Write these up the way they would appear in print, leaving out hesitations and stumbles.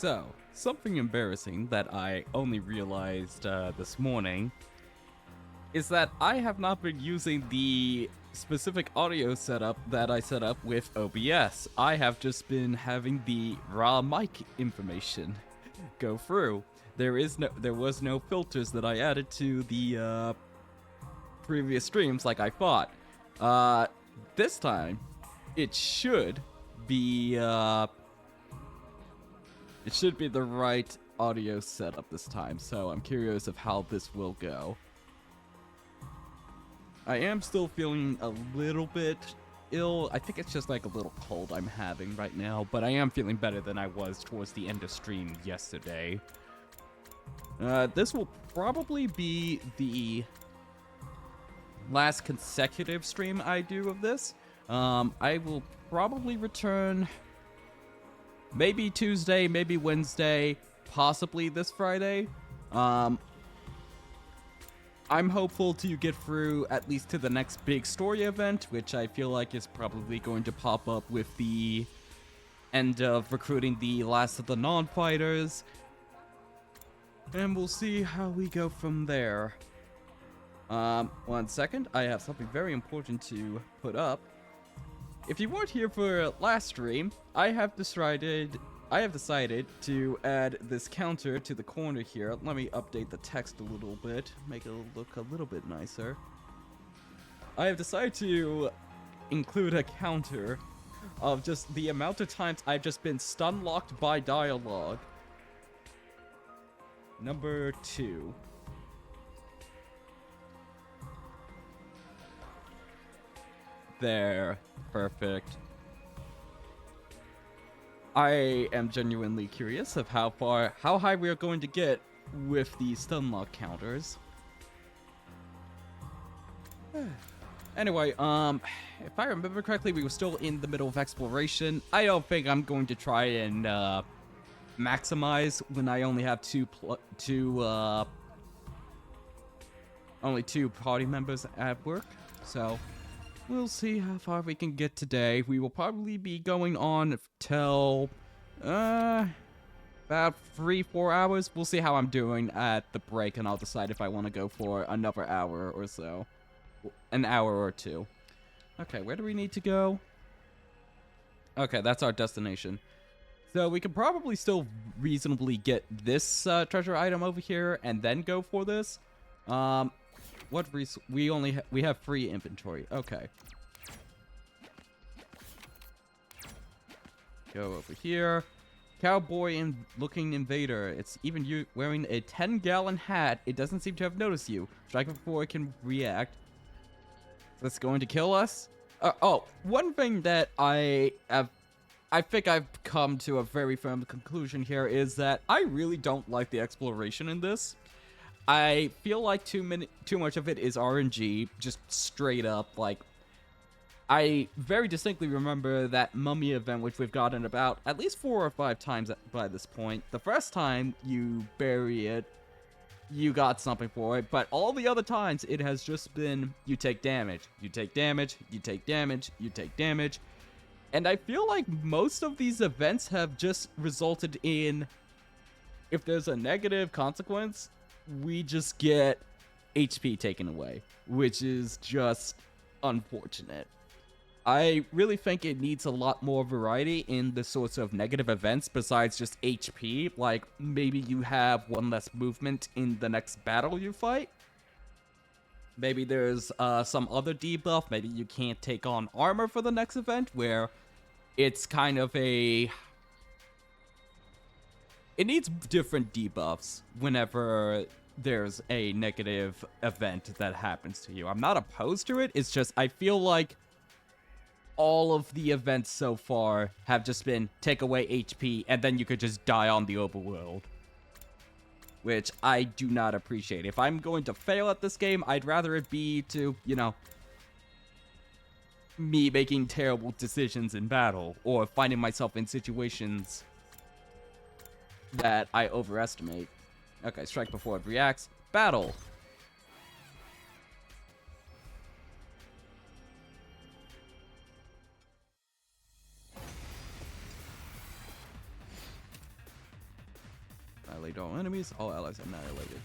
So, something embarrassing that I only realized this morning is that I have not been using the specific audio setup that I set up with OBS. I have just been having the raw mic information go through. There was no filters that I added to the previous streams like I thought. This time it should be the right audio setup this time, so I'm curious of how this will go. I am still feeling a little bit ill. I think it's just like a little cold I'm having right now, but I am feeling better than I was towards the end of stream yesterday. This will probably be the last consecutive stream I do of this. I will probably return maybe Tuesday, maybe Wednesday, possibly this Friday. I'm hopeful to get through at least to the next big story event, which I feel like is probably going to pop up with the end of recruiting the last of the non-fighters. And we'll see how we go from there. 1 second, I have something very important to put up. If you weren't here for last stream, I have decided to add this counter to the corner here. Let me update the text a little bit, make it look a little bit nicer. I have decided to include a counter of just the amount of times I've just been stun locked by dialogue. Number 2. There. Perfect. I am genuinely curious of how high we are going to get with the stun lock counters. Anyway, if I remember correctly, we were still in the middle of exploration. I don't think I'm going to try and maximize when I only have only two party members at work. So we'll see how far we can get today. We will probably be going on till about 3-4 hours. We'll see how I'm doing at the break, and I'll decide if I want to go for another hour or so. An hour or two. Okay, where do we need to go? Okay, that's our destination. So we could probably still reasonably get this treasure item over here and then go for this. We have free inventory. Okay. Go over here. Cowboy looking invader. It's even you wearing a 10-gallon hat. It doesn't seem to have noticed you. Strike before it can react. That's going to kill us. One thing that I think I've come to a very firm conclusion here is that I really don't like the exploration in this. I feel like too much of it is RNG, just straight up. Like, I very distinctly remember that mummy event, which we've gotten about at least 4 or 5 times by this point. The first time you bury it, you got something for it, but all the other times it has just been you take damage, you take damage, you take damage, you take damage. And I feel like most of these events have just resulted in, if there's a negative consequence, we just get HP taken away, which is just unfortunate. I really think it needs a lot more variety in the sorts of negative events besides just HP. Like, maybe you have one less movement in the next battle you fight. Maybe there's some other debuff. Maybe you can't take on armor for the next event, where it's kind of a... It needs different debuffs whenever there's a negative event that happens to you. I'm not opposed to it. It's just I feel like all of the events so far have just been take away HP and then you could just die on the overworld, which I do not appreciate. If I'm going to fail at this game, I'd rather it be to, you know, me making terrible decisions in battle or finding myself in situations that I overestimate. Okay, strike before it reacts. Battle. Annihilate all enemies. All allies annihilated.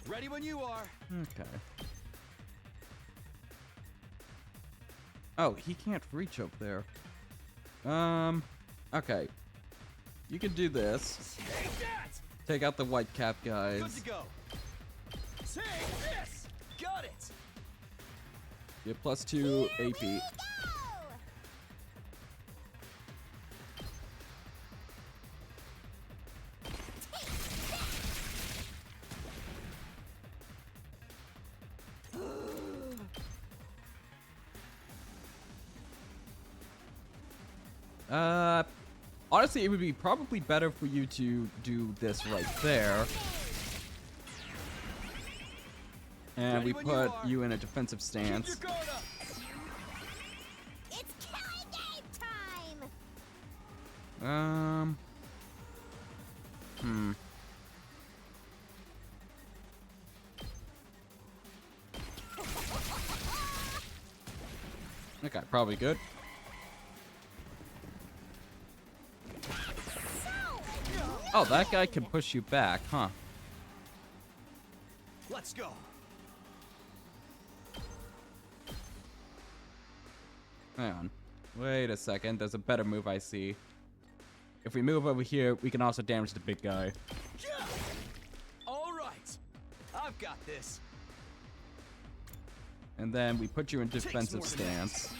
Ready when you are. Okay. Oh, he can't reach up there. Okay. You can do this. Take that! Take out the white cap guys. Good to go. Take this! Got it! Get +2 AP. Honestly, it would be probably better for you to do this right there. And we put you in a defensive stance. Keep your guard up. It's killing game time! Okay, probably good. Oh, that guy can push you back, huh? Let's go. Hang on. Wait a second. There's a better move I see. If we move over here, we can also damage the big guy. Yeah. All right. I've got this. And then we put you in defensive Takes more than that. stance.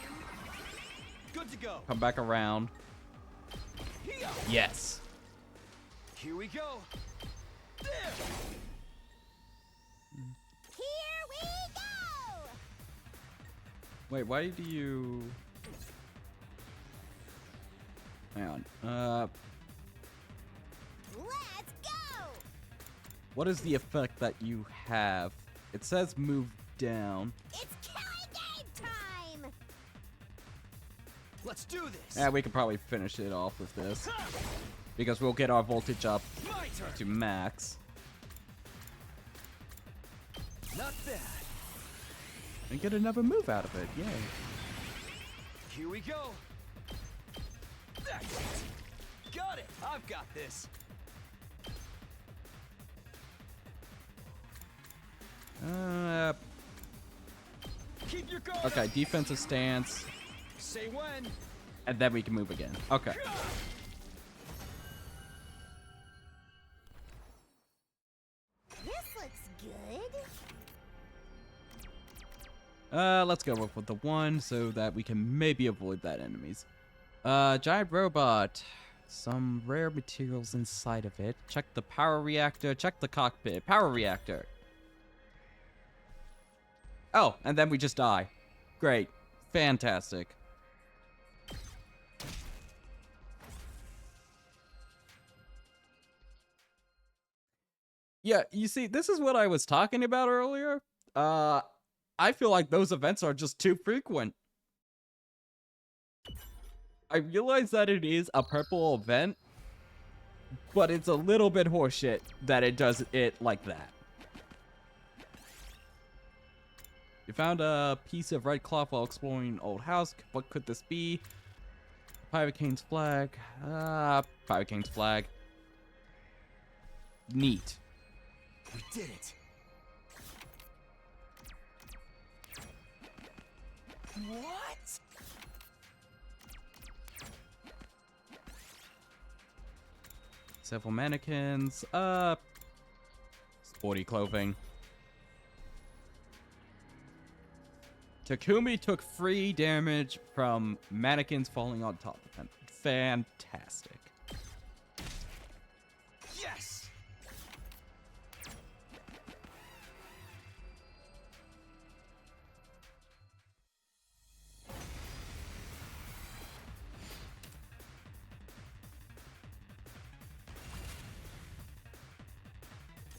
Good to go. Come back around. Here. Yes. Here we go. There. Here we go! Wait, why do you... Hang on. Let's go! What is the effect that you have? It says move down. It's killing game time! Let's do this. Yeah, we could probably finish it off with this. Because we'll get our voltage up My turn. to max. Not bad. And get another move out of it. Yay. Here we go. That's it. Got it. I've got this. Keep your guard Okay, up. defensive stance. Say when. And then we can move again. Okay. This looks good. Let's go with the 1 so that we can maybe avoid that enemies. Giant robot. Some rare materials inside of it. Check the power reactor. Check the cockpit. Power reactor. Oh, and then we just die. Great. Fantastic. Yeah, you see, this is what I was talking about earlier. I feel like those events are just too frequent. I realize that it is a purple event, but it's a little bit horseshit that it does it like that. You found a piece of red cloth while exploring an old house. What could this be? Pirate King's flag. Pirate King's flag. Neat. We did it. What? Several mannequins. Sporty clothing. Takumi took free damage from mannequins falling on top of him. Fantastic. Yes.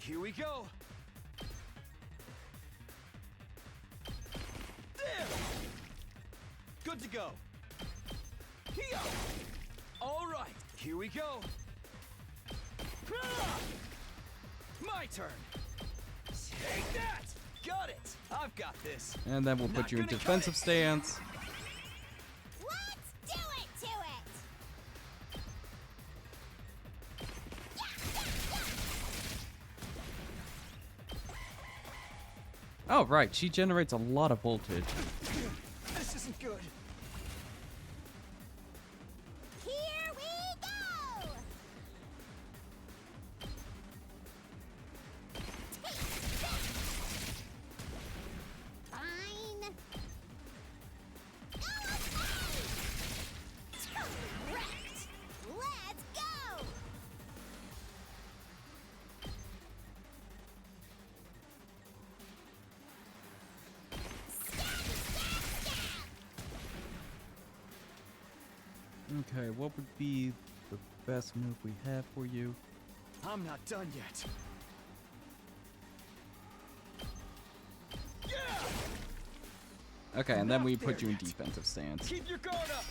Here we go. There. Good to go. Here. All right. Here we go. My turn. Take that. Got it. I've got this. And then we'll put Not you in gonna cut defensive it. stance. Let's do it to it! Oh, right. She generates a lot of voltage. This isn't good. Here we go! Fine. Correct. Let's go! Okay, what would be the best move we have for you? I'm not done yet. Okay, and then Not we put there you in yet. defensive stance. Keep your guard up.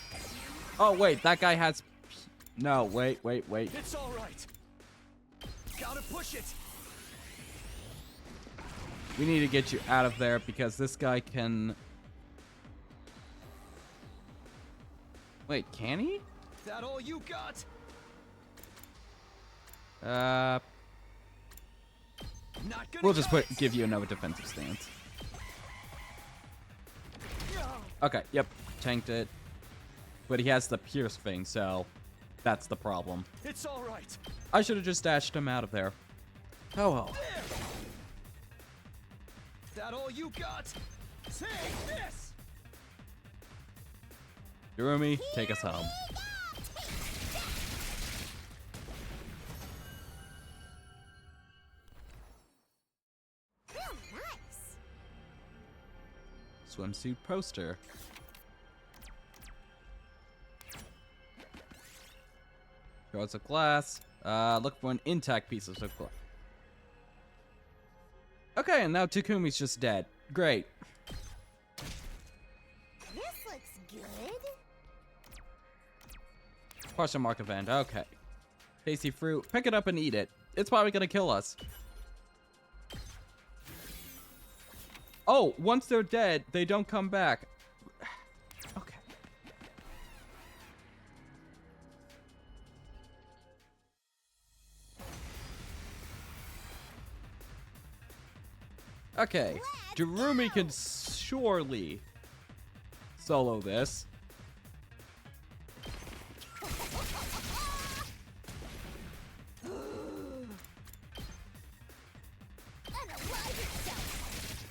Oh, wait, that guy has... No, wait. It's all right. Gotta push it. We need to get you out of there because this guy can... Wait, can he? That all you got? Not gonna We'll just cut it. give you another defensive stance. Okay, yep, tanked it. But he has the pierce thing, so that's the problem. It's all right. I should have just dashed him out of there. Oh well. There. That all you got? Take this. Yurumi, take us home. Real nice. Swimsuit poster. Shards of glass. Look for an intact piece of glass. Okay, and now Takumi's just dead. Great. This looks good. Question mark event. Okay. Tasty fruit. Pick it up and eat it. It's probably gonna kill us. Oh, once they're dead, they don't come back. Okay. Okay. Jarumi can surely solo this. Unalive yourself.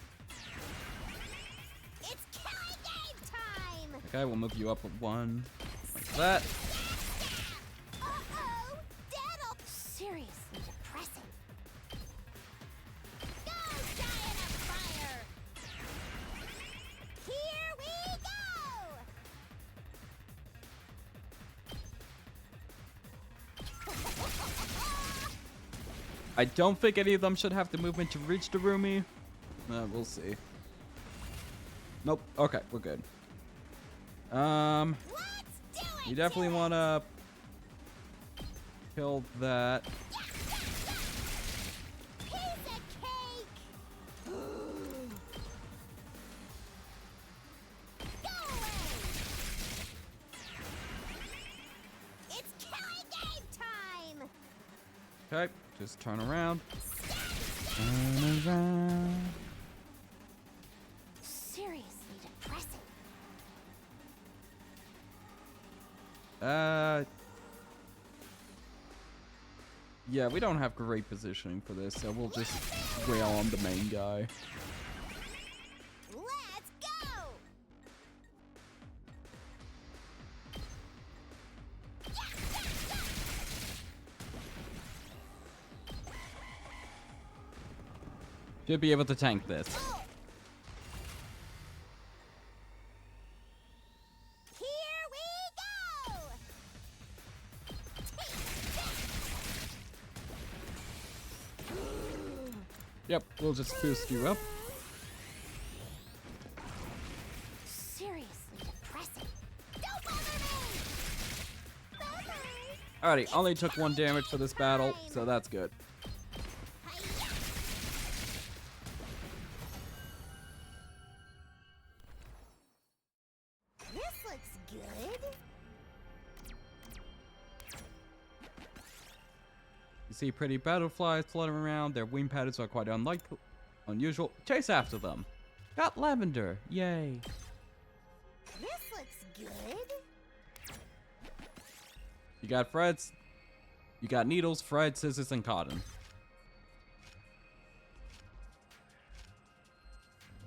It's killing game time. Okay, we'll move you up a one. Like that. Uh-oh. That'll seriously depressing. Go, giant of fire. Here we go. I don't think any of them should have the movement to reach Darumi. We'll see. Nope. Okay, we're good. Let's do it. You definitely want to kill that. Piece of cake. Go away. It's killing game time. Okay, just turn around. Turn around. Seriously depressing. Yeah, we don't have great positioning for this, so we'll just wail on the main guy. Let's go. Should be able to tank this. Here we go. Yep, we'll just boost you up. Seriously depressing. Don't bother me. Bye-bye. Alrighty, only took 1 damage for this battle, so that's good. Hi-ya. This looks good. You see pretty butterflies fluttering around. Their wing patterns are quite unlike unusual. Chase after them. Got lavender. Yay. This looks good. You got threads. You got needles, thread, scissors, and cotton.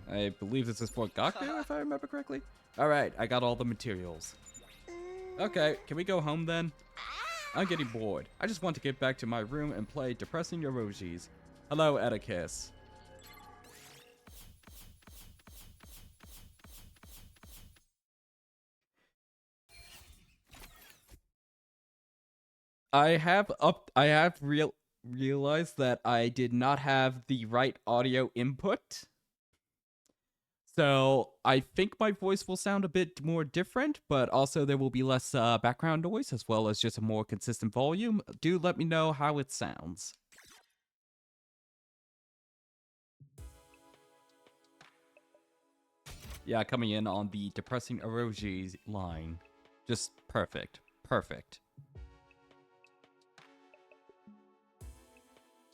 I believe this is for Gaku, if I remember correctly. Alright, I got all the materials. Okay, can we go home then? I'm getting bored. I just want to get back to my room and play Depressing Yorojis. Hello, Edicus. I have realized that I did not have the right audio input. So I think my voice will sound a bit more different, but also there will be less background noise as well as just a more consistent volume. Do let me know how it sounds. Yeah, coming in on the Depressing Oroji line. Just perfect. Perfect.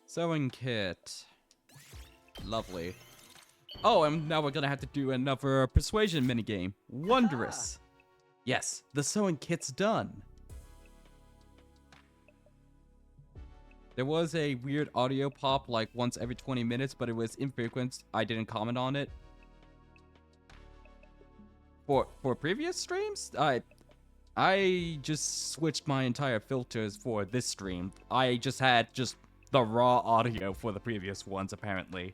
Sewing kit. Lovely. Oh, and now we're gonna have to do another persuasion minigame. Wondrous. Yes, the sewing kit's done. There was a weird audio pop like once every 20 minutes, but it was infrequent. I didn't comment on it. For previous streams, I just switched my entire filters for this stream. I just had the raw audio for the previous ones, apparently.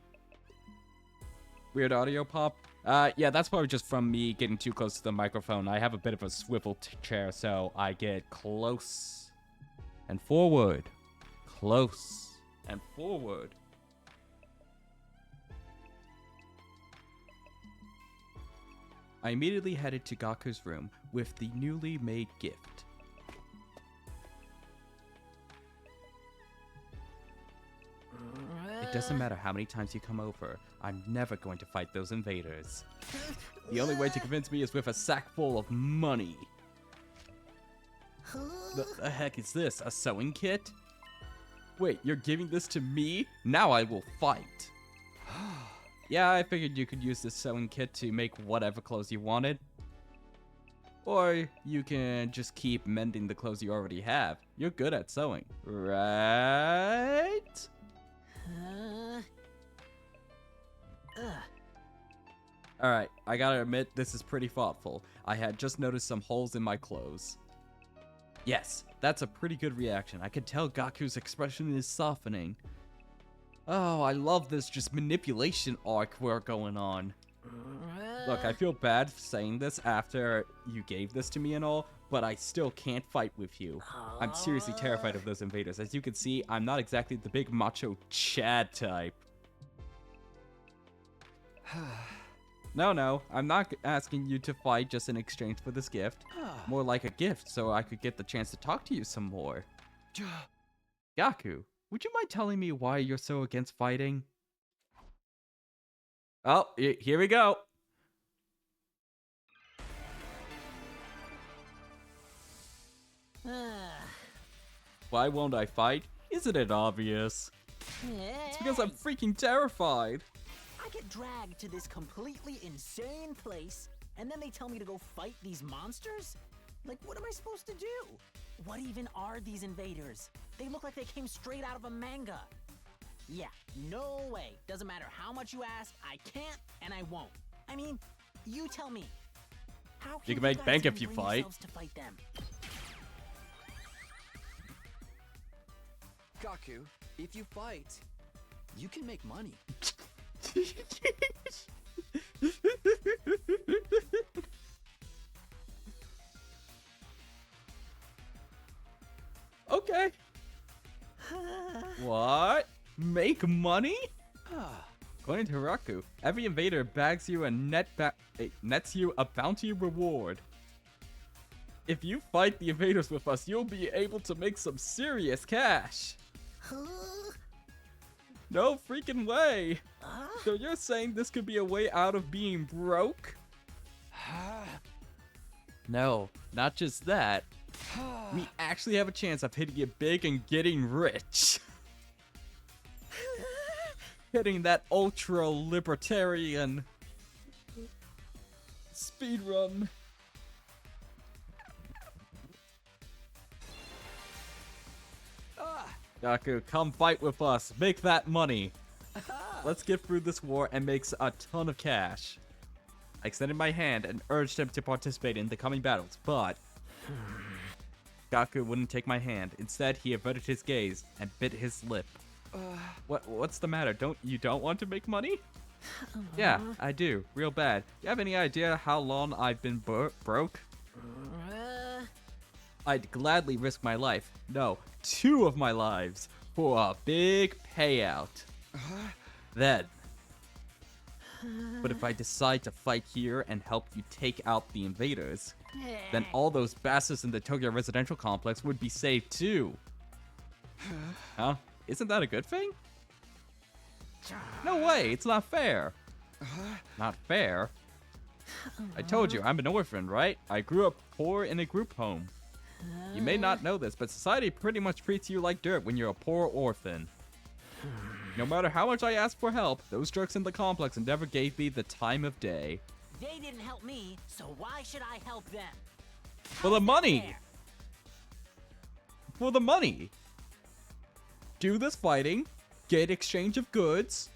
Weird audio pop? Yeah, that's probably just from me getting too close to the microphone. I have a bit of a swivel chair, so I get close and forward. Close and forward. I immediately headed to Gaku's room with the newly made gift. It doesn't matter how many times you come over, I'm never going to fight those invaders. The only way to convince me is with a sack full of money. The heck is this, a sewing kit? Wait, you're giving this to me? Now I will fight. Yeah, I figured you could use this sewing kit to make whatever clothes you wanted. Or you can just keep mending the clothes you already have. You're good at sewing, right? Alright, I gotta admit, this is pretty thoughtful. I had just noticed some holes in my clothes. Yes, that's a pretty good reaction. I can tell Gaku's expression is softening. Oh, I love this just manipulation arc we're going on. Look, I feel bad saying this after you gave this to me and all, but I still can't fight with you. I'm seriously terrified of those invaders. As you can see, I'm not exactly the big macho Chad type. No, I'm not asking you to fight just in exchange for this gift. More like a gift so I could get the chance to talk to you some more. Gaku, would you mind telling me why you're so against fighting? Oh, here we go. Why won't I fight? Isn't it obvious? It's because I'm freaking terrified. I get dragged to this completely insane place, and then they tell me to go fight these monsters? Like, what am I supposed to do? What even are these invaders? They look like they came straight out of a manga. Yeah, no way. Doesn't matter how much you ask, I can't and I won't. I mean, you tell me. How You can guys make bank if you bring fight. yourselves to fight them? Gaku, if you fight, you can make money. Okay. What? Make money? According to Raku, every invader bags you a nets you a bounty reward. If you fight the invaders with us, you'll be able to make some serious cash. No freaking way. So you're saying this could be a way out of being broke? No, not just that. We actually have a chance of hitting it big and getting rich. hitting that ultra libertarian speed run. Ah, Gaku, come fight with us. Make that money. Let's get through this war and make a ton of cash. I extended my hand and urged him to participate in the coming battles, but Gaku wouldn't take my hand. Instead, he averted his gaze and bit his lip. What's the matter? Don't want to make money? Yeah, I do. Real bad. You have any idea how long I've been broke? I'd gladly risk my life. No, 2 of my lives for a big payout. Then. But if I decide to fight here and help you take out the invaders, then all those bastards in the Tokyo residential complex would be saved too. Huh? Isn't that a good thing? No way, it's not fair. Not fair? I told you, I'm an orphan, right? I grew up poor in a group home. You may not know this, but society pretty much treats you like dirt when you're a poor orphan. No matter how much I asked for help, those jerks in the complex never gave me the time of day. They didn't help me, so why should I help them? For the money! For the money! Do this fighting, get exchange of goods,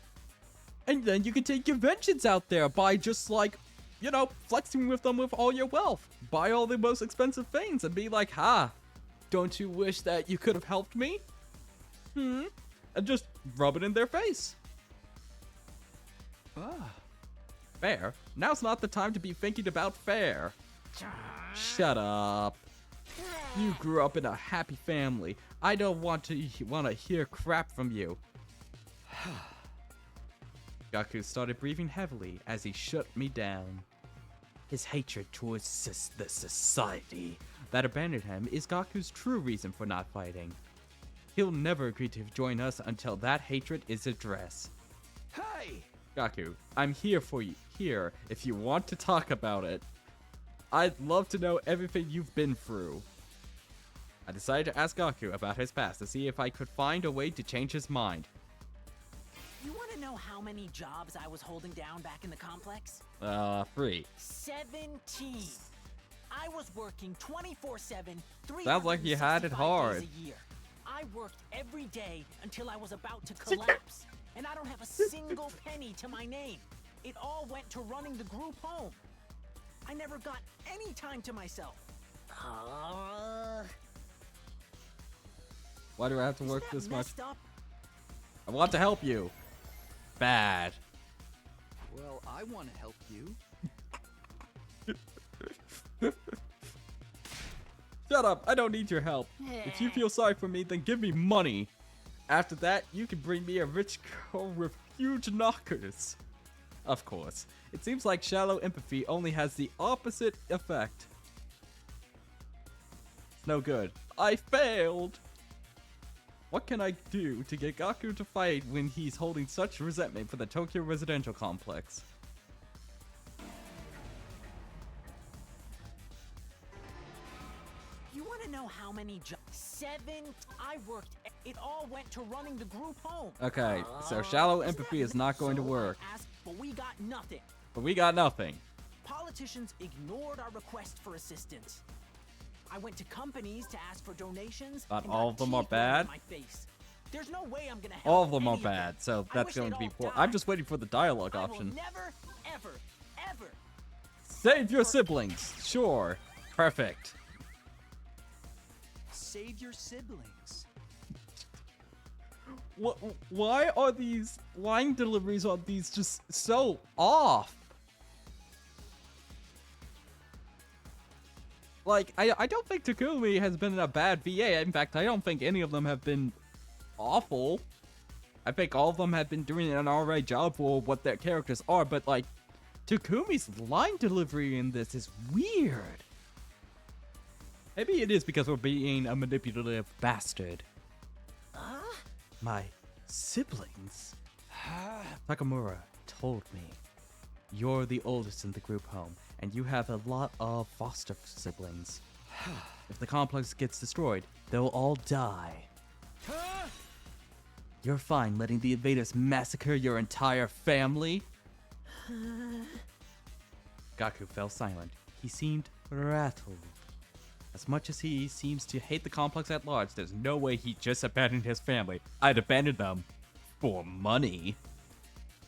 and then you can take your vengeance out there by just like, you know, flexing with them with all your wealth. Buy all the most expensive things and be like, ha, don't you wish that you could have helped me? And just rub it in their face. Fair? Now's not the time to be thinking about fair. Shut up. You grew up in a happy family. I don't want to hear crap from you. Gaku started breathing heavily as he shut me down. His hatred towards the society that abandoned him is Gaku's true reason for not fighting. He'll never agree to join us until that hatred is addressed. hey! Gaku, I'm here for you. Here, if you want to talk about it. I'd love to know everything you've been through. I decided to ask Gaku about his past to see if I could find a way to change his mind. You want to know how many jobs I was holding down back in the complex? 3. 17. I was working 24/7, Sounds like you had it 365 hard. days a year. I worked every day until I was about to collapse, and I don't have a single penny to my name. It all went to running the group home. I never got any time to myself. Why do I have to Isn't work that this much? messed up? I want to help you. Bad. Well, I want to help you. Shut up, I don't need your help. If you feel sorry for me, then give me money. After that, you can bring me a rich girl with huge knockers. Of course, it seems like shallow empathy only has the opposite effect. It's no good. I failed. What can I do to get Gaku to fight when he's holding such resentment for the Tokyo residential complex? You want to know how many jobs? 7. I worked. It all went to running the group home. Okay, so shallow Isn't empathy that is not going to so work. I asked, but we got nothing. But we got nothing. Politicians ignored our request for assistance. I went to companies to ask for donations. Not and all got of them are teeth thrown in bad. my face. There's no way I'm gonna help All of them are any them. bad, so I that's wish going they'd to be all poor. die. I'm just waiting for the dialogue I will option. never, ever, ever. Save your siblings. Sure. Perfect. Save your siblings. Why are these line deliveries on these just so off? Like, I don't think Takumi has been a bad VA. In fact, I don't think any of them have been awful. I think all of them have been doing an alright job for what their characters are, but like, Takumi's line delivery in this is weird. Maybe it is because we're being a manipulative bastard. My siblings? Takamura told me you're the oldest in the group home, and you have a lot of foster siblings. If the complex gets destroyed, they'll all die. You're fine letting the invaders massacre your entire family? Gaku fell silent. He seemed rattled. As much as he seems to hate the complex at large, there's no way he just abandoned his family. I'd abandon them for money.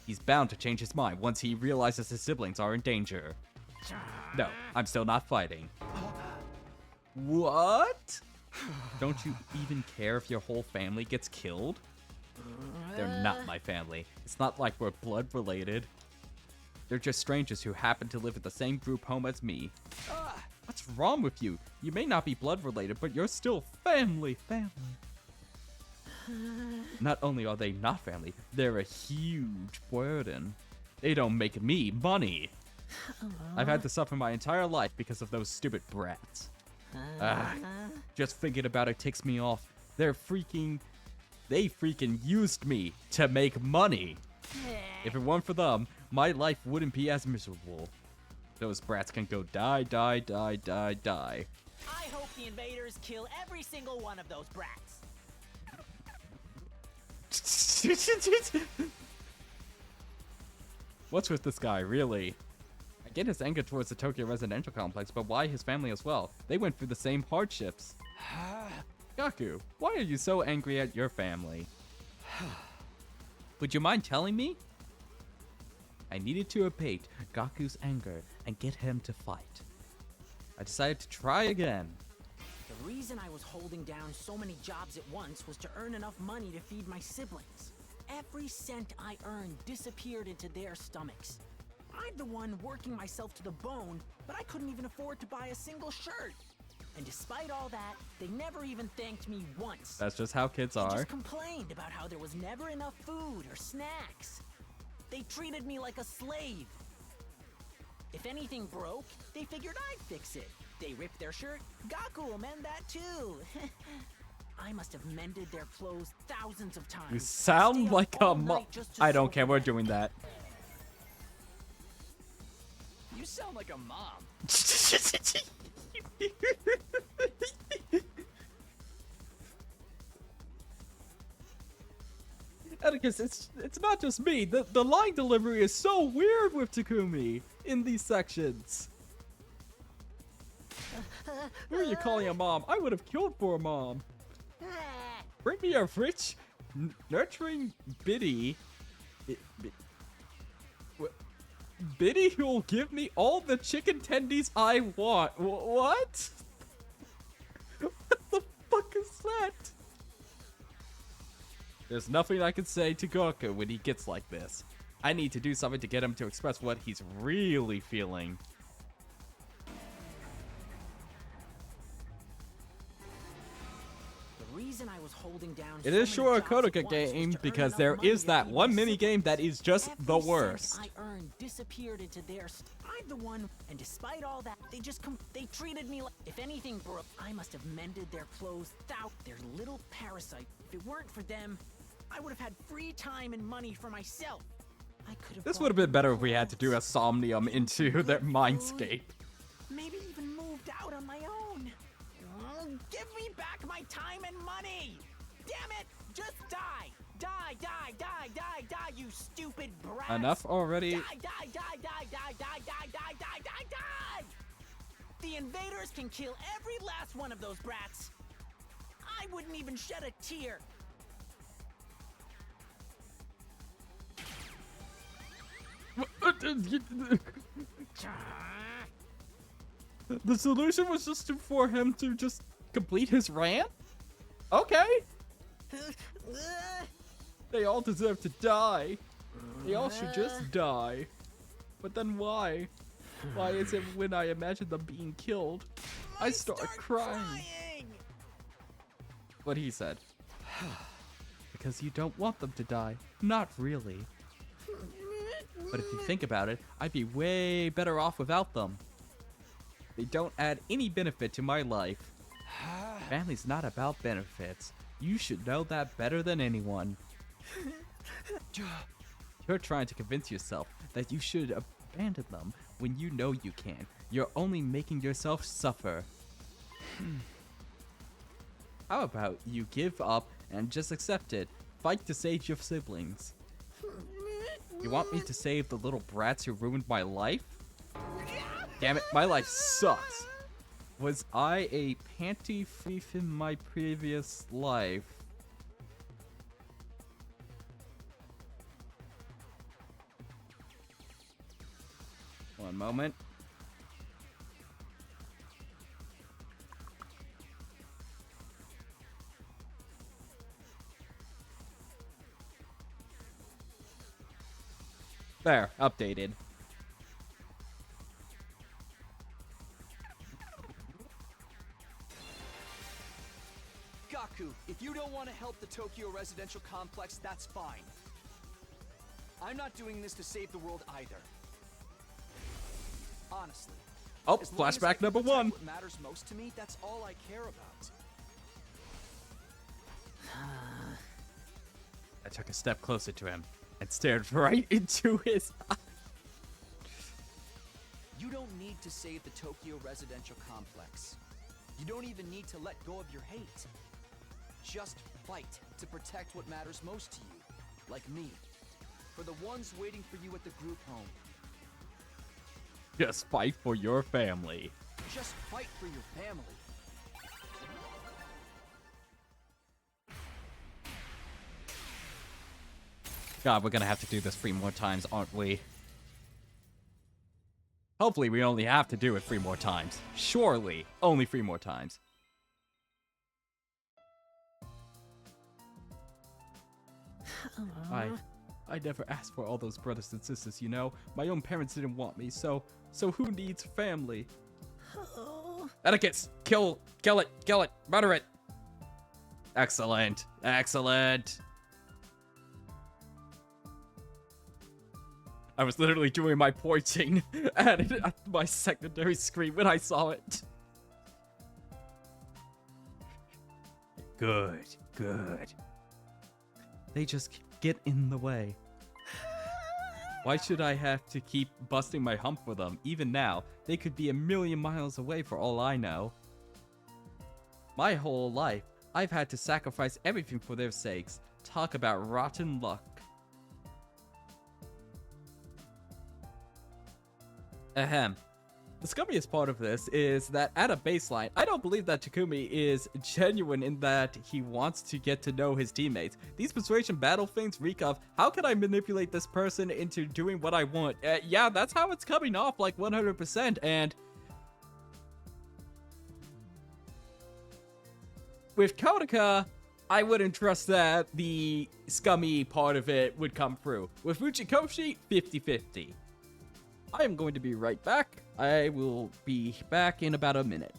He's bound to change his mind once he realizes his siblings are in danger. No, I'm still not fighting. What? Don't you even care if your whole family gets killed? They're not my family. It's not like we're blood related. They're just strangers who happen to live at the same group home as me. What's wrong with you? You may not be blood related, but you're still family. Not only are they not family, they're a huge burden. They don't make me money. I've had to suffer my entire life because of those stupid brats. Just thinking about it ticks me off. They freaking used me to make money. If it weren't for them, my life wouldn't be as miserable. Those brats can go die. I hope the invaders kill every single one of those brats. What's with this guy, really? I get his anger towards the Tokyo residential complex, but why his family as well? They went through the same hardships. Gaku, why are you so angry at your family? Would you mind telling me? I needed to abate Gaku's anger and get him to fight. I decided to try again. The reason I was holding down so many jobs at once was to earn enough money to feed my siblings. Every cent I earned disappeared into their stomachs. I'm the one working myself to the bone, but I couldn't even afford to buy a single shirt. And despite all that, they never even thanked me once. That's just how kids They are. just complained about how there was never enough food or snacks. They treated me like a slave. If anything broke, they figured I'd fix it. They ripped their shirt, Gaku will mend that too. I must have mended their clothes thousands of times. You sound Stay like up a all mom. night just to I don't soak care, it we're in. doing that. You sound like a mom. Atticus, it's not just me. The line delivery is so weird with Takumi in these sections. Who are you calling a mom? I would have killed for a mom. Bring me a rich, nurturing biddy. Biddy who'll give me all the chicken tendies I want. What? What the fuck is that? There's nothing I can say to Gaku when he gets like this. I need to do something to get him to express what he's really feeling. The reason I was holding down It so is many sure a jobs at Kodoka once was game to earn because enough there money is to that feed one my mini game that is just Every the cent worst. I earned disappeared into their. I'm the one, and despite all that, they just they treated me like. If anything broke, I must have mended their clothes. Their little parasite. If it weren't for them, I would have had free time and money for myself. I could have. This would have been better if we had to do a Somnium into their mindscape. Maybe even moved out on my own. Give me back my time and money! Damn it! Just die! Die, die, die, die, die, you stupid brat! Enough already. Die, die, die, die, die, die, die, die, die, die, die! The invaders can kill every last one of those brats. I wouldn't even shed a tear. The solution was just for him to just complete his rant? Okay. They all deserve to die. They all should just die. But then why? Why is it when I imagine them being killed, I start crying? What he said. Because you don't want them to die. Not really. But if you think about it, I'd be way better off without them. They don't add any benefit to my life. Family's not about benefits. You should know that better than anyone. You're trying to convince yourself that you should abandon them when you know you can't. You're only making yourself suffer. How about you give up and just accept it? fight to save your siblings. You want me to save the little brats who ruined my life? Damn it, my life sucks. Was I a panty thief in my previous life? One moment. There, updated. Gaku, if you don't want to help the Tokyo residential complex, that's fine. I'm not doing this to save the world either. Honestly. Oh, as long as I flashback can number protect 1. What matters most to me, that's all I care about. I took a step closer to him and stared right into his eye. You don't need to save the Tokyo residential complex. You don't even need to let go of your hate. Just fight to protect what matters most to you, like me. For the ones waiting for you at the group home. Just fight for your family. Just fight for your family. God, we're gonna have to do this 3 more times, aren't we? Hopefully we only have to do it 3 more times. Surely, only 3 more times. I never asked for all those brothers and sisters, you know? My own parents didn't want me, so who needs family? Etiquette! Kill it, murder it! Excellent, excellent! I was literally doing my pointing at my secondary screen when I saw it. Good, good. They just get in the way. Why should I have to keep busting my hump for them? Even now, they could be a million miles away for all I know. My whole life, I've had to sacrifice everything for their sakes. Talk about rotten luck. Ahem. The scummiest part of this is that at a baseline, I don't believe that Takumi is genuine in that he wants to get to know his teammates. These persuasion battle things reek of, how can I manipulate this person into doing what I want? Yeah, that's how it's coming off, like 100%, and with Konica, I wouldn't trust that the scummy part of it would come through. With Uchikoshi, 50-50. I am going to be right back. I will be back in about a minute.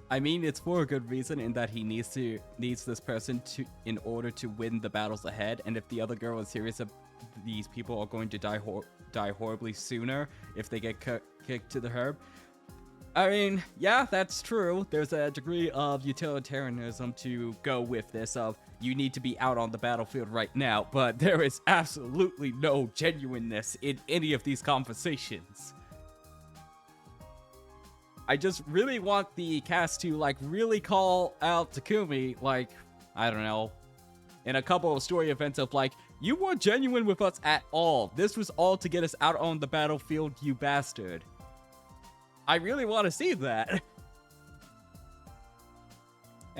I mean, it's for a good reason in that he needs this person to in order to win the battles ahead. And if the other girl is serious, these people are going to die horribly sooner if they get kicked to the herb. I mean, yeah, that's true. There's a degree of utilitarianism to go with this of you need to be out on the battlefield right now, but there is absolutely no genuineness in any of these conversations. I just really want the cast to, like, really call out Takumi, like, I don't know, in a couple of story events of, like, you weren't genuine with us at all. This was all to get us out on the battlefield, you bastard. I really want to see that.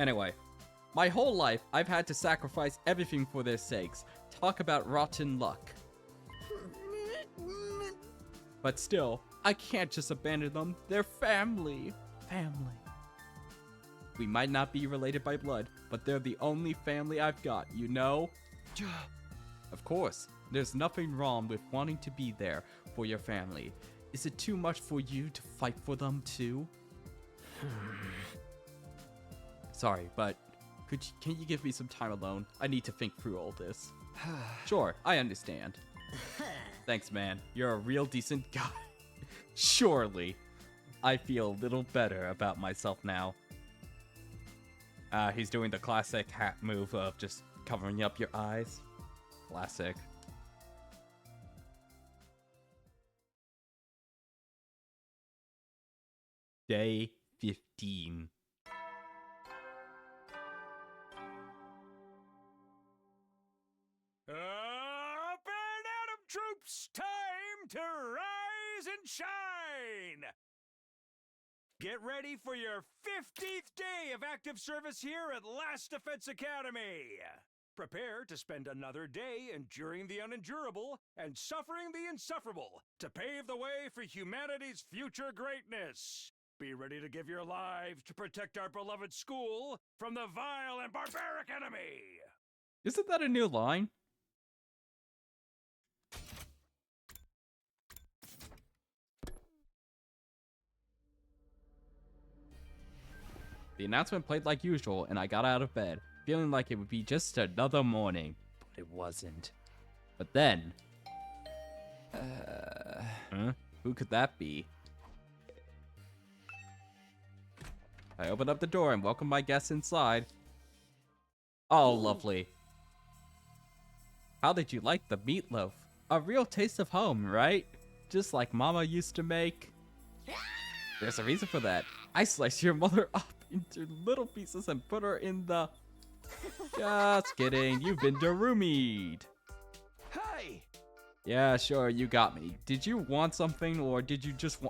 Anyway, my whole life, I've had to sacrifice everything for their sakes. Talk about rotten luck. But still, I can't just abandon them. They're family. Family. We might not be related by blood, but they're the only family I've got, you know? Of course, there's nothing wrong with wanting to be there for your family. Is it too much for you to fight for them too? Sorry, but can you give me some time alone? I need to think through all this. Sure, I understand. Thanks, man. You're a real decent guy. Surely. I feel a little better about myself now. He's doing the classic hat move of just covering up your eyes. Classic. Day 15. Up and Atom troops, time to rise and shine! Get ready for your 50th day of active service here at Last Defense Academy! Prepare to spend another day enduring the unendurable and suffering the insufferable to pave the way for humanity's future greatness. Be ready to give your lives to protect our beloved school from the vile and barbaric enemy! Isn't that a new line? The announcement played like usual, and I got out of bed, feeling like it would be just another morning. But it wasn't. But then... Huh? Who could that be? I opened up the door and welcomed my guests inside. Oh, lovely. How did you like the meatloaf? A real taste of home, right? Just like Mama used to make. There's a reason for that. I sliced your mother up into little pieces and put her in the... Just kidding, you've been deroomied. Hey! Yeah, sure, you got me. Did you want something, or did you just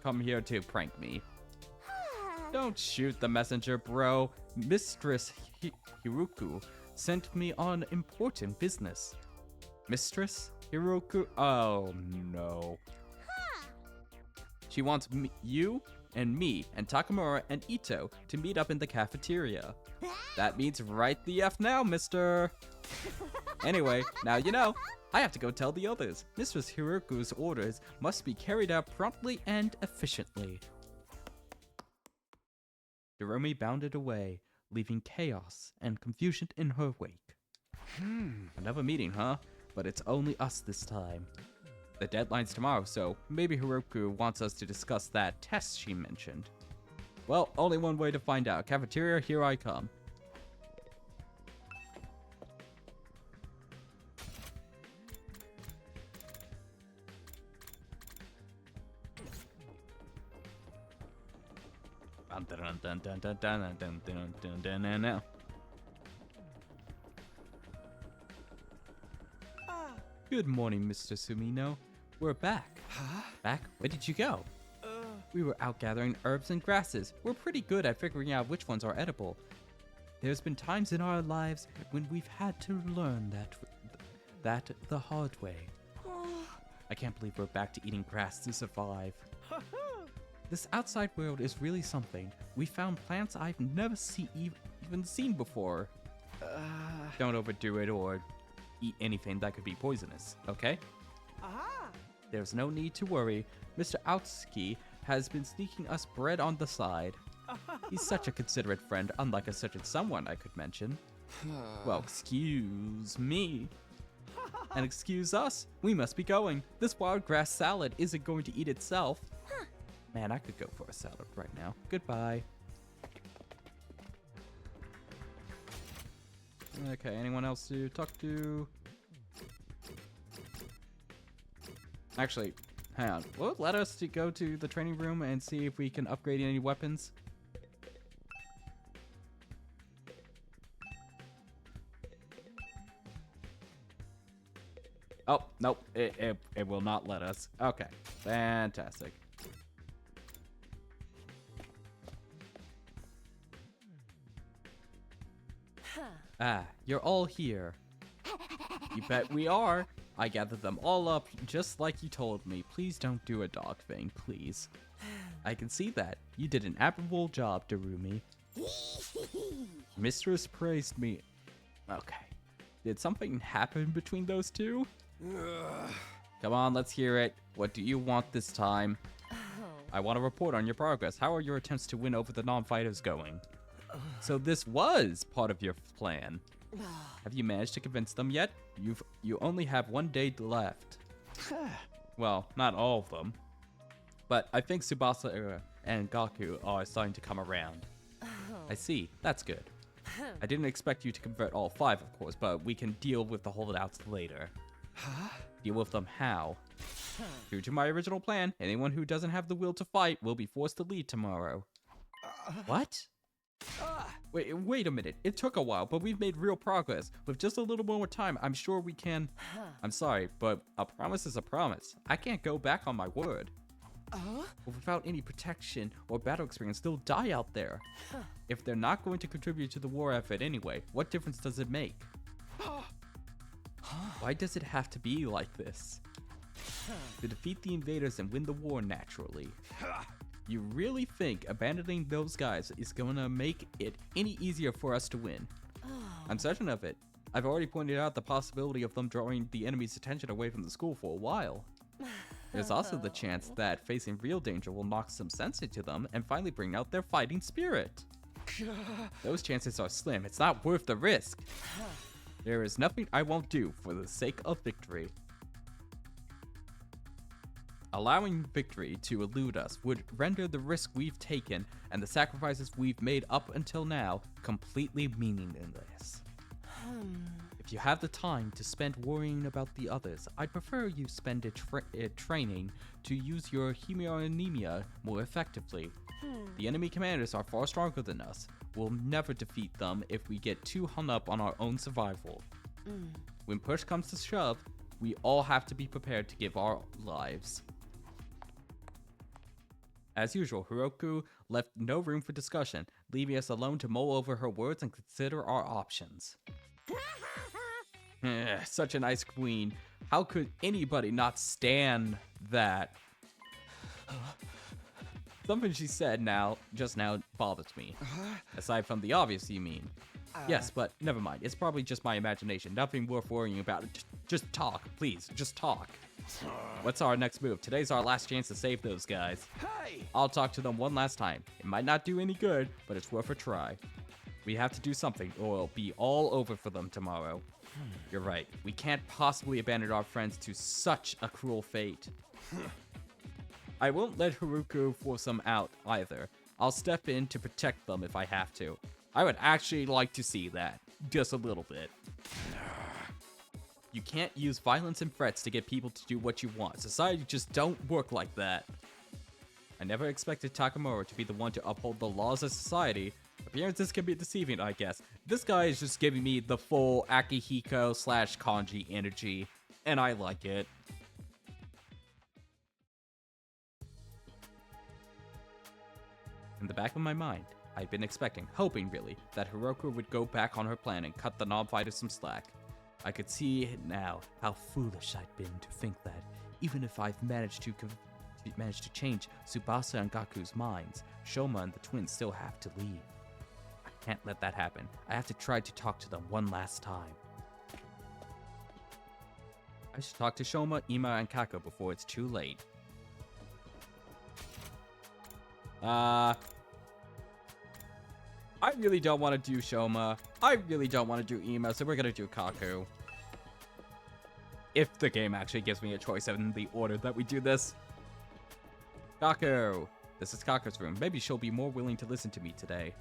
come here to prank me? Don't shoot the messenger, bro. Mistress Hiroku sent me on important business. Mistress Hiroku? Oh, no. She wants you and me and Takamura and Ito to meet up in the cafeteria. That means right the F now, mister. Anyway, now you know. I have to go tell the others. Mistress Hiroku's orders must be carried out promptly and efficiently. Hiromi bounded away, leaving chaos and confusion in her wake. Another meeting, huh? But it's only us this time. The deadline's tomorrow, so maybe Hiroku wants us to discuss that test she mentioned. Well, only one way to find out. Cafeteria, here I come. Good morning, Mr. Sumino. We're back. Huh? Back? Where did you go? We were out gathering herbs and grasses. We're pretty good at figuring out which ones are edible. There's been times in our lives when we've had to learn that the hard way. I can't believe we're back to eating grass to survive. This outside world is really something. We found plants I've never even seen before. Don't overdo it or eat anything that could be poisonous, okay? There's no need to worry. Mr. Outski has been sneaking us bread on the side. He's such a considerate friend, unlike a certain someone I could mention. Well, excuse me. And excuse us. We must be going. This wild grass salad isn't going to eat itself. Man, I could go for a salad right now. Goodbye. Okay, anyone else to talk to? Actually, hang on. Will it let us to go to the training room and see if we can upgrade any weapons? Oh, nope. It will not let us. Okay, fantastic. Ah, you're all here. You bet we are. I gathered them all up just like you told me. Please don't do a dog thing, please. I can see that. You did an admirable job, Darumi. Mistress praised me. Okay. Did something happen between those two? Come on, let's hear it. What do you want this time? I want to report on your progress. How are your attempts to win over the non-fighters going? So this was part of your plan. Have you managed to convince them yet? You only have 1 day left. Well, not all of them. But I think Tsubasa and Gaku are starting to come around. I see. That's good. I didn't expect you to convert all 5, of course, but we can deal with the holdouts later. Deal with them how? True to my original plan, anyone who doesn't have the will to fight will be forced to leave tomorrow. What? Wait a minute. It took a while, but we've made real progress. With just a little more time, I'm sure we can... I'm sorry, but a promise is a promise. I can't go back on my word. Without any protection or battle experience, they'll die out there. If they're not going to contribute to the war effort anyway, what difference does it make? Why does it have to be like this? To defeat the invaders and win the war naturally. You really think abandoning those guys is gonna make it any easier for us to win? I'm certain of it. I've already pointed out the possibility of them drawing the enemy's attention away from the school for a while. There's also the chance that facing real danger will knock some sense into them and finally bring out their fighting spirit. Those chances are slim. It's not worth the risk. There is nothing I won't do for the sake of victory. Allowing victory to elude us would render the risk we've taken and the sacrifices we've made up until now completely meaningless. If you have the time to spend worrying about the others, I'd prefer you spend it training to use your hemioanemia more effectively. The enemy commanders are far stronger than us. We'll never defeat them if we get too hung up on our own survival. When push comes to shove, we all have to be prepared to give our lives. As usual, Hiroku left no room for discussion, leaving us alone to mull over her words and consider our options. Such a nice queen. How could anybody not stand that? Something she said just now bothers me. Aside from the obvious, you mean? Yes, but never mind. It's probably just my imagination. Nothing worth worrying about. Just talk, please. Just talk. What's our next move? Today's our last chance to save those guys. Hey! I'll talk to them one last time. It might not do any good, but it's worth a try. We have to do something, or it'll be all over for them tomorrow. You're right. We can't possibly abandon our friends to such a cruel fate. I won't let Haruko force them out either. I'll step in to protect them if I have to. I would actually like to see that. Just a little bit. You can't use violence and threats to get people to do what you want. Society just don't work like that. I never expected Takamura to be the one to uphold the laws of society. Appearances can be deceiving, I guess. This guy is just giving me the full Akihiko / Kanji energy, and I like it. In the back of my mind, I'd been expecting, hoping really, that Hiroko would go back on her plan and cut the non-fighters some slack. I could see it now, how foolish I'd been to think that, even if I've managed to change Tsubasa and Gaku's minds, Shoma and the twins still have to leave. I can't let that happen. I have to try to talk to them one last time. I should talk to Shoma, Ima, and Kako before it's too late. I really don't want to do Shoma. I really don't want to do Ima, so we're gonna do Kaku. If the game actually gives me a choice in the order that we do this. Kaku! This is Kaku's room. Maybe she'll be more willing to listen to me today.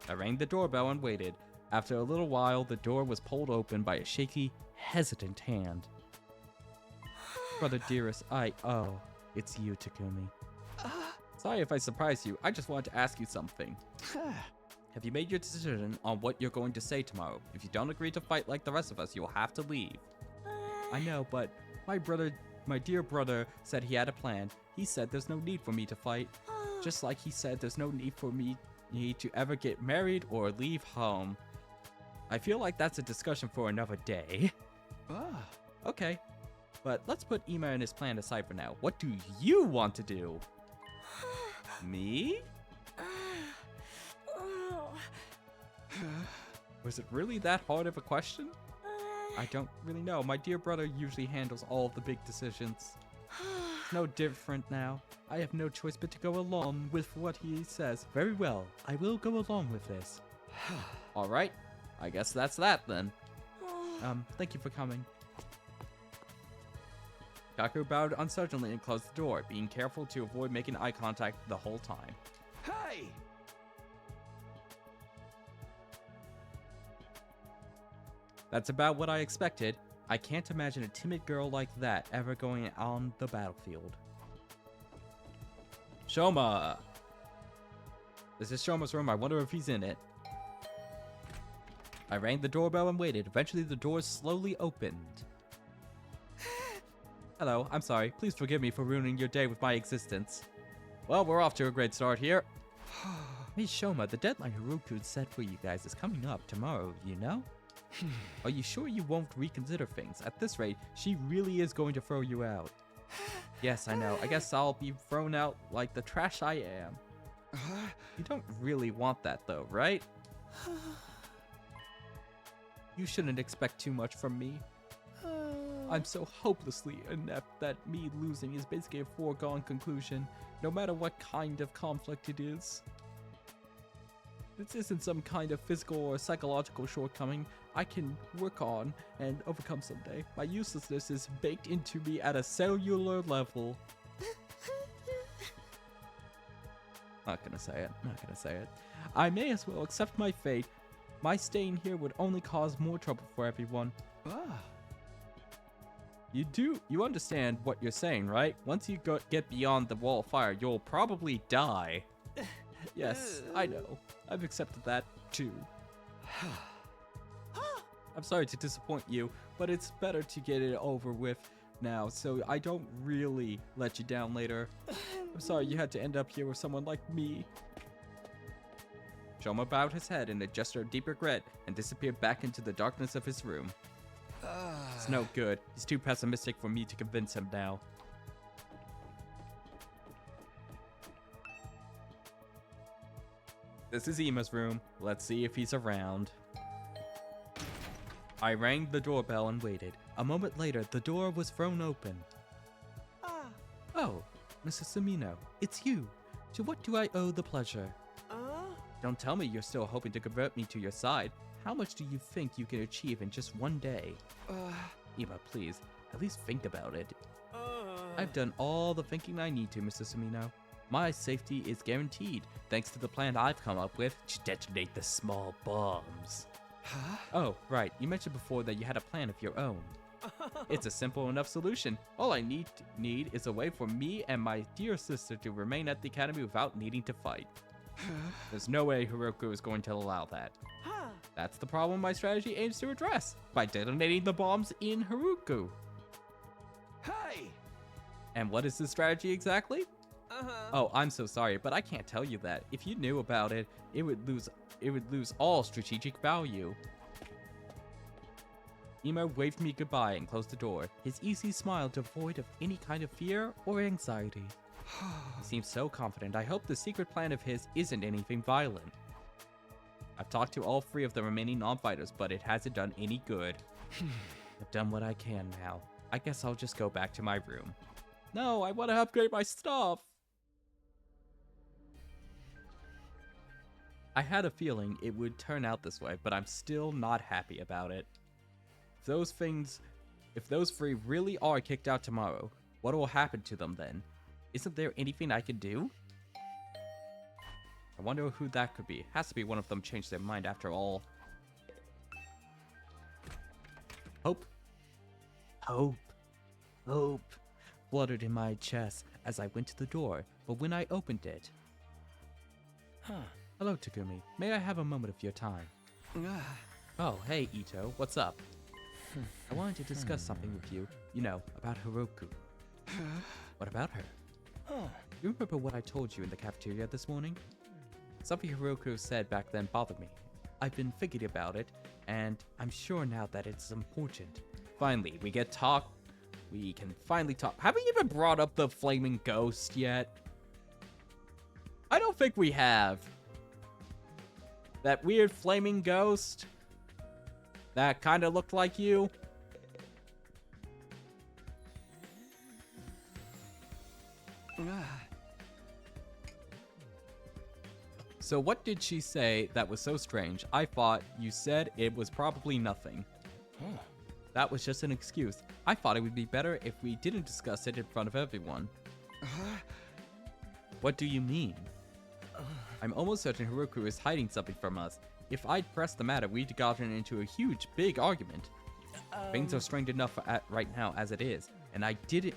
I rang the doorbell and waited. After a little while, the door was pulled open by a shaky, hesitant hand. Brother dearest, it's you, Takumi. Sorry if I surprised you. I just wanted to ask you something. Have you made your decision on what you're going to say tomorrow? If you don't agree to fight like the rest of us, you'll have to leave. I know, but my dear brother said he had a plan. He said there's no need for me to fight. Just like he said there's no need for me to ever get married or leave home. I feel like that's a discussion for another day. Okay, but let's put Ima and his plan aside for now. What do you want to do? Me? Was it really that hard of a question? I don't really know. My dear brother usually handles all of the big decisions. It's no different now. I have no choice but to go along with what he says. Very well, I will go along with this. Alright, I guess that's that then. Thank you for coming. Kaku bowed uncertainly and closed the door, being careful to avoid making eye contact the whole time. Hey! That's about what I expected. I can't imagine a timid girl like that ever going on the battlefield. Shoma! This is Shoma's room. I wonder if he's in it. I rang the doorbell and waited. Eventually the door slowly opened. Hello, I'm sorry. Please forgive me for ruining your day with my existence. Well, we're off to a great start here. Hey Shoma, the deadline Haruku set for you guys is coming up tomorrow, you know? Are you sure you won't reconsider things? At this rate, she really is going to throw you out. Yes, I know. I guess I'll be thrown out like the trash I am. You don't really want that though, right? You shouldn't expect too much from me. I'm so hopelessly inept that me losing is basically a foregone conclusion, no matter what kind of conflict it is. This isn't some kind of physical or psychological shortcoming I can work on and overcome someday. My uselessness is baked into me at a cellular level. Not gonna say it. I may as well accept my fate. My staying here would only cause more trouble for everyone. You understand what you're saying, right? Once you get beyond the wall of fire, you'll probably die. Yes, I know. I've accepted that, too. I'm sorry to disappoint you, but it's better to get it over with now, so I don't really let you down later. I'm sorry you had to end up here with someone like me. Shoma bowed his head in a gesture of deep regret and disappeared back into the darkness of his room. It's no good. He's too pessimistic for me to convince him now. This is Ima's room. Let's see if he's around. I rang the doorbell and waited. A moment later, the door was thrown open. Oh, Mrs. Sumino, it's you. To what do I owe the pleasure? Don't tell me you're still hoping to convert me to your side. How much do you think you can achieve in just one day? Ima, please, at least think about it. I've done all the thinking I need to, Mr. Sumino. My safety is guaranteed, thanks to the plan I've come up with to detonate the small bombs. Oh, right, you mentioned before that you had a plan of your own. It's a simple enough solution. All I need is a way for me and my dear sister to remain at the academy without needing to fight. There's no way Hiroku is going to allow that. That's the problem my strategy aims to address, by detonating the bombs in Haruku. Hey! And what is the strategy exactly? Oh, I'm so sorry, but I can't tell you that. If you knew about it, it would lose all strategic value. Ima waved me goodbye and closed the door, his easy smile devoid of any kind of fear or anxiety. He seems so confident. I hope the secret plan of his isn't anything violent. I've talked to all 3 of the remaining non-fighters, but it hasn't done any good. I've done what I can now. I guess I'll just go back to my room. No, I want to upgrade my stuff! I had a feeling it would turn out this way, but I'm still not happy about it. If those 3 really are kicked out tomorrow, what will happen to them then? Isn't there anything I can do? I wonder who that could be. Has to be one of them changed their mind after all. Hope. Fluttered in my chest as I went to the door, but when I opened it... Hello, Takumi. May I have a moment of your time? Oh, hey, Ito. What's up? I wanted to discuss something with you. You know, about Hiroku. What about her? You remember what I told you in the cafeteria this morning? Something Hiroku said back then bothered me. I've been thinking about it, and I'm sure now that it's important. Finally, we can finally talk. Have we even brought up the flaming ghost yet? I don't think we have. That weird flaming ghost that kind of looked like you. So what did she say that was so strange? I thought you said it was probably nothing. That was just an excuse. I thought it would be better if we didn't discuss it in front of everyone. What do you mean? I'm almost certain Hiroku is hiding something from us. If I'd pressed the matter, we'd gotten into a huge, big argument. Things are strained enough right now as it is, and I didn't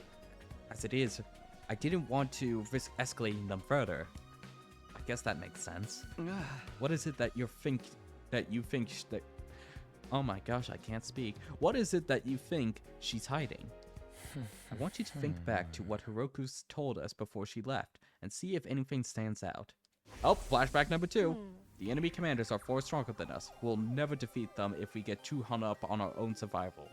want to risk escalating them further. I guess that makes sense. What is it that you think that oh my gosh, I can't speak. What is it that you think she's hiding? I want you to think back to what Hiroku's told us before she left and see if anything stands out. Oh, flashback number 2. The enemy commanders are far stronger than us. We'll never defeat them if we get too hung up on our own survival.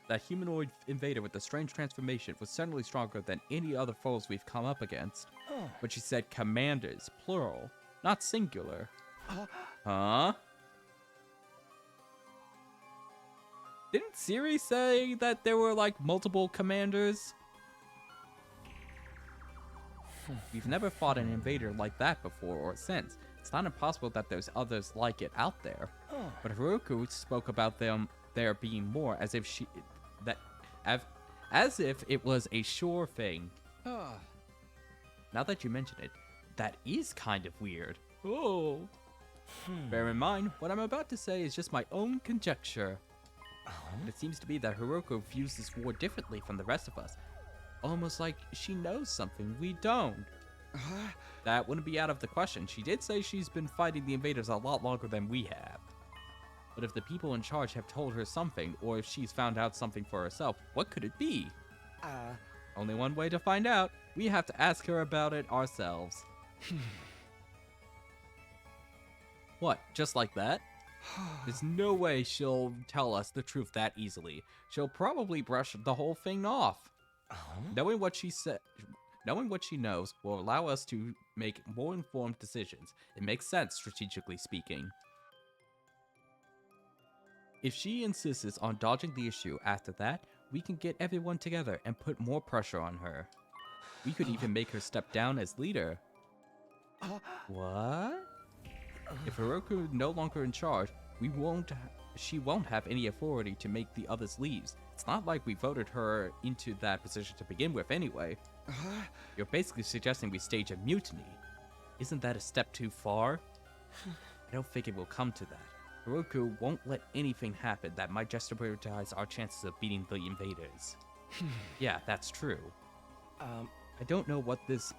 That humanoid invader with the strange transformation was certainly stronger than any other foes we've come up against. But she said commanders, plural, not singular. Huh? Didn't Siri say that there were like multiple commanders? We've never fought an invader like that before or since. It's not impossible that there's others like it out there. But Hiroku spoke about there being more as if it was a sure thing. Now that you mention it, that is kind of weird. Oh. Bear in mind, what I'm about to say is just my own conjecture. But it seems to be that Hiroku views this war differently from the rest of us. Almost like she knows something we don't. That wouldn't be out of the question. She did say she's been fighting the invaders a lot longer than we have. But if the people in charge have told her something, or if she's found out something for herself, what could it be? Only one way to find out. We have to ask her about it ourselves. What, just like that? There's no way she'll tell us the truth that easily. She'll probably brush the whole thing off. Knowing what she knows will allow us to make more informed decisions. It makes sense, strategically speaking. If she insists on dodging the issue after that, we can get everyone together and put more pressure on her. We could even make her step down as leader. What? If Hiroku is no longer in charge, she won't have any authority to make the others leave. It's not like we voted her into that position to begin with anyway. You're basically suggesting we stage a mutiny. Isn't that a step too far? I don't think it will come to that. Hiroku won't let anything happen that might jeopardize our chances of beating the invaders. Yeah, that's true. I don't know what this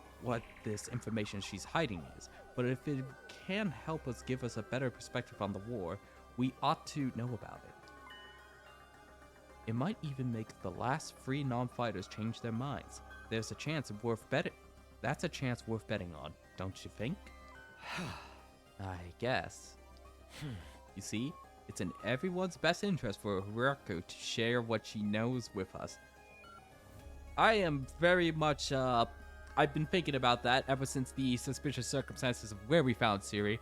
information she's hiding is, but if it can help us give us a better perspective on the war, we ought to know about it. It might even make the last 3 non-fighters change their minds. There's a chance worth betting. That's a chance worth betting on, don't you think? I guess. You see, it's in everyone's best interest for Hiroku to share what she knows with us. I am very much, I've been thinking about that ever since the suspicious circumstances of where we found Siri.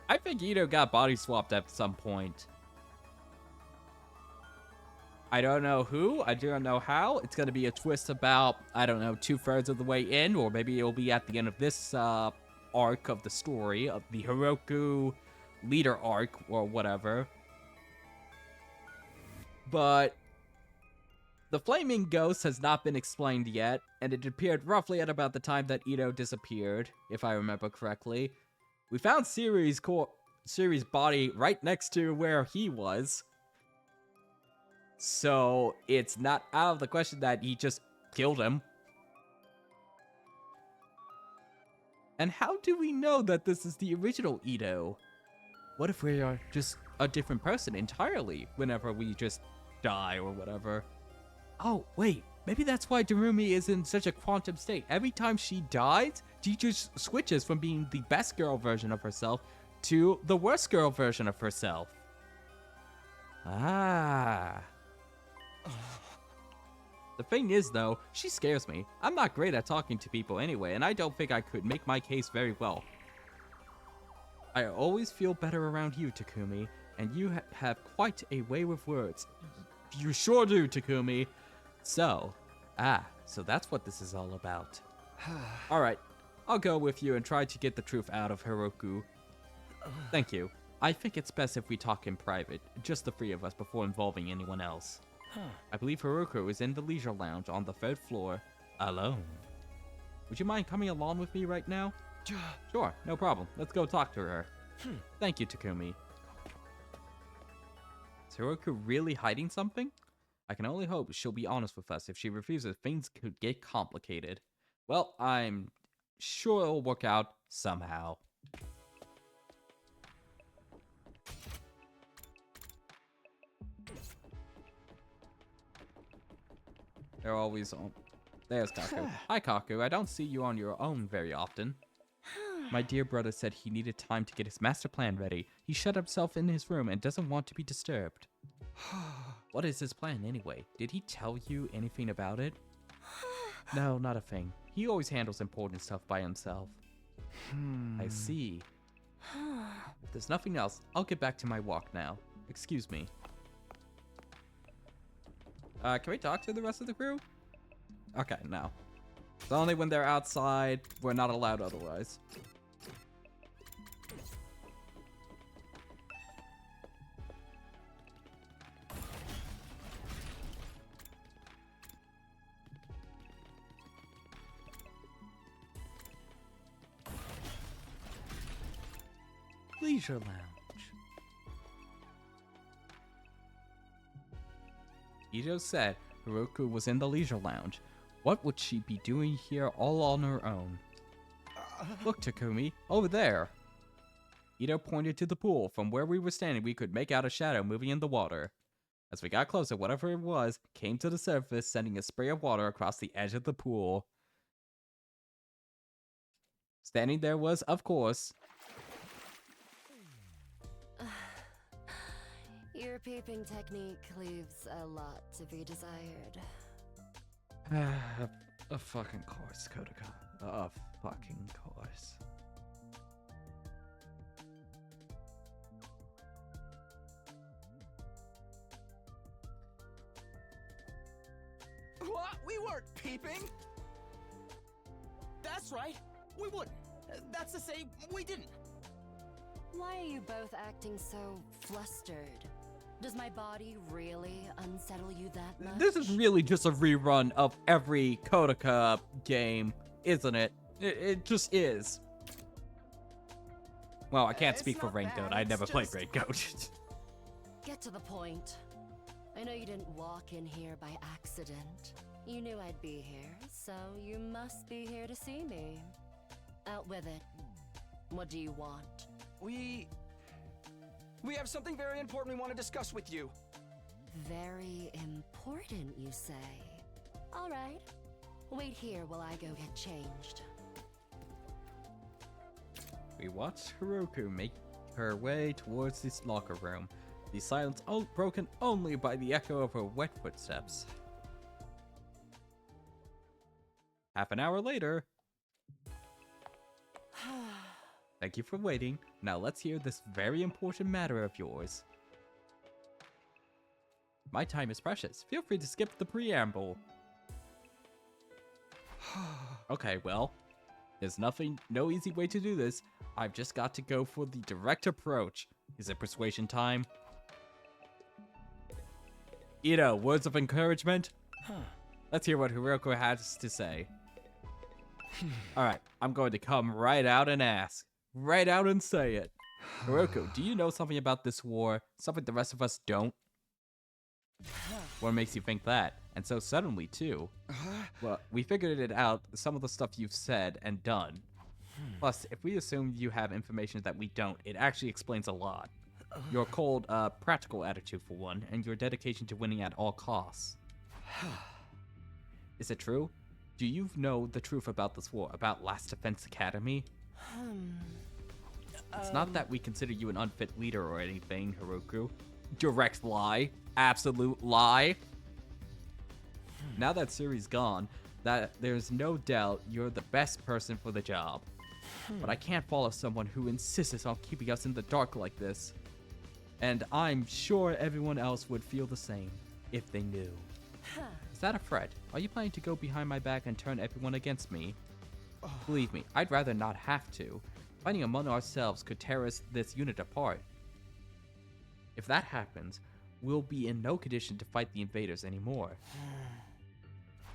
I think Ito got body swapped at some point. I don't know who, I don't know how. It's going to be a twist about, I don't know, 2/3 of the way in, or maybe it'll be at the end of this arc of the story, of the Hiroku leader arc, or whatever. But the flaming ghost has not been explained yet, and it appeared roughly at about the time that Ito disappeared, if I remember correctly. We found Siri's body right next to where he was. So it's not out of the question that he just killed him. And how do we know that this is the original Ito? What if we are just a different person entirely whenever we just die or whatever? Oh, wait, maybe that's why Darumi is in such a quantum state. Every time she dies, she just switches from being the best girl version of herself to the worst girl version of herself. Ah. The thing is, though, she scares me. I'm not great at talking to people anyway, and I don't think I could make my case very well. I always feel better around you, Takumi, and you have quite a way with words. You sure do, Takumi. So that's what this is all about. Alright, I'll go with you and try to get the truth out of Hiroku. Thank you. I think it's best if we talk in private, just the three of us, before involving anyone else. I believe Hiroku is in the leisure lounge on the 3rd floor, alone. Would you mind coming along with me right now? Sure, no problem. Let's go talk to her. Thank you, Takumi. Is Hiroku really hiding something? I can only hope she'll be honest with us. If she refuses, things could get complicated. Well, I'm sure it'll work out somehow. They're always on. There's Kaku. Hi, Kaku. I don't see you on your own very often. My dear brother said he needed time to get his master plan ready. He shut himself in his room and doesn't want to be disturbed. What is his plan anyway? Did he tell you anything about it? No, not a thing. He always handles important stuff by himself. I see. If there's nothing else, I'll get back to my walk now. Excuse me. Can we talk to the rest of the crew? Okay, no. It's only when they're outside. We're not allowed otherwise. Leisure Lounge. Ito said Hiroku was in the leisure lounge. What would she be doing here all on her own? Look, Takumi, over there. Ito pointed to the pool. From where we were standing, we could make out a shadow moving in the water. As we got closer, whatever it was came to the surface, sending a spray of water across the edge of the pool. Standing there was, of course... Your peeping technique leaves a lot to be desired. A fucking course, Kodaka. A fucking course. What? We weren't peeping! That's right. We wouldn't. That's to say, we didn't. Why are you both acting so flustered? Does my body really unsettle you that much? This is really just a rerun of every Kodaka game, isn't it? It just is. Well, I can't It's speak for not Raincoat. bad, I it's never played just- Raincoat. Get to the point. I know you didn't walk in here by accident. You knew I'd be here, so you must be here to see me. Out with it. What do you want? We have something very important we want to discuss with you. Very important, you say? All right. Wait here while I go get changed. We watched Hiroku make her way towards this locker room, the silence broken only by the echo of her wet footsteps. Half an hour later. Thank you for waiting. Now let's hear this very important matter of yours. My time is precious. Feel free to skip the preamble. Okay, well, there's no easy way to do this. I've just got to go for the direct approach. Is it persuasion time? Ito, words of encouragement? Let's hear what Hiroku has to say. Alright, I'm going to come right out and ask. Right out and say it. Hiroku, do you know something about this war? Something the rest of us don't? What makes you think that? And so suddenly, too. Well, we figured it out, some of the stuff you've said and done. Plus, if we assume you have information that we don't, it actually explains a lot. Your cold, practical attitude for one, and your dedication to winning at all costs. Is it true? Do you know the truth about this war, about Last Defense Academy? It's not that we consider you an unfit leader or anything, Hiroku. Direct lie. Absolute lie. Now that Suri's gone, that there's no doubt you're the best person for the job. But I can't follow someone who insists on keeping us in the dark like this. And I'm sure everyone else would feel the same if they knew. Is that a threat? Are you planning to go behind my back and turn everyone against me? Believe me, I'd rather not have to. Fighting among ourselves could tear this unit apart. If that happens, we'll be in no condition to fight the invaders anymore.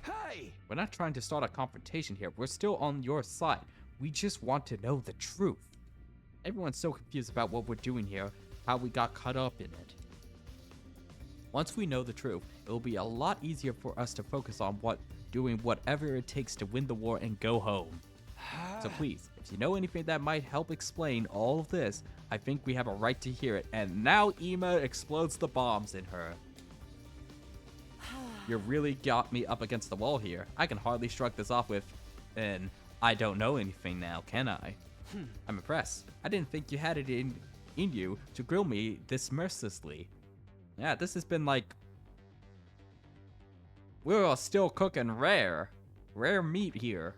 Hey! We're not trying to start a confrontation here. We're still on your side. We just want to know the truth. Everyone's so confused about what we're doing here, how we got caught up in it. Once we know the truth, it will be a lot easier for us to focus on doing whatever it takes to win the war and go home. So please, if you know anything that might help explain all of this, I think we have a right to hear it. And now Ima explodes the bombs in her. You really got me up against the wall here. I can hardly shrug this off with an I don't know anything now, can I? I'm impressed. I didn't think you had it in you to grill me this mercilessly. Yeah, this has been like... We're still cooking rare meat here.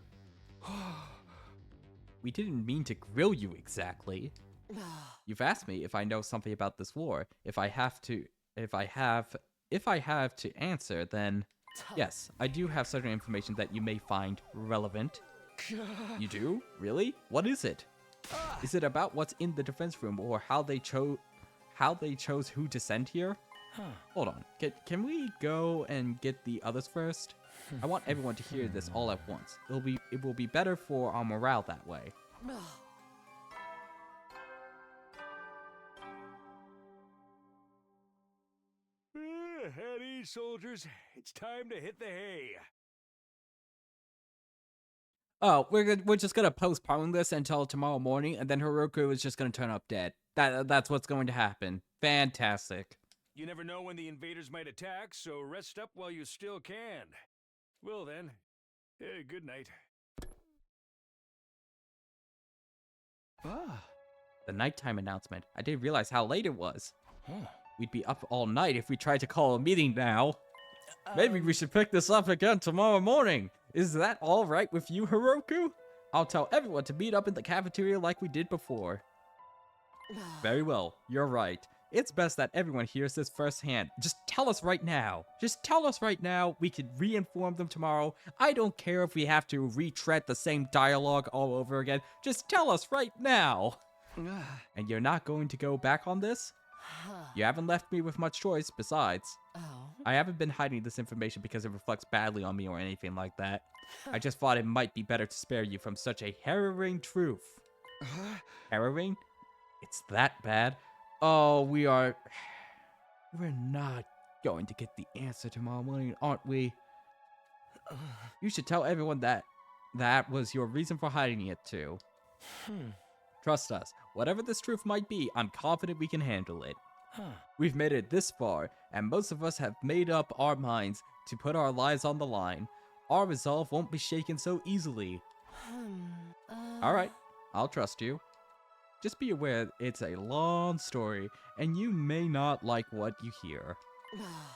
We didn't mean to grill you exactly. You've asked me if I know something about this war. If I have to answer, then yes, I do have certain information that you may find relevant. You do? Really? What is it? Is it about what's in the defense room or how they chose who to send here? Hold on. Can we go and get the others first? I want everyone to hear this all at once. It will be better for our morale that way. At ease, soldiers. It's time to hit the hay. Oh, we're just gonna postpone this until tomorrow morning, and then Hiroku is just gonna turn up dead. That's what's going to happen. Fantastic. You never know when the invaders might attack, so rest up while you still can. Well then, good night. The nighttime announcement. I didn't realize how late it was. We'd be up all night if we tried to call a meeting now. Maybe we should pick this up again tomorrow morning. Is that all right with you, Hiroku? I'll tell everyone to meet up in the cafeteria like we did before. Very well, you're right. It's best that everyone hears this firsthand. Just tell us right now. Just tell us right now. We can re-inform them tomorrow. I don't care if we have to retread the same dialogue all over again. Just tell us right now. And you're not going to go back on this? You haven't left me with much choice, besides. I haven't been hiding this information because it reflects badly on me or anything like that. I just thought it might be better to spare you from such a harrowing truth. Harrowing? It's that bad? Oh, we're not going to get the answer tomorrow morning, aren't we? You should tell everyone that was your reason for hiding it too. Trust us, whatever this truth might be, I'm confident we can handle it. We've made it this far, and most of us have made up our minds to put our lives on the line. Our resolve won't be shaken so easily. Alright, I'll trust you. Just be aware it's a long story, and you may not like what you hear.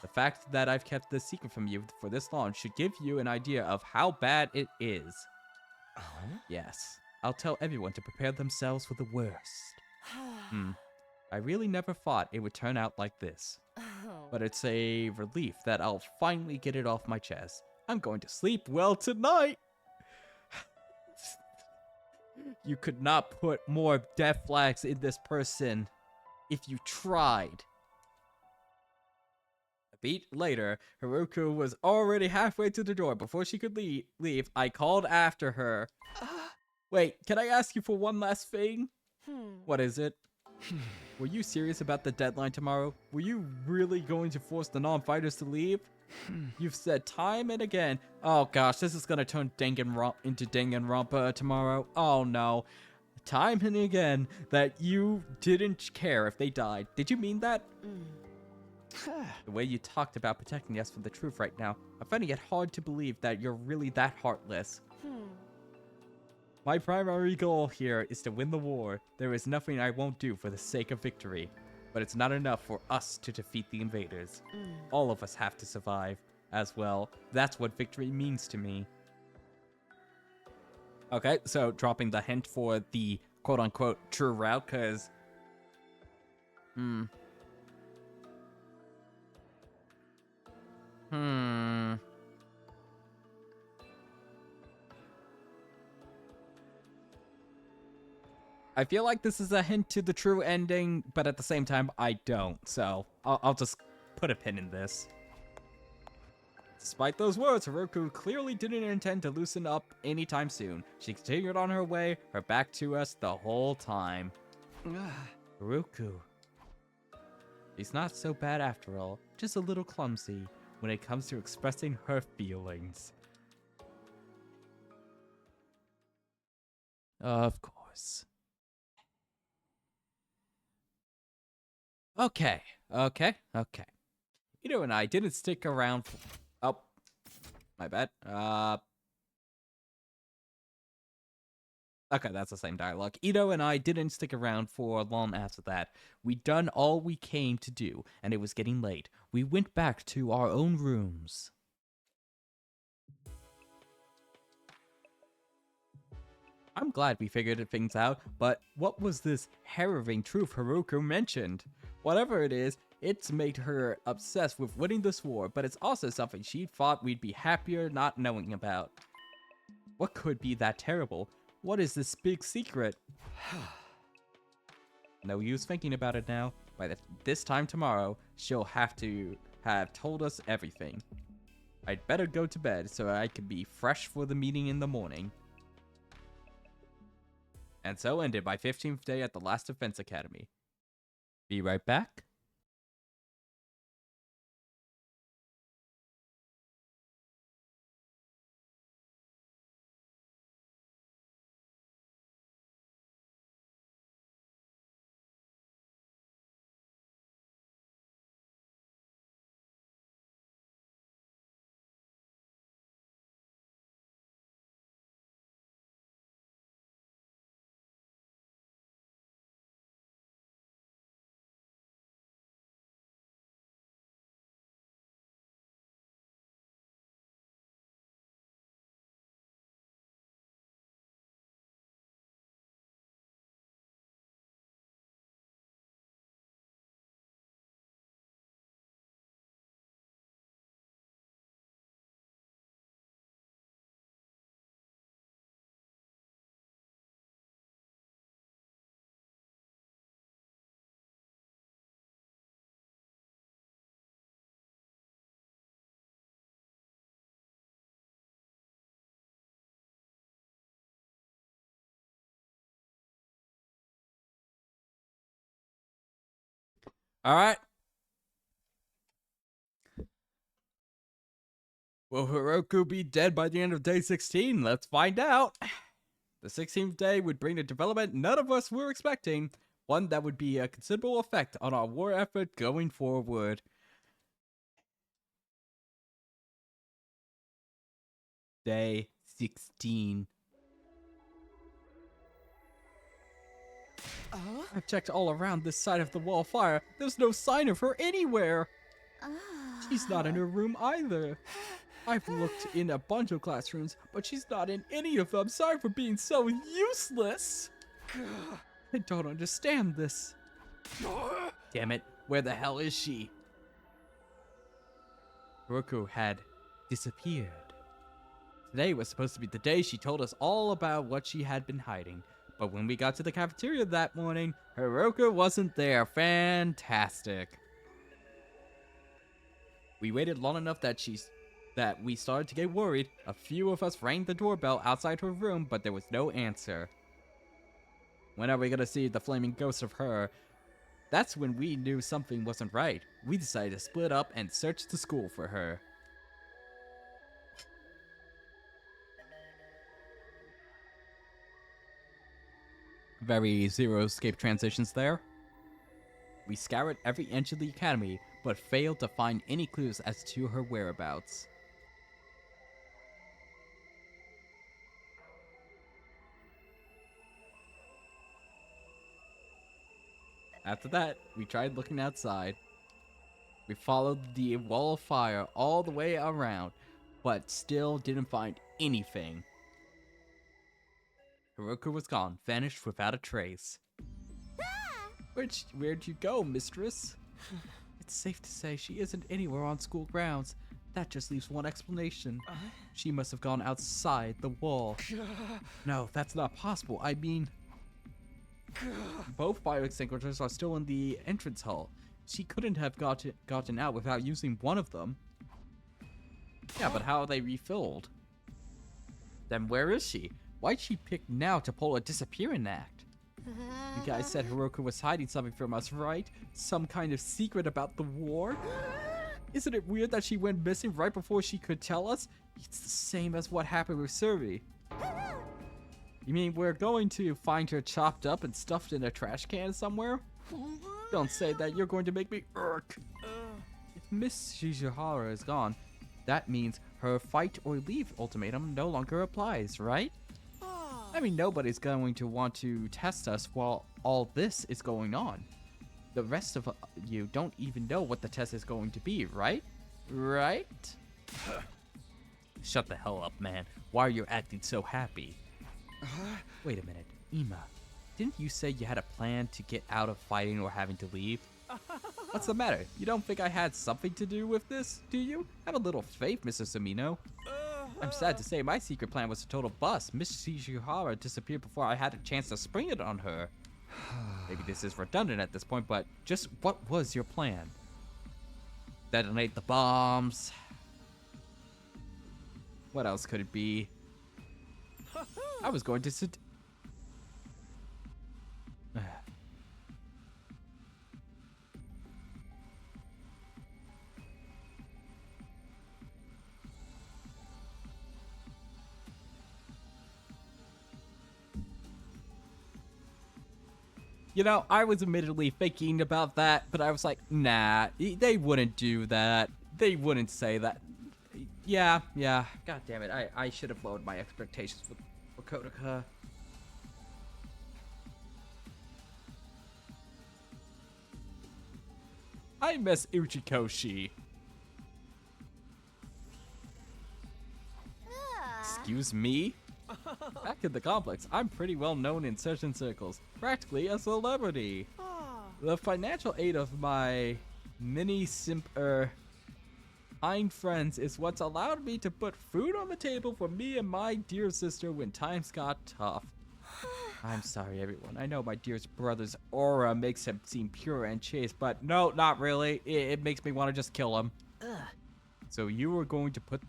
The fact that I've kept this secret from you for this long should give you an idea of how bad it is. Yes, I'll tell everyone to prepare themselves for the worst. I really never thought it would turn out like this. But it's a relief that I'll finally get it off my chest. I'm going to sleep well tonight! You could not put more death flags in this person if you tried. A beat later, Hiroku was already halfway to the door. Before she could leave, I called after her. Wait, can I ask you for one last thing? What is it? Were you serious about the deadline tomorrow? Were you really going to force the non-fighters to leave? You've said time and again. Oh gosh, this is gonna turn into Danganronpa tomorrow. Oh no. Time and again that you didn't care if they died. Did you mean that? The way you talked about protecting us from the truth right now, I'm finding it hard to believe that you're really that heartless. Hmm. My primary goal here is to win the war. There is nothing I won't do for the sake of victory. But it's not enough for us to defeat the invaders. All of us have to survive as well. That's what victory means to me. Okay, so dropping the hint for the quote-unquote true route, because... I feel like this is a hint to the true ending, but at the same time, I don't. So, I'll just put a pin in this. Despite those words, Haruko clearly didn't intend to loosen up anytime soon. She continued on her way, her back to us the whole time. Haruko. She's not so bad after all, just a little clumsy when it comes to expressing her feelings. Of course. Okay. Ito and I didn't stick around for... Oh. My bad. Okay, that's the same dialogue. Ito and I didn't stick around for long after that. We'd done all we came to do, and it was getting late. We went back to our own rooms. I'm glad we figured things out, but what was this harrowing truth Haruko mentioned? Whatever it is, it's made her obsessed with winning this war, but it's also something she thought we'd be happier not knowing about. What could be that terrible? What is this big secret? No use thinking about it now. By this time tomorrow, she'll have to have told us everything. I'd better go to bed so I can be fresh for the meeting in the morning. And so ended my 15th day at the Last Defense Academy. Be right back. All right. Will Hiroku be dead by the end of day 16? Let's find out. The 16th day would bring a development none of us were expecting, one that would be a considerable effect on our war effort going forward. Day 16. I've checked all around this side of the wall fire. There's no sign of her anywhere. She's not in her room either. I've looked in a bunch of classrooms, but she's not in any of them. Sorry for being so useless. I don't understand this. Damn it, where the hell is she? Roku had disappeared. Today was supposed to be the day she told us all about what she had been hiding. But when we got to the cafeteria that morning, Hiroka wasn't there. Fantastic. We waited long enough that we started to get worried. A few of us rang the doorbell outside her room, but there was no answer. When are we gonna see the flaming ghost of her? That's when we knew something wasn't right. We decided to split up and search the school for her. Very Zero Escape transitions there. We scoured every inch of the academy, but failed to find any clues as to her whereabouts. After that, we tried looking outside. We followed the wall of fire all the way around, but still didn't find anything. Haruka was gone, vanished without a trace. Where'd you go, mistress? It's safe to say she isn't anywhere on school grounds. That just leaves one explanation. She must have gone outside the wall. No, that's not possible. I mean, both fire extinguishers are still in the entrance hall. She couldn't have gotten out without using one of them. Yeah, but how are they refilled? Then where is she? Why'd she pick now to pull a disappearing act? You guys said Haruka was hiding something from us, right? Some kind of secret about the war? Isn't it weird that she went missing right before she could tell us? It's the same as what happened with Suri. You mean we're going to find her chopped up and stuffed in a trash can somewhere? Don't say that, you're going to make me irk. If Miss Shizuhara is gone, that means her fight or leave ultimatum no longer applies, right? I mean, nobody's going to want to test us while all this is going on. The rest of you don't even know what the test is going to be, right? Right? Shut the hell up, man. Why are you acting so happy? Wait a minute, Ima. Didn't you say you had a plan to get out of fighting or having to leave? What's the matter? You don't think I had something to do with this, do you? Have a little faith, Mr. Sumino. I'm sad to say my secret plan was a total bust. Miss Shizuhara disappeared before I had a chance to spring it on her. Maybe this is redundant at this point, but just what was your plan? Detonate the bombs. What else could it be? I was going to sit. You know, I was admittedly thinking about that, but I was like, nah, they wouldn't do that. They wouldn't say that. Yeah. God damn it, I should have lowered my expectations for Kodoka. I miss Uchikoshi. Excuse me? Back in the complex, I'm pretty well known in certain circles, practically a celebrity. The financial aid of my kind friends is what's allowed me to put food on the table for me and my dear sister when times got tough. I'm sorry, everyone. I know my dear brother's aura makes him seem pure and chaste, but no, not really. It makes me want to just kill him. So you were going to put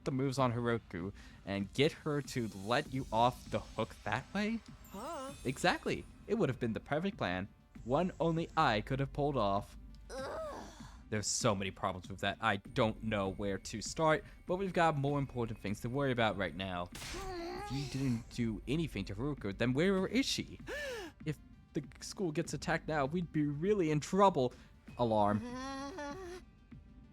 the moves on Haruka and get her to let you off the hook that way? Exactly. It would have been the perfect plan. One only I could have pulled off. There's so many problems with that. I don't know where to start, but we've got more important things to worry about right now. If you didn't do anything to Haruka, then where is she? If the school gets attacked now, we'd be really in trouble. Alarm.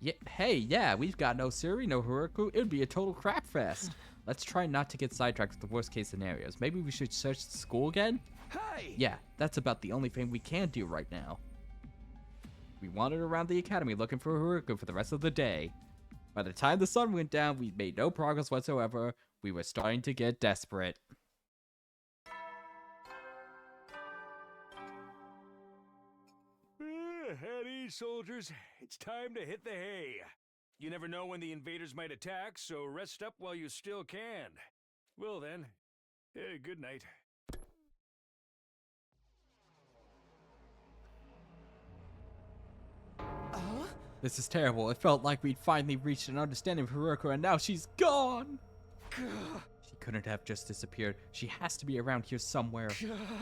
Yeah, we've got no Suri, no Haruka. It would be a total crap fest. Let's try not to get sidetracked with the worst case scenarios. Maybe we should search the school again? Hey! Yeah, that's about the only thing we can do right now. We wandered around the academy looking for Haruka for the rest of the day. By the time the sun went down, we made no progress whatsoever. We were starting to get desperate. At ease, soldiers. It's time to hit the hay. You never know when the invaders might attack, so rest up while you still can. Well then, good night. This is terrible. It felt like we'd finally reached an understanding of Haruka, and now she's gone! She couldn't have just disappeared. She has to be around here somewhere.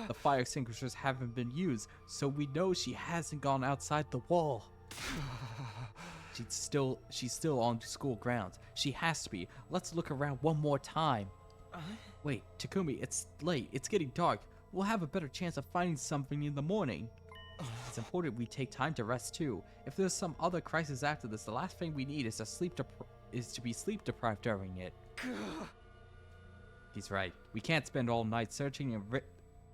The fire extinguishers haven't been used, so we know she hasn't gone outside the wall. She's still on school grounds. She has to be. Let's look around one more time. Wait, Takumi, it's late. It's getting dark. We'll have a better chance of finding something in the morning. It's important we take time to rest too. If there's some other crisis after this, the last thing we need is to be sleep deprived during it. He's right. We can't spend all night searching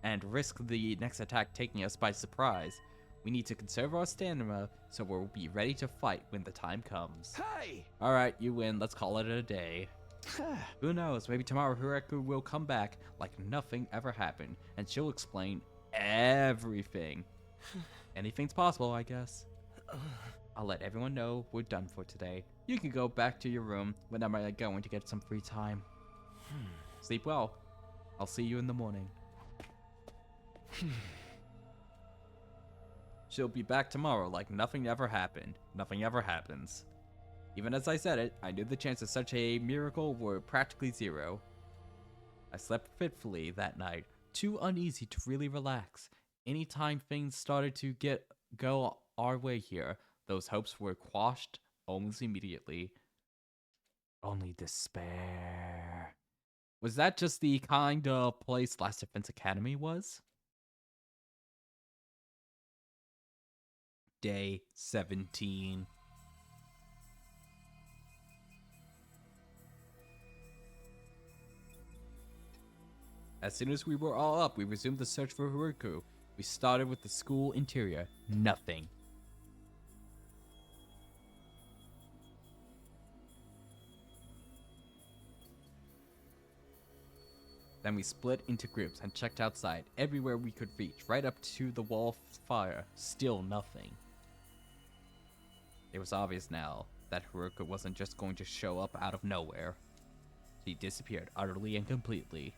and risk the next attack taking us by surprise. We need to conserve our stamina so we'll be ready to fight when the time comes. Hey! Alright, you win. Let's call it a day. Who knows? Maybe tomorrow Hiroku will come back like nothing ever happened, and she'll explain everything. Anything's possible, I guess. I'll let everyone know we're done for today. You can go back to your room when I'm going to get some free time. Sleep well. I'll see you in the morning. She'll be back tomorrow like nothing ever happened. Nothing ever happens. Even as I said it, I knew the chances of such a miracle were practically zero. I slept fitfully that night, too uneasy to really relax. Anytime things started to go our way here, those hopes were quashed almost immediately. Only despair. Was that just the kind of place Last Defense Academy was? Day 17. As soon as we were all up, we resumed the search for Haruko. We started with the school interior. Nothing. Then we split into groups and checked outside, everywhere we could reach, right up to the wall fire. Still nothing. It was obvious now that Haruko wasn't just going to show up out of nowhere. She disappeared utterly and completely.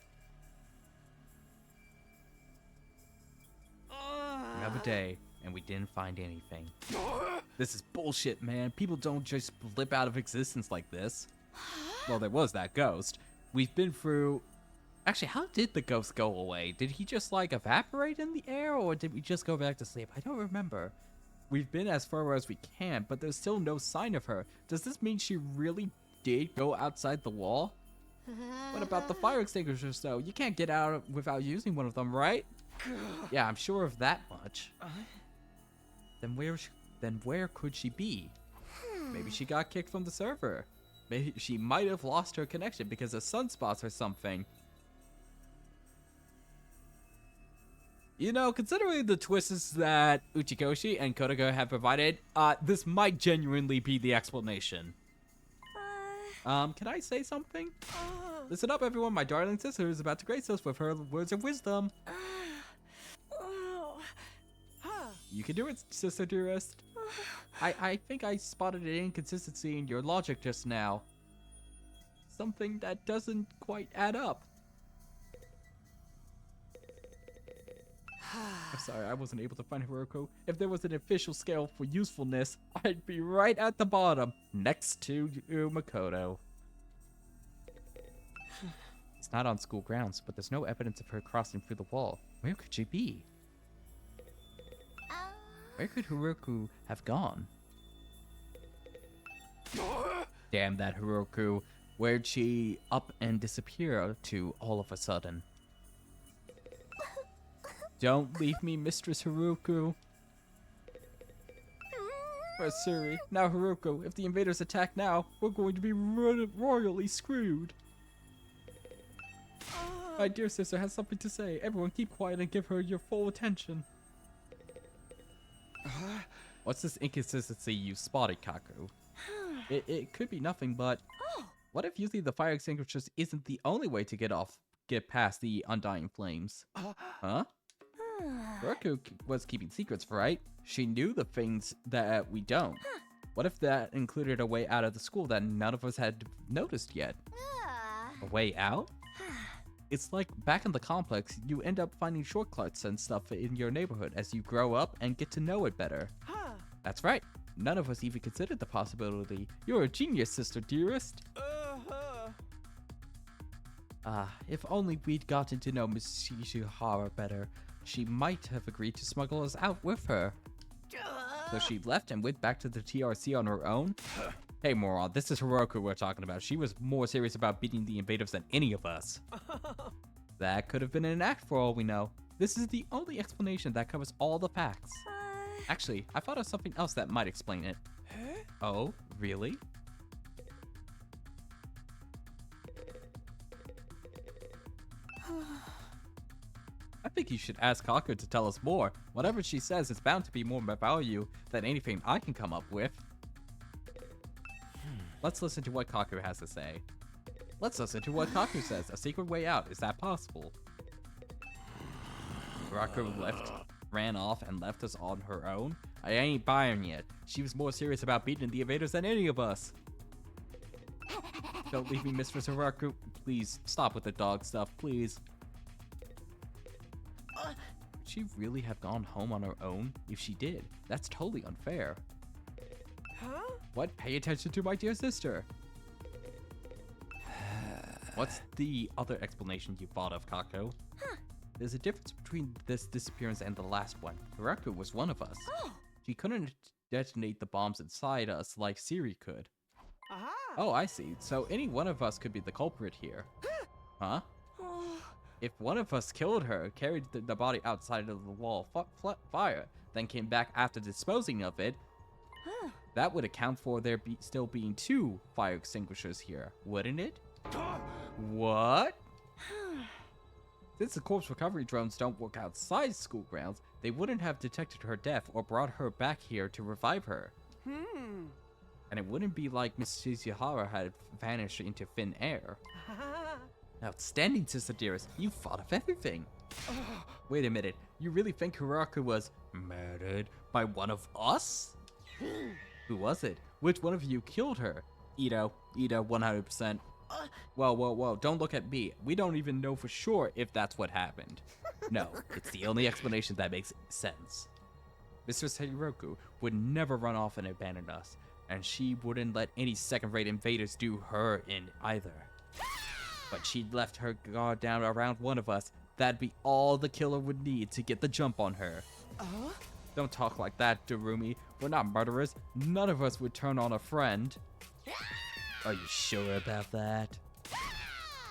Another day, and we didn't find anything. This is bullshit, man. People don't just blip out of existence like this. Well, there was that ghost. We've been through... Actually, how did the ghost go away? Did he just, like, evaporate in the air, or did we just go back to sleep? I don't remember. We've been as far as we can, but there's still no sign of her. Does this mean she really did go outside the wall? What about the fire extinguishers, though? You can't get out without using one of them, right? Yeah, I'm sure of that much. Then where could she be? Maybe she got kicked from the server. Maybe she might have lost her connection because of sunspots or something. You know, considering the twists that Uchikoshi and Kodako have provided, this might genuinely be the explanation. Can I say something? Listen up, everyone. My darling sister is about to grace us with her words of wisdom. You can do it, sister dearest. I think I spotted an inconsistency in your logic just now. Something that doesn't quite add up. I'm sorry, I wasn't able to find Haruko. If there was an official scale for usefulness, I'd be right at the bottom, next to Makoto. It's not on school grounds, but there's no evidence of her crossing through the wall. Where could she be? Where could Haruko have gone? Damn that Haruko. Where'd she up and disappear to all of a sudden? Don't leave me, Mistress Haruko. Suri. Now Haruko, if the invaders attack now, we're going to be royally screwed. My dear sister has something to say. Everyone keep quiet and give her your full attention. What's this inconsistency you spotted, Kaku? It could be nothing, but... What if using the fire extinguishers isn't the only way to get past the undying flames? Huh? Haruko was keeping secrets, right? She knew the things that we don't. What if that included a way out of the school that none of us had noticed yet? A way out? It's like back in the complex, you end up finding shortcuts and stuff in your neighborhood as you grow up and get to know it better. That's right. None of us even considered the possibility. You're a genius, sister dearest. If only we'd gotten to know Miss Shishihara better, she might have agreed to smuggle us out with her. So she left and went back to the TRC on her own? Hey, moron, this is Haruko we're talking about. She was more serious about beating the invaders than any of us. That could have been an act for all we know. This is the only explanation that covers all the facts. Actually, I thought of something else that might explain it. Oh, really? I think you should ask Kaku to tell us more. Whatever she says is bound to be more value than anything I can come up with. Let's listen to what Kaku has to say. Let's listen to what Kaku says. A secret way out. Is that possible? Kaku ran off and left us on her own? I ain't buying it. She was more serious about beating the invaders than any of us. Don't leave me, Mistress Hiraku. Please, stop with the dog stuff, please. Would she really have gone home on her own? If she did, that's totally unfair. Huh? What? Pay attention to my dear sister. What's the other explanation you thought of, Kako? There's a difference between this disappearance and the last one. Hiraku was one of us. She couldn't detonate the bombs inside us like Siri could. Aha! Oh, I see. So any one of us could be the culprit here. Huh? If one of us killed her, carried the body outside of the wall fire, then came back after disposing of it, that would account for there still being 2 fire extinguishers here, wouldn't it? What? Since the corpse recovery drones don't work outside school grounds, they wouldn't have detected her death or brought her back here to revive her. And it wouldn't be like Miss Shizuhara had vanished into thin air. Outstanding, Sister Dearest. You thought of everything. Wait a minute. You really think Hiraku was murdered by one of us? Who was it? Which one of you killed her? Ito, 100%. Whoa, don't look at me. We don't even know for sure if that's what happened. No, it's the only explanation that makes sense. Mistress Hiroku would never run off and abandon us, and she wouldn't let any second-rate invaders do her in either. But she'd left her guard down around one of us. That'd be all the killer would need to get the jump on her. Don't talk like that, Darumi. We're not murderers. None of us would turn on a friend. Are you sure about that?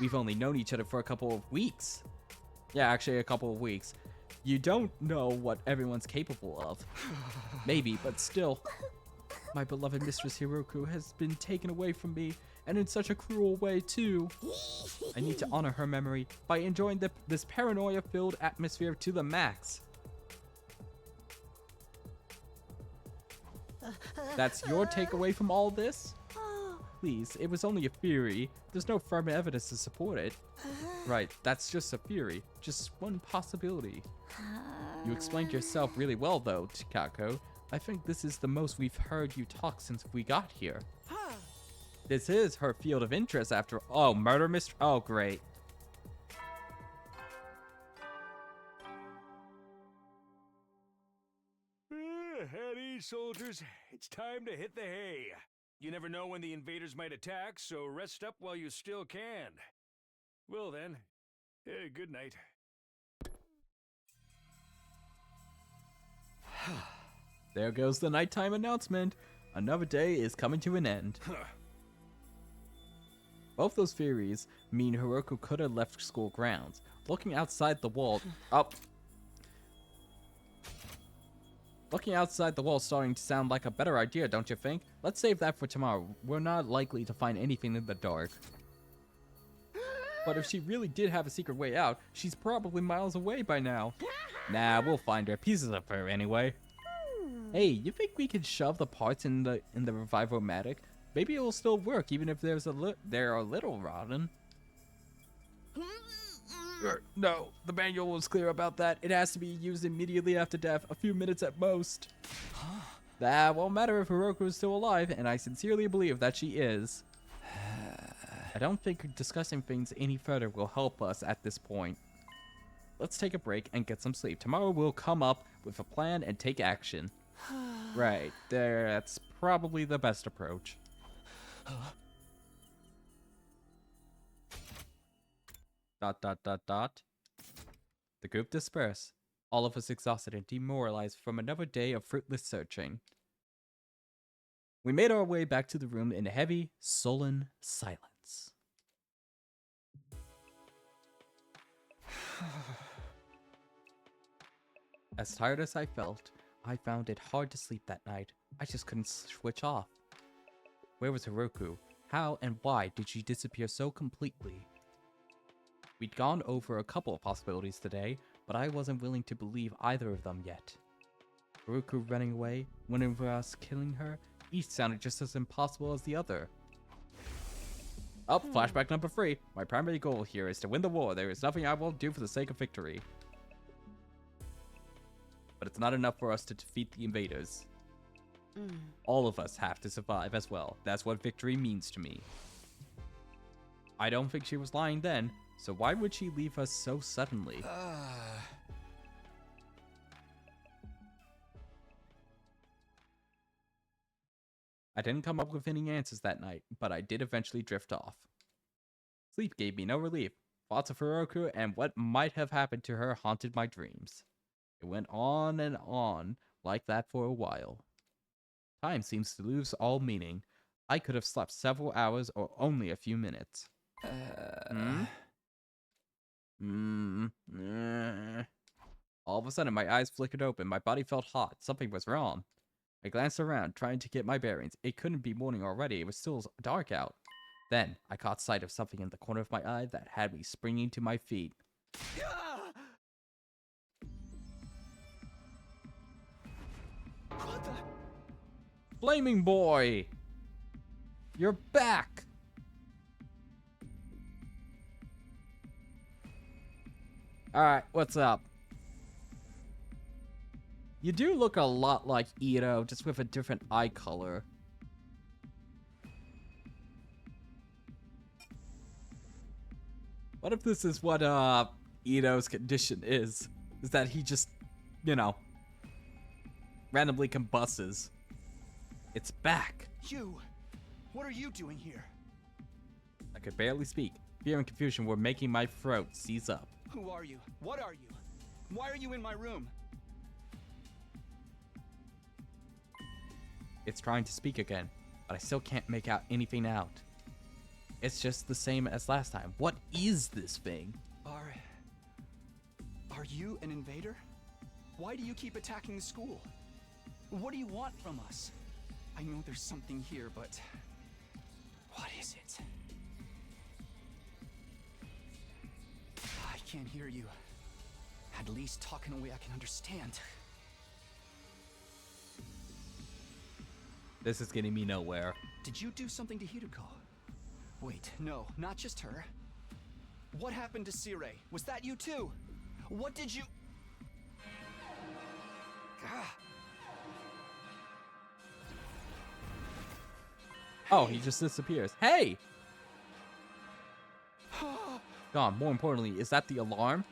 We've only known each other for a couple of weeks. Yeah, actually a couple of weeks. You don't know what everyone's capable of. Maybe, but still. My beloved Mistress Hiroku has been taken away from me, and in such a cruel way too. I need to honor her memory by enjoying this paranoia-filled atmosphere to the max. That's your takeaway from all this? Please, it was only a theory. There's no firm evidence to support it. Right, that's just a theory. Just one possibility. You explained yourself really well though, Chikako. I think this is the most we've heard you talk since we got here. This is her field of interest after— oh, murder mystery? Oh, great. At ease, soldiers. It's time to hit the hay. You never know when the invaders might attack, so rest up while you still can. Well then, good night. There goes the nighttime announcement. Another day is coming to an end. Both those theories mean Hiroku could have left school grounds. Looking outside the wall— Looking outside the wall starting to sound like a better idea, don't you think? Let's save that for tomorrow. We're not likely to find anything in the dark. But if she really did have a secret way out, she's probably miles away by now. Nah, we'll find her. Pieces of her anyway. Hey, you think we could shove the parts in the Revivomatic? Maybe it will still work even if they're a little rotten. No, the manual was clear about that. It has to be used immediately after death, a few minutes at most. That won't matter if Hiroku is still alive, and I sincerely believe that she is. I don't think discussing things any further will help us at this point. Let's take a break and get some sleep. Tomorrow we'll come up with a plan and take action. Right, that's probably the best approach. The group dispersed, all of us exhausted and demoralized from another day of fruitless searching. We made our way back to the room in heavy, sullen silence. As tired as I felt, I found it hard to sleep that night. I just couldn't switch off. Where was Hiroku? How and why did she disappear so completely? We'd gone over a couple of possibilities today, but I wasn't willing to believe either of them yet. Haruko running away, one of us killing her, each sounded just as impossible as the other. Flashback number 3. My primary goal here is to win the war. There is nothing I won't do for the sake of victory. But it's not enough for us to defeat the invaders. All of us have to survive as well. That's what victory means to me. I don't think she was lying then, so why would she leave us so suddenly? I didn't come up with any answers that night, but I did eventually drift off. Sleep gave me no relief. Thoughts of Hiroku and what might have happened to her haunted my dreams. It went on and on like that for a while. Time seems to lose all meaning. I could have slept several hours or only a few minutes. All of a sudden, my eyes flickered open. My body felt hot. Something was wrong. I glanced around, trying to get my bearings. It couldn't be morning already. It was still dark out. Then, I caught sight of something in the corner of my eye that had me springing to my feet. What the? Flaming Boy! You're back! Alright, what's up? You do look a lot like Ito, just with a different eye color. What if this is what, Ito's condition is? Is that he just, you know, randomly combusts. It's back. You! What are you doing here? I could barely speak. Fear and confusion were making my throat seize up. Who are you? What are you? Why are you in my room? It's trying to speak again, but I still can't make out anything out. It's just the same as last time. What is this thing? Are you an invader? Why do you keep attacking the school? What do you want from us? I know there's something here, but what is it? I can't hear you. At least talk in a way I can understand. This is getting me nowhere. Did you do something to Hiruko? Wait, no, not just her. What happened to Sirei? Was that you too? What did you... Ah. Oh, he just disappears. Hey! God, more importantly, is that the alarm?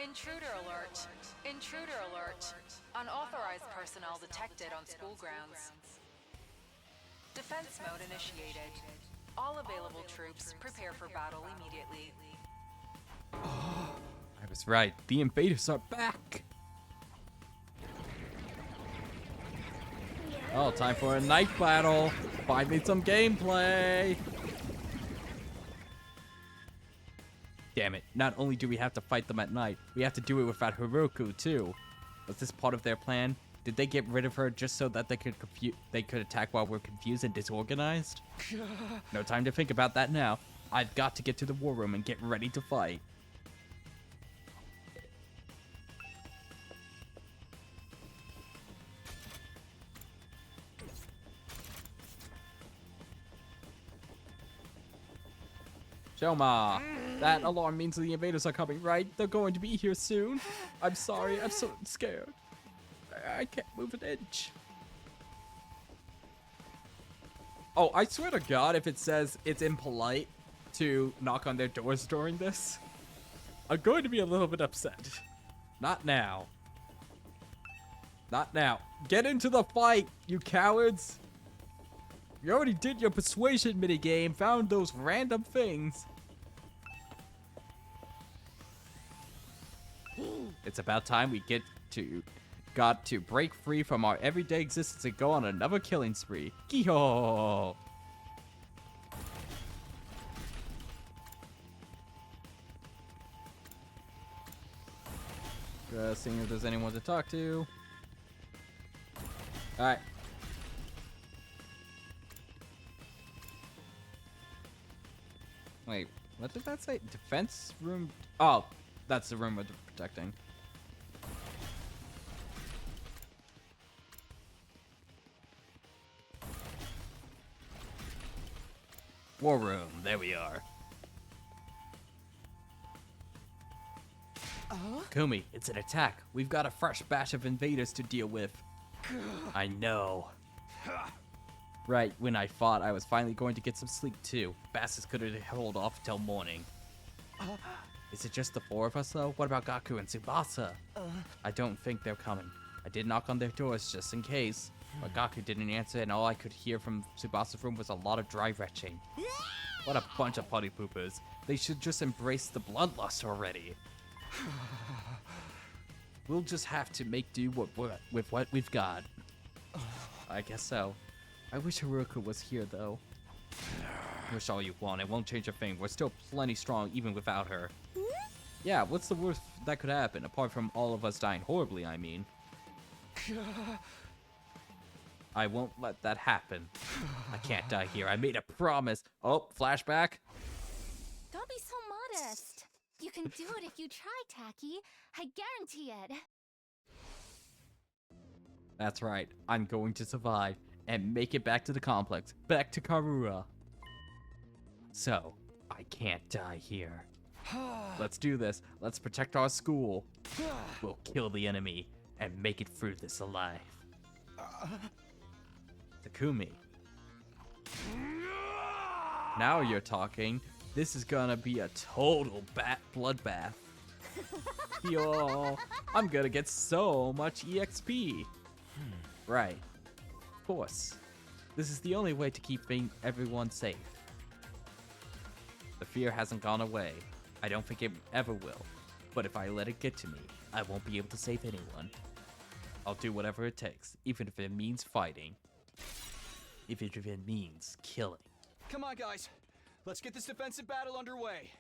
Intruder alert. Intruder alert. Unauthorized personnel detected on school grounds. Defense mode initiated. All available troops prepare for battle immediately. I was right. The invaders are back. Oh, time for a night battle. Find me some gameplay. Damn it. Not only do we have to fight them at night, we have to do it without Haruko too. Was this part of their plan? Did they get rid of her just so that they could attack while we're confused and disorganized? No time to think about that now. I've got to get to the war room and get ready to fight. Shoma, that alarm means the invaders are coming, right? They're going to be here soon. I'm sorry, I'm so scared. I can't move an inch. Oh, I swear to God, if it says it's impolite to knock on their doors during this, I'm going to be a little bit upset. Not now. Not now. Get into the fight, you cowards. You already did your persuasion minigame, found those random things. It's about time we got to break free from our everyday existence and go on another killing spree. Kiho! Just seeing if there's anyone to talk to. Alright. Wait, what did that say? Defense room? Oh, That's the room we're protecting. War room. There we are. Kumi, it's an attack. We've got a fresh batch of invaders to deal with. I know. Right, when I thought I was finally going to get some sleep too. Bastards could have held off till morning. Is it just the 4 of us though? What about Gaku and Tsubasa? I don't think they're coming. I did knock on their doors just in case, but Gaku didn't answer and all I could hear from Tsubasa's room was a lot of dry retching. What a bunch of putty poopers. They should just embrace the bloodlust already. We'll just have to make do with what we've got. I guess so. I wish Haruka was here though. Wish all you want, it won't change a thing. We're still plenty strong even without her. Yeah, what's the worst that could happen, apart from all of us dying horribly, I mean. I won't let that happen. I can't die here, I made a promise. Oh, flashback? Don't be so modest. You can do it if you try, Taki. I guarantee it. That's right, I'm going to survive and make it back to the complex, back to Karura. So, I can't die here. Let's do this. Let's protect our school. We'll kill the enemy and make it through this alive. Takumi. Now you're talking. This is gonna be a total bloodbath. Yo, I'm gonna get so much EXP. Right. Of course. This is the only way to keep everyone safe. The fear hasn't gone away. I don't think it ever will. But if I let it get to me, I won't be able to save anyone. I'll do whatever it takes, even if it means fighting. Even if it means killing. Come on, guys. Let's get this defensive battle underway.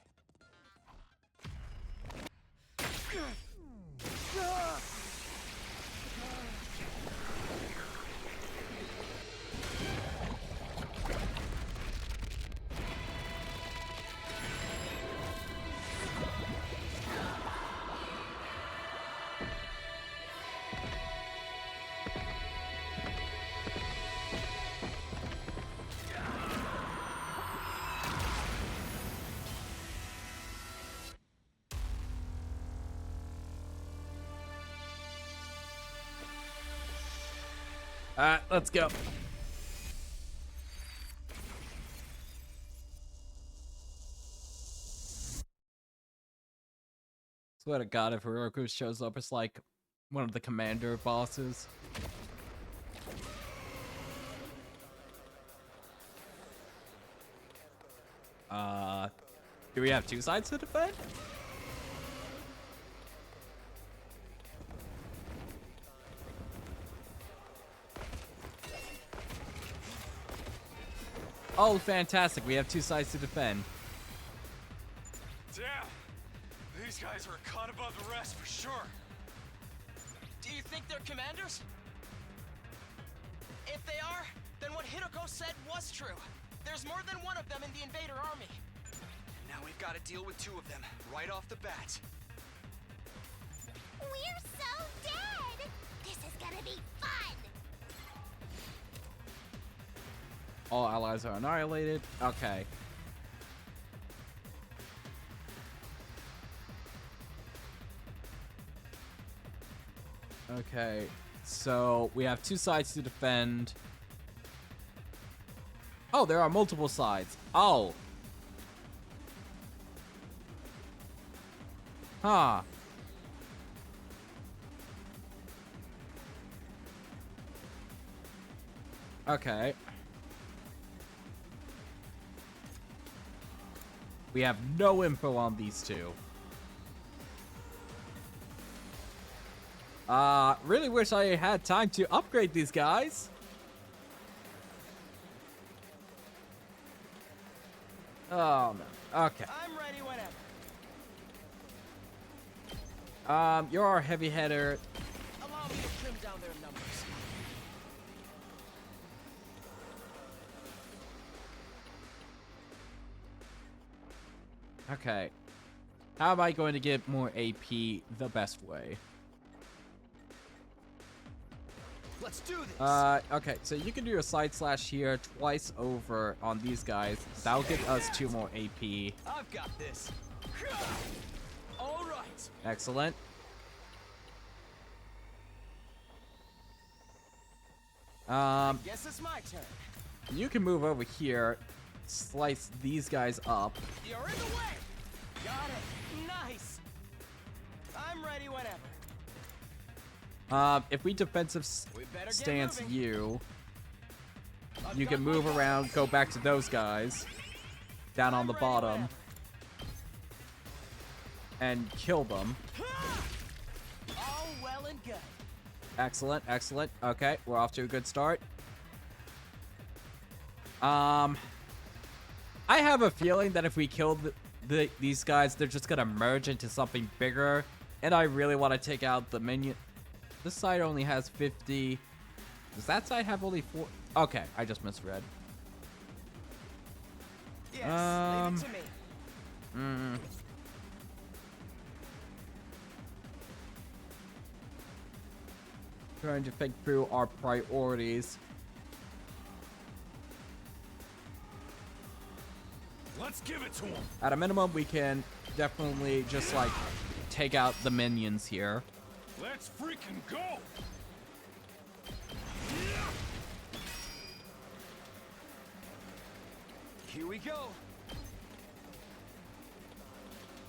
Alright, let's go. Swear to God, if Haruka shows up, it's like one of the commander bosses. Do we have 2 sides to defend? Oh, fantastic. We have 2 sides to defend. Damn! These guys are a cut above the rest for sure. Do you think they're commanders? If they are, then what Hideko said was true. There's more than one of them in the invader army. Now we've got to deal with 2 of them right off the bat. We're so dead! This is gonna be fun! All allies are annihilated. Okay. Okay. So we have 2 sides to defend. Oh, there are multiple sides. Oh. Huh. Okay. We have no info on these 2. Really wish I had time to upgrade these guys. Oh no. Okay. I'm ready whenever. You're our heavy hitter. Allow me to trim down their numbers. Okay. How am I going to get more AP the best way? Let's do this. Okay, so you can do a side slash here twice over on these guys. That'll get us 2 more AP. I've got this. All right. Excellent. Guess it's my turn. You can move over here, slice these guys up. You're in the way. Got it. Nice. I'm ready whenever. If we defensive We better get stance moving. you, I've you got can my move gun. around, go back to those guys, down on I'm the ready bottom, whenever. and kill them. All well and good. Excellent, excellent. Okay, we're off to a good start. I have a feeling that if we kill these guys, they're just gonna merge into something bigger, and I really want to take out the minion. This side only has 50. Does that side have only 4? Okay, I just misread. Yes, leave it to me. Trying to think through our priorities. Let's give it to him. At a minimum, we can definitely just like take out the minions here. Let's freaking go. Here we go.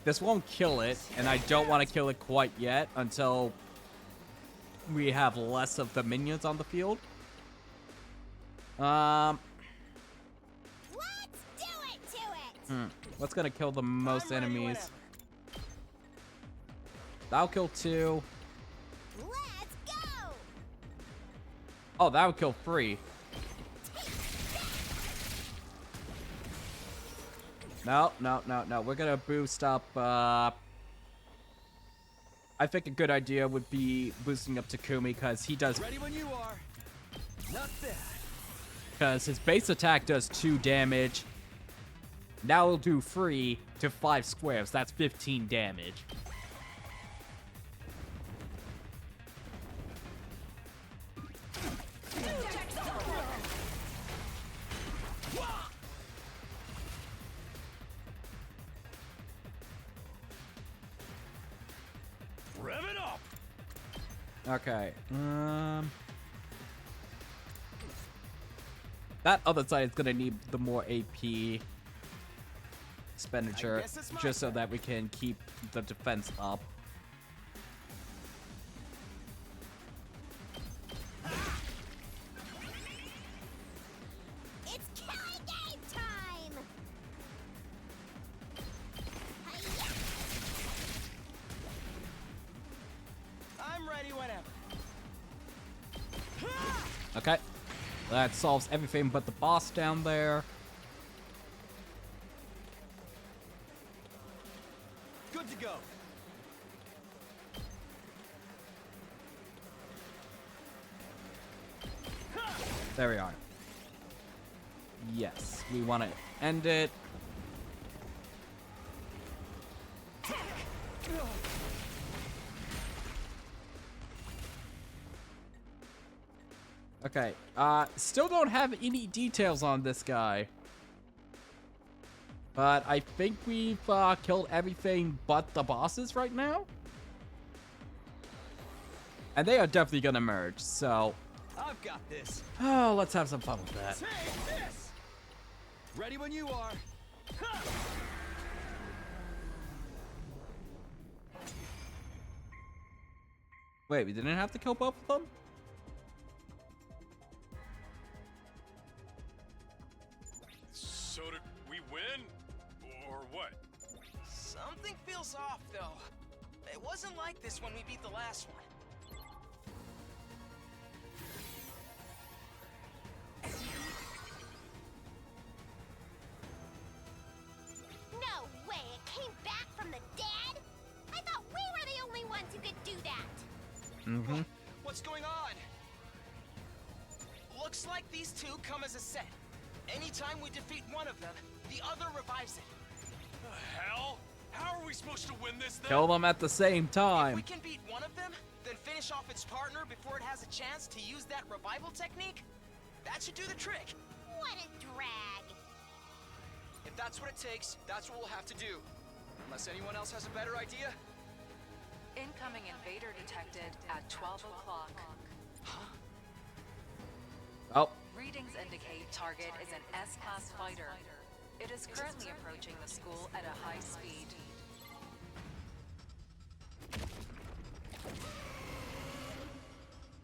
This won't kill it, and I don't want to kill it quite yet until we have less of the minions on the field. Let's do it to it! What's gonna kill the most I'm ready enemies? whenever. That'll kill 2. Let's go! Oh, that would kill 3. No, no, no, no. We're gonna boost up, I think a good idea would be boosting up Takumi, because he does, Ready when you are. Not bad. because his base attack does 2 damage. Now he'll do 3 to 5 squares. That's 15 damage. Rev it up. Okay. That other side is gonna need the more AP expenditure, I guess it's my just so turn. that we can keep the defense up. It's killing game time! Hi-ya! I'm ready whenever. Okay. That solves everything but the boss down there. Good to go. There we are. Yes, we want to end it. Okay, still don't have any details on this guy. But I think we've killed everything but the bosses right now. And they are definitely gonna merge, so I've got this. oh, let's have some fun with that. Take this. Ready when you are. Wait, we didn't have to kill both of them? So did we win? Or what? Something feels off, though. It wasn't like this when we beat the last one. No way, it came back from the dead? I thought we were the only ones who could do that! Mm-hmm. What's going on? Looks like these two come as a set. Anytime we defeat one of them, the other revives it. The hell? How are we supposed to win this thing? Kill them at the same If time. we can beat one of them, then finish off its partner before it has a chance to use that revival technique, that should do the trick. What a drag. If that's what it takes, that's what we'll have to do. Unless anyone else has a better idea. Incoming invader detected at 12 o'clock. Oh, Readings indicate target is an S-class fighter. It is currently approaching the school at a high speed.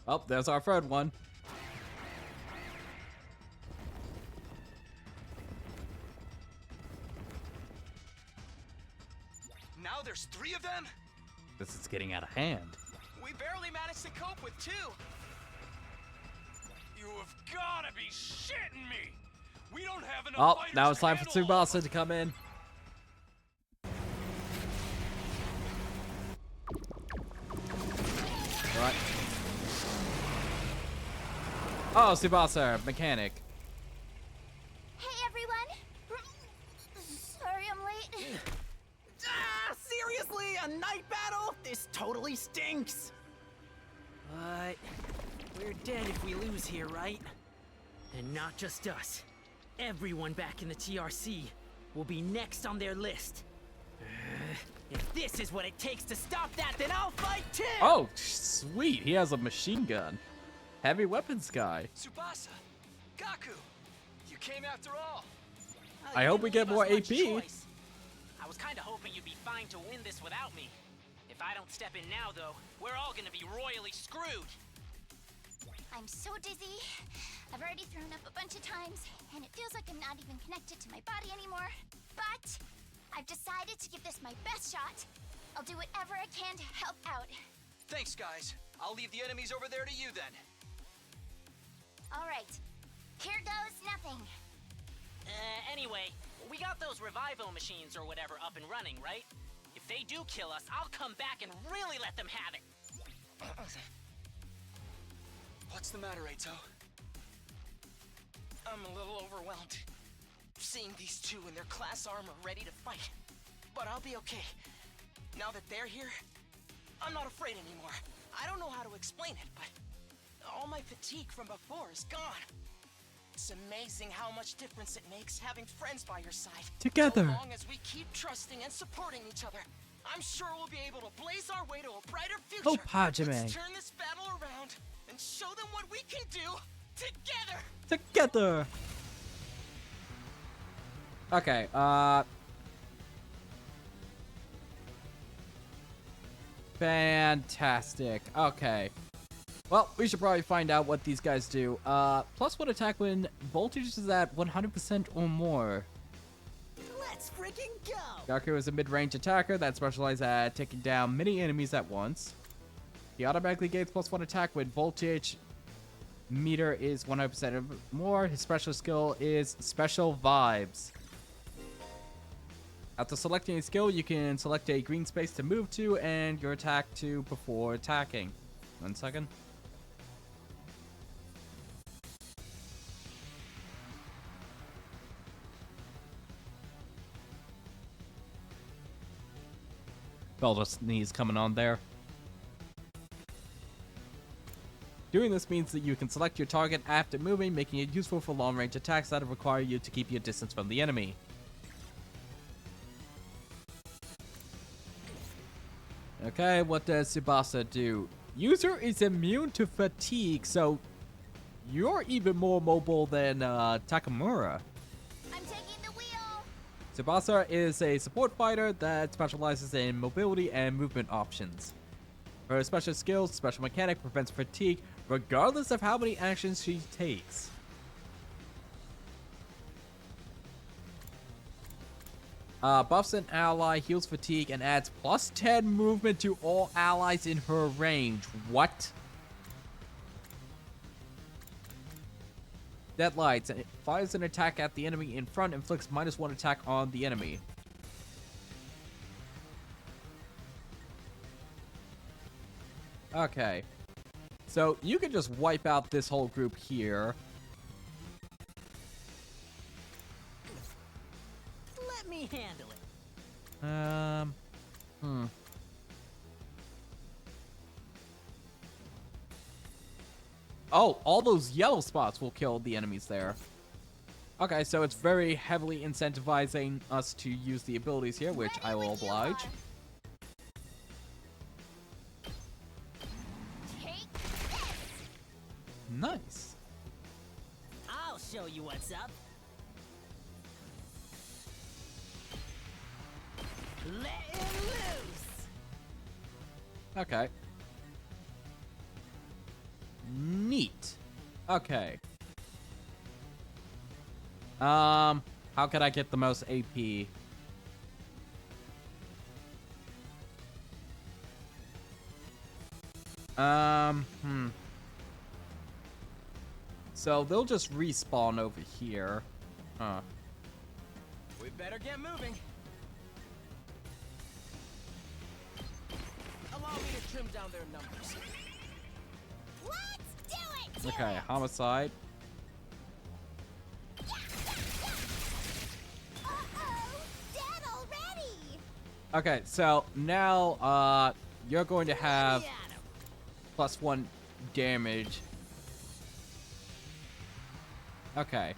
oh, there's our third one. Now there's 3 of them? This is getting out of hand. We barely managed to cope with 2. You have gotta be shitting me! We don't have enough Oh, fighters now it's to time for handle all of Tsubasa to come in. Right. Oh, Tsubasa, mechanic. Hey, everyone. Sorry I'm late. Ah, seriously? A night battle? This totally stinks. But we're dead if we lose here, right? And not just us. Everyone back in the TRC will be next on their list. If this is what it takes to stop that, then I'll fight too! Oh, sweet. He has a machine gun. Heavy weapons guy. Tsubasa! Gaku! You came after all! I hope we get more AP. I was kinda hoping you'd be fine to win this without me. If I don't step in now, though, we're all gonna be royally screwed. I'm so dizzy. I've already thrown up a bunch of times, and it feels like I'm not even connected to my body anymore. But I've decided to give this my best shot. I'll do whatever I can to help out. Thanks, guys. I'll leave the enemies over there to you then. All right. Here goes nothing. Anyway, we got those revival machines or whatever up and running, right? If they do kill us, I'll come back and really let them have it. What's the matter, Eito? I'm a little overwhelmed. Seeing these 2 in their class armor ready to fight. But I'll be okay. Now that they're here, I'm not afraid anymore. I don't know how to explain it, but all my fatigue from before is gone. It's amazing how much difference it makes having friends by your side. Together. So long as we keep trusting and supporting each other, I'm sure we'll be able to blaze our way to a brighter future. Oh, Hajime. Let's turn this battle around and show them what we can do together. Together. Okay, fantastic. Okay. Well, we should probably find out what these guys do. +1 attack when voltage is at 100% or more. Let's freaking go! Gaku is a mid-range attacker that specializes at taking down many enemies at once. He automatically gains +1 attack when voltage meter is 100% or more. His special skill is Special Vibes. After selecting a skill, you can select a green space to move to and your attack to before attacking. 1 second. Bell just sneeze coming on there. Doing this means that you can select your target after moving, making it useful for long-range attacks that require you to keep your distance from the enemy. Okay, what does Tsubasa do? User is immune to fatigue, so you're even more mobile than Takamura. I'm taking the wheel. Tsubasa is a support fighter that specializes in mobility and movement options. Her special skills, special mechanic prevents fatigue regardless of how many actions she takes. Buffs an ally, heals fatigue, and adds +10 movement to all allies in her range. What? Deadlights. It fires an attack at the enemy in front, inflicts -1 attack on the enemy. Okay. So you can just wipe out this whole group here. Let me handle it. Oh, all those yellow spots will kill the enemies there. Okay, so it's very heavily incentivizing us to use the abilities here, which I will oblige. Take this! Nice. I'll show you what's up. Let him loose. Okay. Neat. Okay. How could I get the most AP? So they'll just respawn over here. Huh. We better get moving. Allow me to trim down their numbers. Let's do it! Okay, homicide. Uh-oh! Dead already! Okay, so now, you're going to have +1 damage. Okay.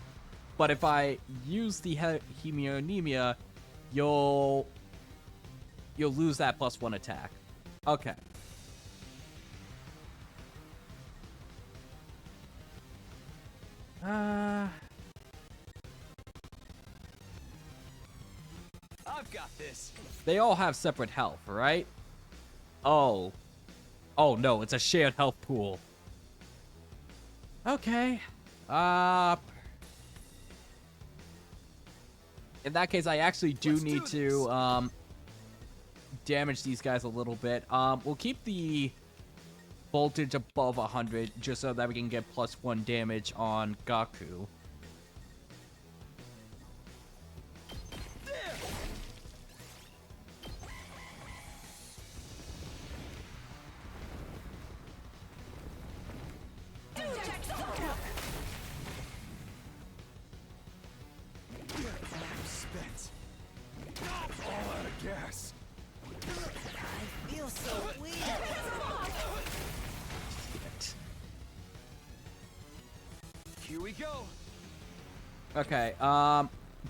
But if I use the hemionemia, you'll lose that +1 attack. Okay. I've got this. They all have separate health, right? Oh. Oh no, it's a shared health pool. Okay. In that case, I actually do need to damage these guys a little bit. We'll keep the voltage above 100 just so that we can get +1 damage on Gaku. Spent. All out of gas. I feel so weak. Here we go. Okay,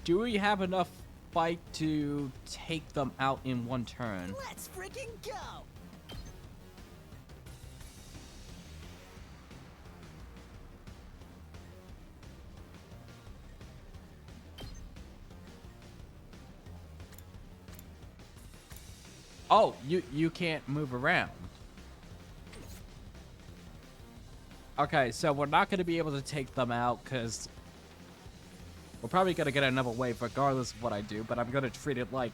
do we have enough fight to take them out in one turn? Let's freaking go. Oh, you can't move around. Okay, so we're not going to be able to take them out because we're probably going to get another wave regardless of what I do, but I'm going to treat it like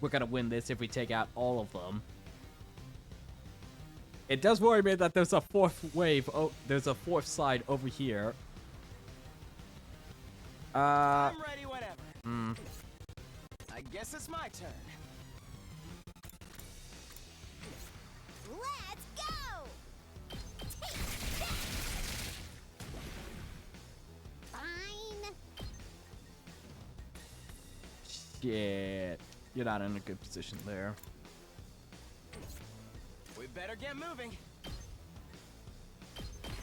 we're going to win this if we take out all of them. It does worry me that there's a fourth wave. Oh, there's a fourth side over here. I'm ready whenever. I guess it's my turn. Let's go! Take that! Fine. Shit. You're not in a good position there. We better get moving.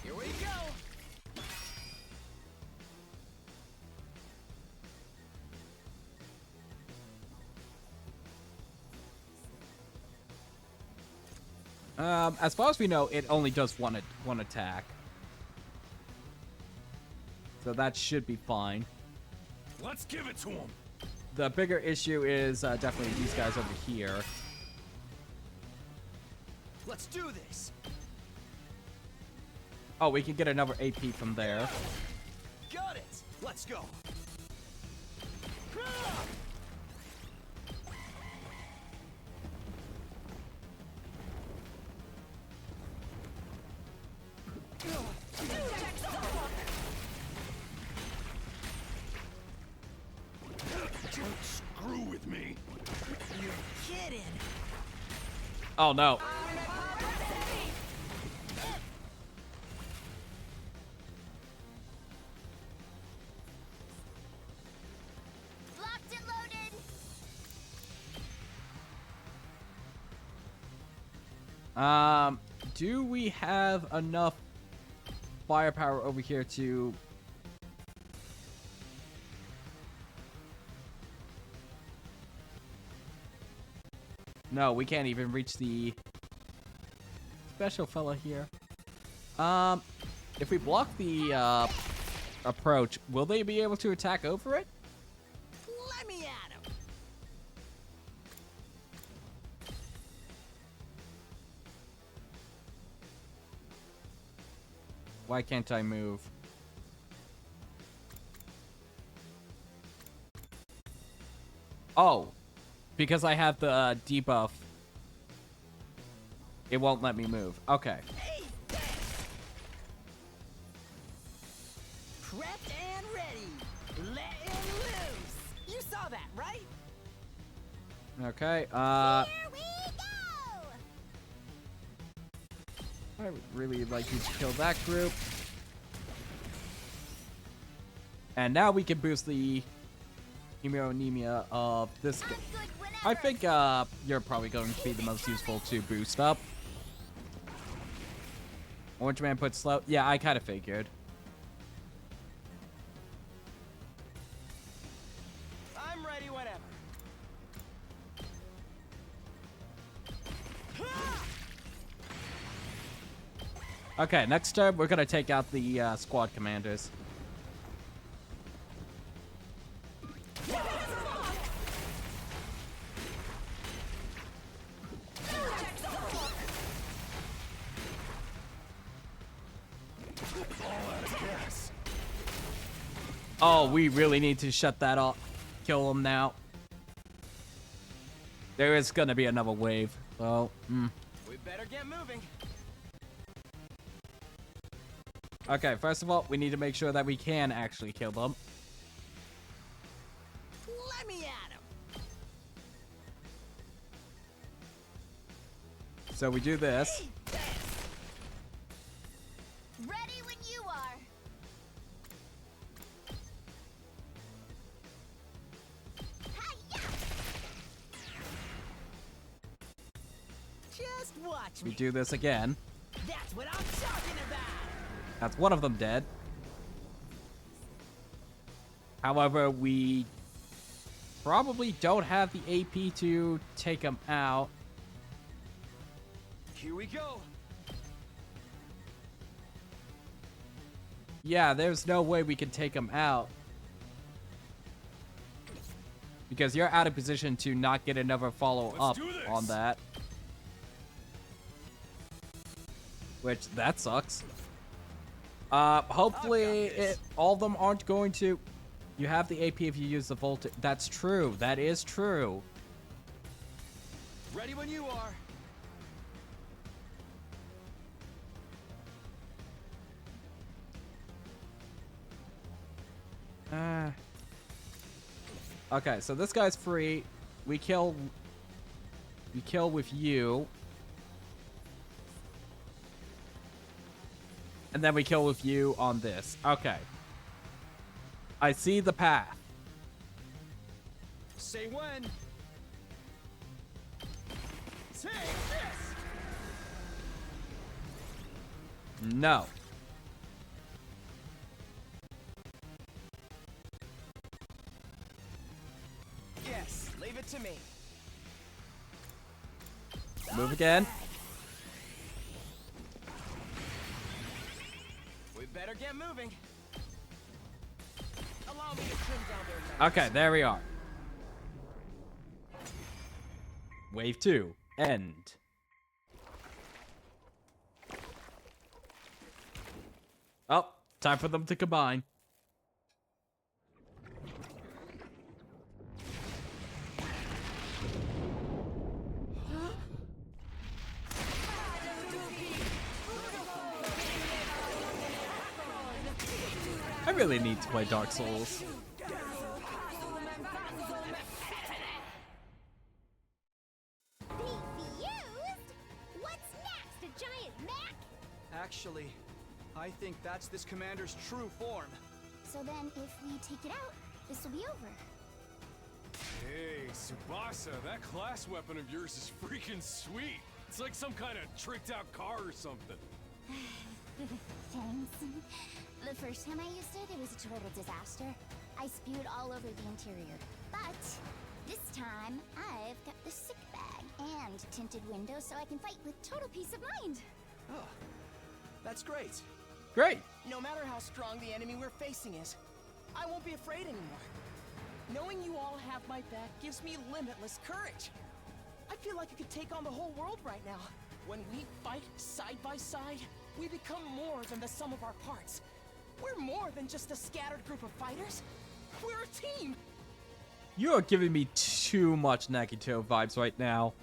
Here we go. As far as we know, it only does one attack. So that should be fine. Let's give it to him. The bigger issue is definitely these guys over here. Let's do this. Oh, we can get another AP from there. Got it. Let's go. Don't screw with me. You're kidding. Oh no. Locked and loaded. Do we have enough firepower over here to... No, we can't even reach the special fella here. If we block the, approach, will they be able to attack over it? Let me at him. Why can't I move? Oh, because I have the debuff. It won't let me move. Okay. Prepped and ready. Letting loose. You saw that, right? Okay, Here we go! I would really like you to kill that group. And now we can boost the hemoanemia of this guy. I'm good whenever. I think you're probably going to be the most useful to boost up. Orange Man put slow. Yeah, I kind of figured. I'm ready whenever. Okay, next turn we're gonna take out the squad commanders. Oh, we really need to shut that off. Kill them now. There is gonna be another wave. So, We better get moving. Okay, first of all, we need to make sure that we can actually kill them. Let me at him. So we do this. Ready when you are. Hi-ya! Just watch We me. do this again. That's what I'm talking about. That's one of them dead. However, we probably don't have the AP to take them out. Here we go. Yeah, there's no way we can take them out. Because you're out of position to not get another follow-up Let's do this. on that. Which, that sucks. Hopefully, all of them aren't going to... You have the AP if you use the voltage. That's true. That is true. Ready when you are. Okay, so this guy's free. We kill with you. And then we kill with you on this. Okay. I see the path. Say when. Take this. No. Yes, leave it to me. Move again. We better get moving. Allow me to trim down their numbers. Okay, there we are. Wave 2. End. Oh, time for them to combine. I really need to play Dark Souls. Defused? What's next? A giant Mac? Actually, I think that's this commander's true form. So then, if we take it out, this will be over. Hey, Tsubasa, that class weapon of yours is freaking sweet. It's like some kind of tricked out car or something. Thanks. The first time I used it, it was a total disaster. I spewed all over the interior. But this time, I've got the sick bag and tinted windows so I can fight with total peace of mind. Oh, that's great. Great. No matter how strong the enemy we're facing is, I won't be afraid anymore. Knowing you all have my back gives me limitless courage. I feel like I could take on the whole world right now. When we fight side by side, we become more than the sum of our parts. We're more than just a scattered group of fighters. We're a team. You are giving me too much Nagito vibes right now.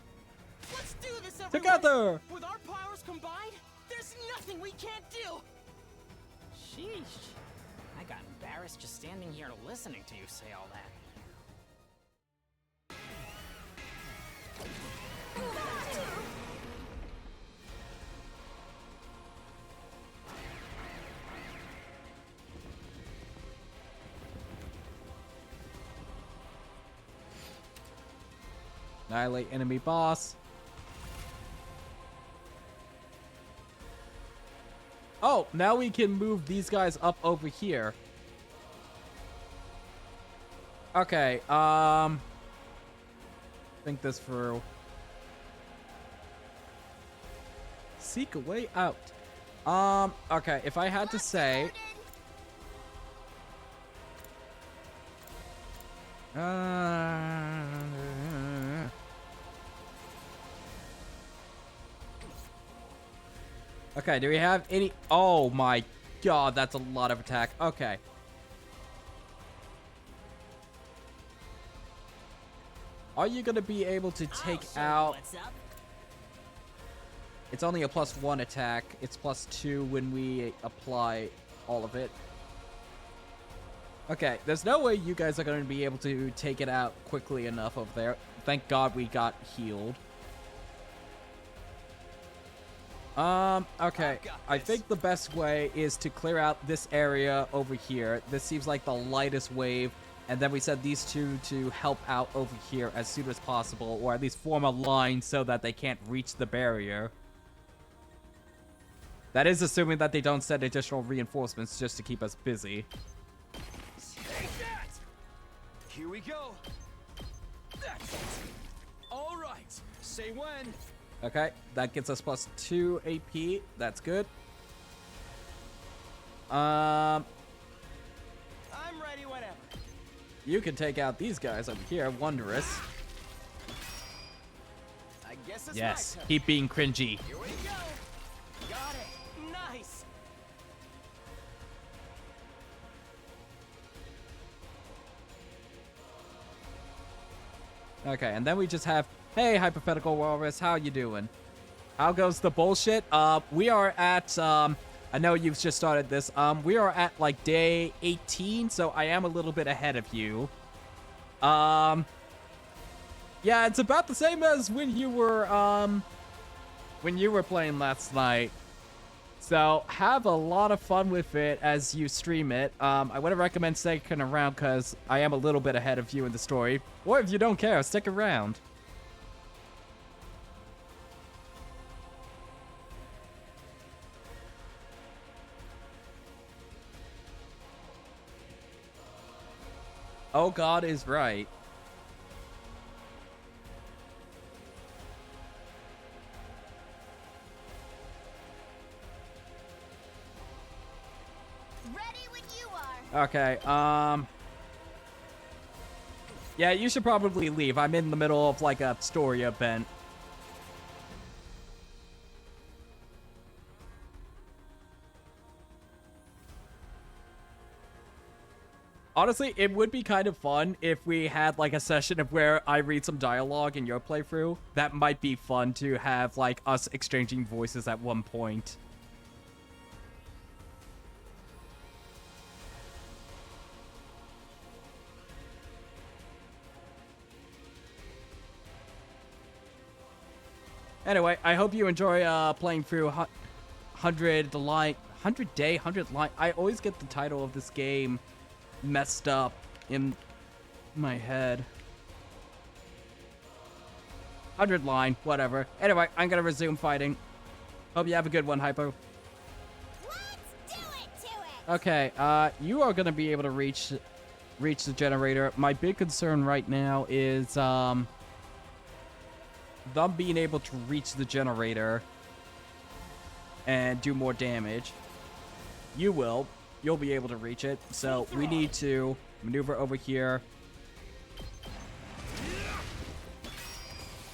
Let's do this, everyone. Together! With our powers combined, there's nothing we can't do. Sheesh. I got embarrassed just standing here listening to you say all that. Annihilate enemy boss. Oh, now we can move these guys up over here. Okay, think this through. Seek a way out. Okay, if I had to say... Okay, do we have any... Oh my god, that's a lot of attack. Okay. Are you going to be able to take out... What's up? It's only a +1 attack. It's +2 when we apply all of it. Okay, there's no way you guys are going to be able to take it out quickly enough over there. Thank God we got healed. Okay. I think the best way is to clear out this area over here. This seems like the lightest wave. And then we send these two to help out over here as soon as possible. Or at least form a line so that they can't reach the barrier. That is assuming that they don't send additional reinforcements just to keep us busy. Take that! Here we go. That's it. All right. Say when. Okay, that gets us +2 AP. That's good. I'm ready whenever. You can take out these guys over here. Wondrous. I guess it's Yes, my turn. keep being cringy. Here we go. Got it. Nice. Okay, and then we just have, hey, Hypothetical Walrus, how you doing? How goes the bullshit? We are at, I know you've just started this. We are at, like, day 18, so I am a little bit ahead of you. Yeah, it's about the same as when you were playing last night. So, have a lot of fun with it as you stream it. I would recommend sticking around because I am a little bit ahead of you in the story. Or if you don't care, stick around. Oh, God is right. Ready when you are. Okay, yeah, you should probably leave. I'm in the middle of, like, a story event. Honestly, it would be kind of fun if we had, like, a session of where I read some dialogue in your playthrough. That might be fun to have, like, us exchanging voices at one point. Anyway, I hope you enjoy playing through 100 Line. I always get the title of this game messed up in my head. 100 line, whatever. Anyway, I'm gonna resume fighting. Hope you have a good one, Hypo. Let's do it to it! Okay, you are gonna be able to reach the generator. My big concern right now is them being able to reach the generator and do more damage. You'll be able to reach it. So we need to maneuver over here.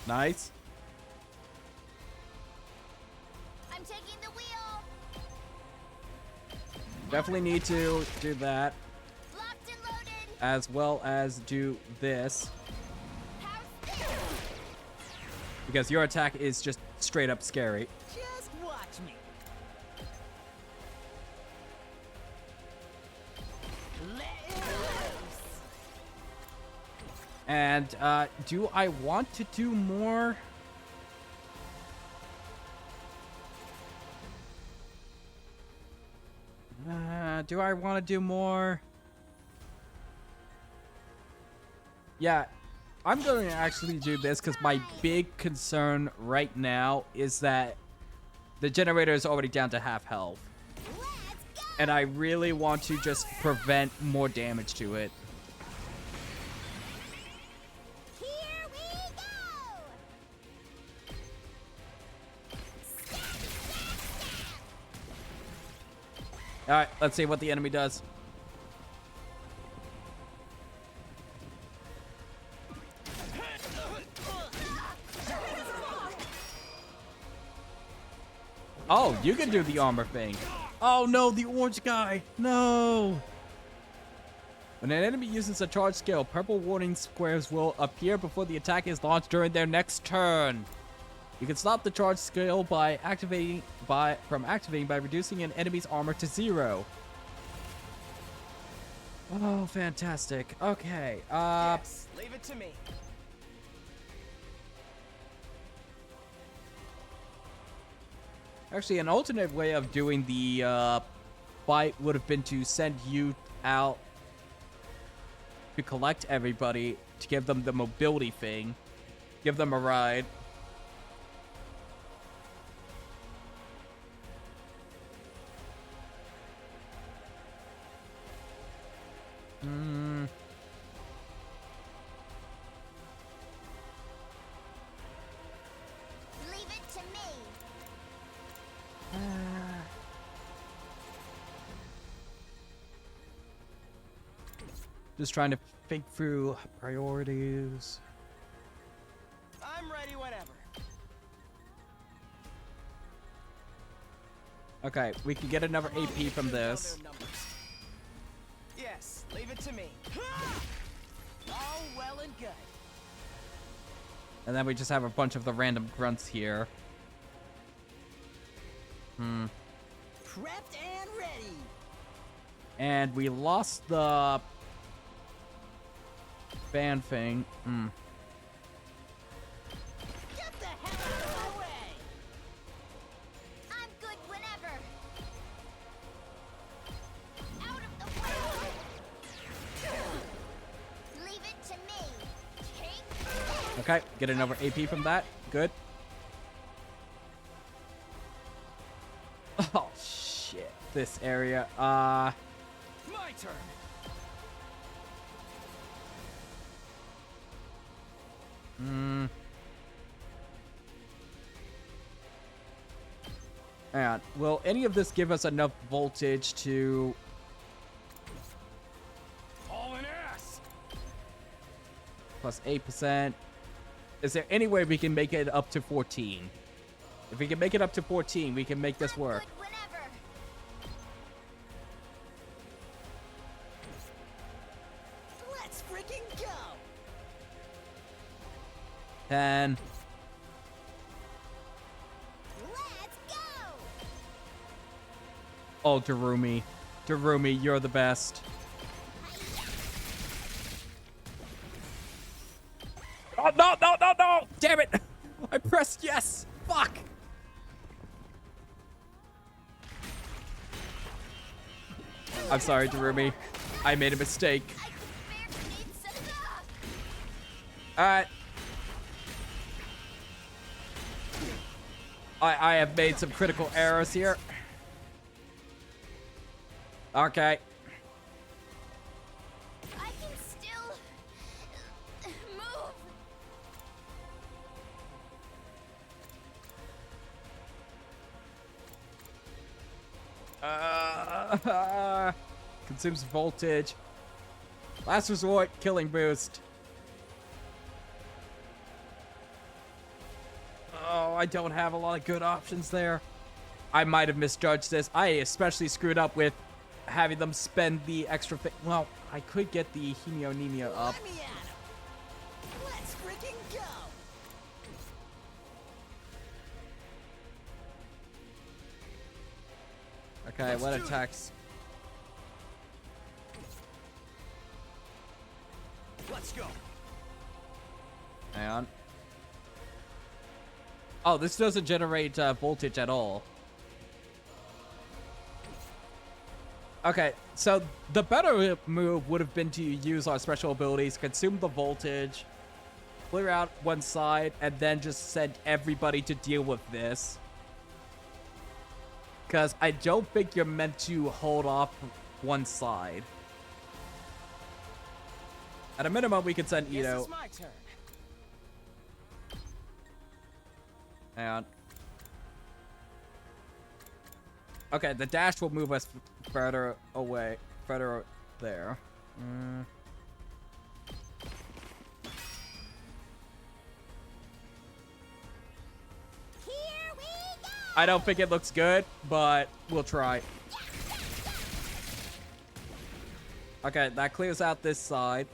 Nice. I'm taking the wheel! Definitely need to do that, Locked and loaded! as well as do this, How's this? because your attack is just straight up scary. Just watch me. Let it loose. And do I want to do more? Do I want to do more? Yeah, I'm going to actually do this because my big concern right now is that the generator is already down to half health. Let's go! And I really want to just prevent more damage to it. Here we go! Stab, stab, stab! Alright, let's see what the enemy does. Oh, you can do the armor thing. Oh no, the orange guy. No. When an enemy uses a charge skill, purple warning squares will appear before the attack is launched during their next turn. You can stop the charge skill by activating by reducing an enemy's armor to 0. Oh, fantastic. Okay. Yes, leave it to me. Actually, an alternate way of doing the fight would have been to send you out to collect everybody, to give them the mobility thing, give them a ride. Leave it to me! Just trying to think through priorities. I'm ready whenever. Okay, we can get another AP from this. Yes, leave it to me. All well and good. And then we just have a bunch of the random grunts here. Prepped and ready. And we lost the fan thing. Get the hell out of my way. I'm good whenever! Out of the way! Leave it to me! Take Okay, get another AP from that. Good. Oh, shit. This area. My turn. And will any of this give us enough voltage to... Hauling ass. plus 8%? Is there any way we can make it up to 14? If we can make it up to 14, we can make this work. good whenever! Let's freaking go. 10. Let's go! Oh, Darumi. Darumi, you're the best. Oh, no, no, no, no! Damn it! I pressed yes! Fuck! I'm sorry, Darumi. I made a mistake. I could barely need some. Alright. I have made some critical errors here. Okay. I can still move. Consumes voltage. Last resort, killing boost. Oh, I don't have a lot of good options there. I might have misjudged this. I especially screwed up with having them spend the extra well, I could get the hemionemia up. Let me at 'em. Let's freaking go. Okay, what attacks? Let's go. Hang on. Oh, this doesn't generate voltage at all. Okay, so the better move would have been to use our special abilities, consume the voltage, clear out one side, and then just send everybody to deal with this. Because I don't think you're meant to hold off one side. At a minimum, we could send Guess Ito. it's my turn. Hang on. Okay, the dash will move us further away. Further there. Here we go. I don't think it looks good, but we'll try. Okay, that clears out this side.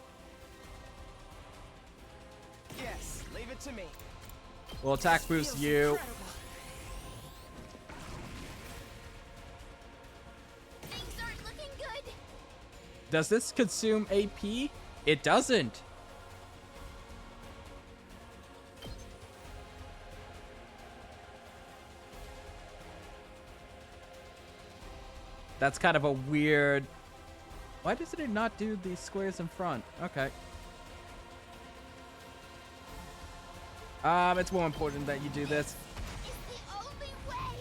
Yes, leave it to me. We'll attack boost you. Incredible. Things aren't looking good. Does this consume AP? It doesn't. That's kind of a weird... Why does it not do the squares in front? Okay. It's more important that you do this. It's the only way.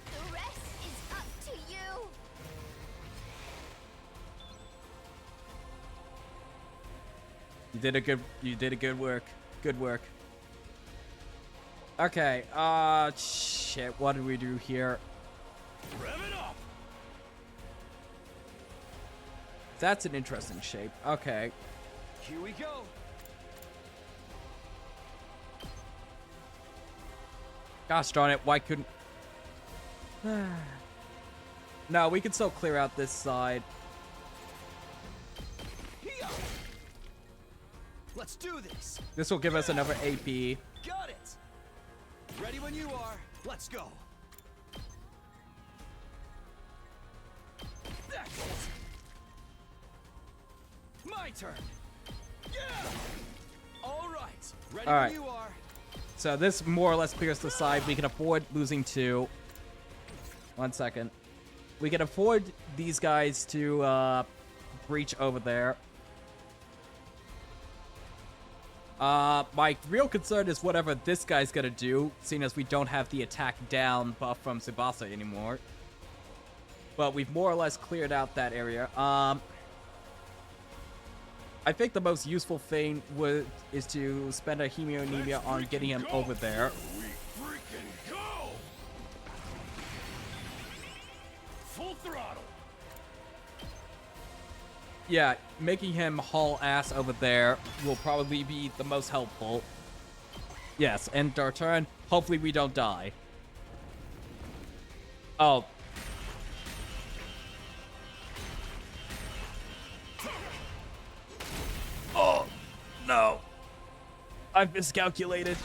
The rest is up to you. You did a good work. Good work. Okay, shit, what did we do here? Rev it up. That's an interesting shape. Okay. Here we go. Gosh darn it, why couldn't... No, we can still clear out this side. Here. Let's do this. This will give us another AP. Got it. Ready when you are. Let's go. That's it. My turn. Yeah. All right. Ready All right. when you are. So this more or less clears the side. We can afford losing 2. 1 second. We can afford these guys to breach over there. My real concern is whatever this guy's gonna do, seeing as we don't have the attack down buff from Tsubasa anymore. But we've more or less cleared out that area. I think the most useful thing is to spend a hemionemia on getting him over there. We freaking go! Full throttle. Yeah, making him haul ass over there will probably be the most helpful. Yes, end our turn. Hopefully we don't die. Oh. Oh, no. I've miscalculated.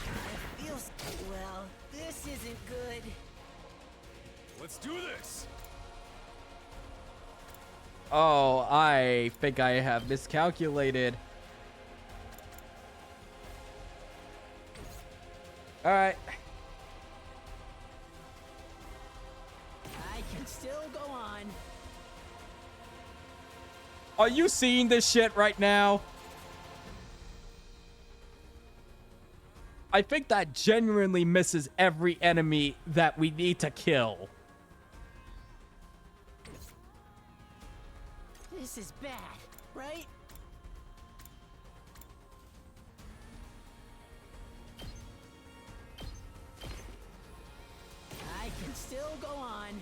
Feels well. This isn't good. Let's do this. Oh, I think I have miscalculated. Alright. I can still go on. Are you seeing this shit right now? I think that genuinely misses every enemy that we need to kill. This is bad, right? I can still go on.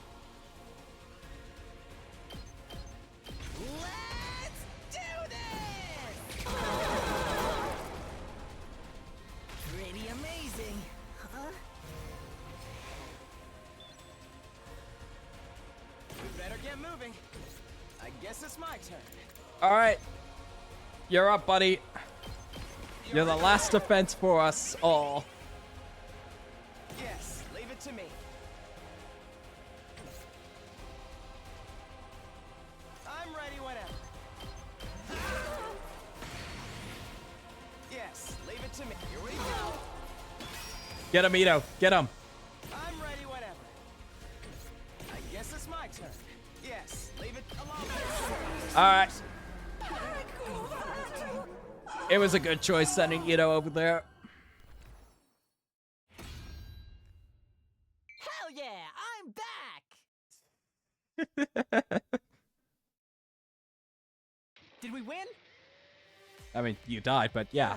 Let's do this! Pretty amazing, huh? We better get moving. I guess it's my turn. All right. You're up, buddy. You're the last defense for us all. Yes, leave it to me. I'm ready whenever. Yes, leave it to me. Here we go. Get him, Ito. Get him. I'm ready whenever. I guess it's my turn. Yes, leave it alone. All right. It was a good choice sending Ito over there. Hell yeah, I'm back! Did we win? I mean, you died, but yeah.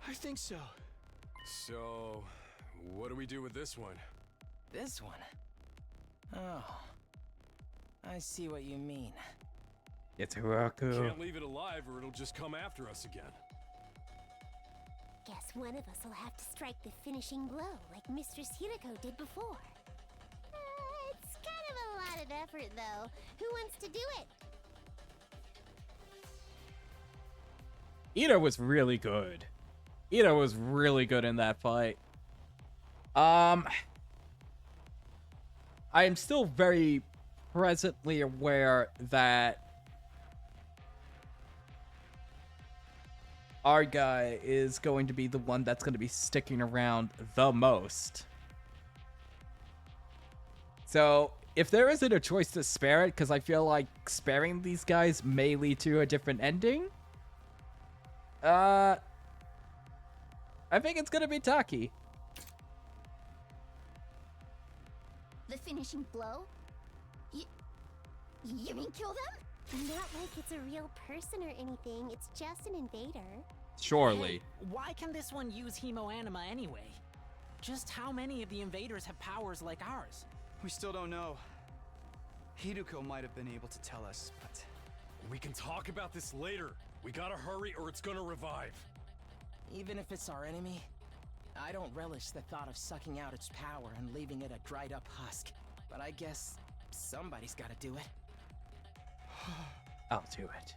I think so. So, what do we do with this one? This one? Oh. I see what you mean. It's Hiraku. Can't leave it alive or it'll just come after us again. Guess one of us will have to strike the finishing blow like Mistress Hirako did before. It's kind of a lot of effort, though. Who wants to do it? Ito was really good. Ito was really good in that fight. I am still very presently aware that our guy is going to be the one that's going to be sticking around the most. So if there isn't a choice to spare it, because I feel like sparing these guys may lead to a different ending, I think it's going to be Taki. The finishing blow? You mean kill them? Not like it's a real person or anything. It's just an invader. Surely. Hey, why can this one use Hemoanima anyway? Just how many of the invaders have powers like ours? We still don't know. Hiruko might have been able to tell us, but... We can talk about this later. We gotta hurry or it's gonna revive. Even if it's our enemy, I don't relish the thought of sucking out its power and leaving it a dried up husk. But I guess somebody's gotta do it. I'll do it.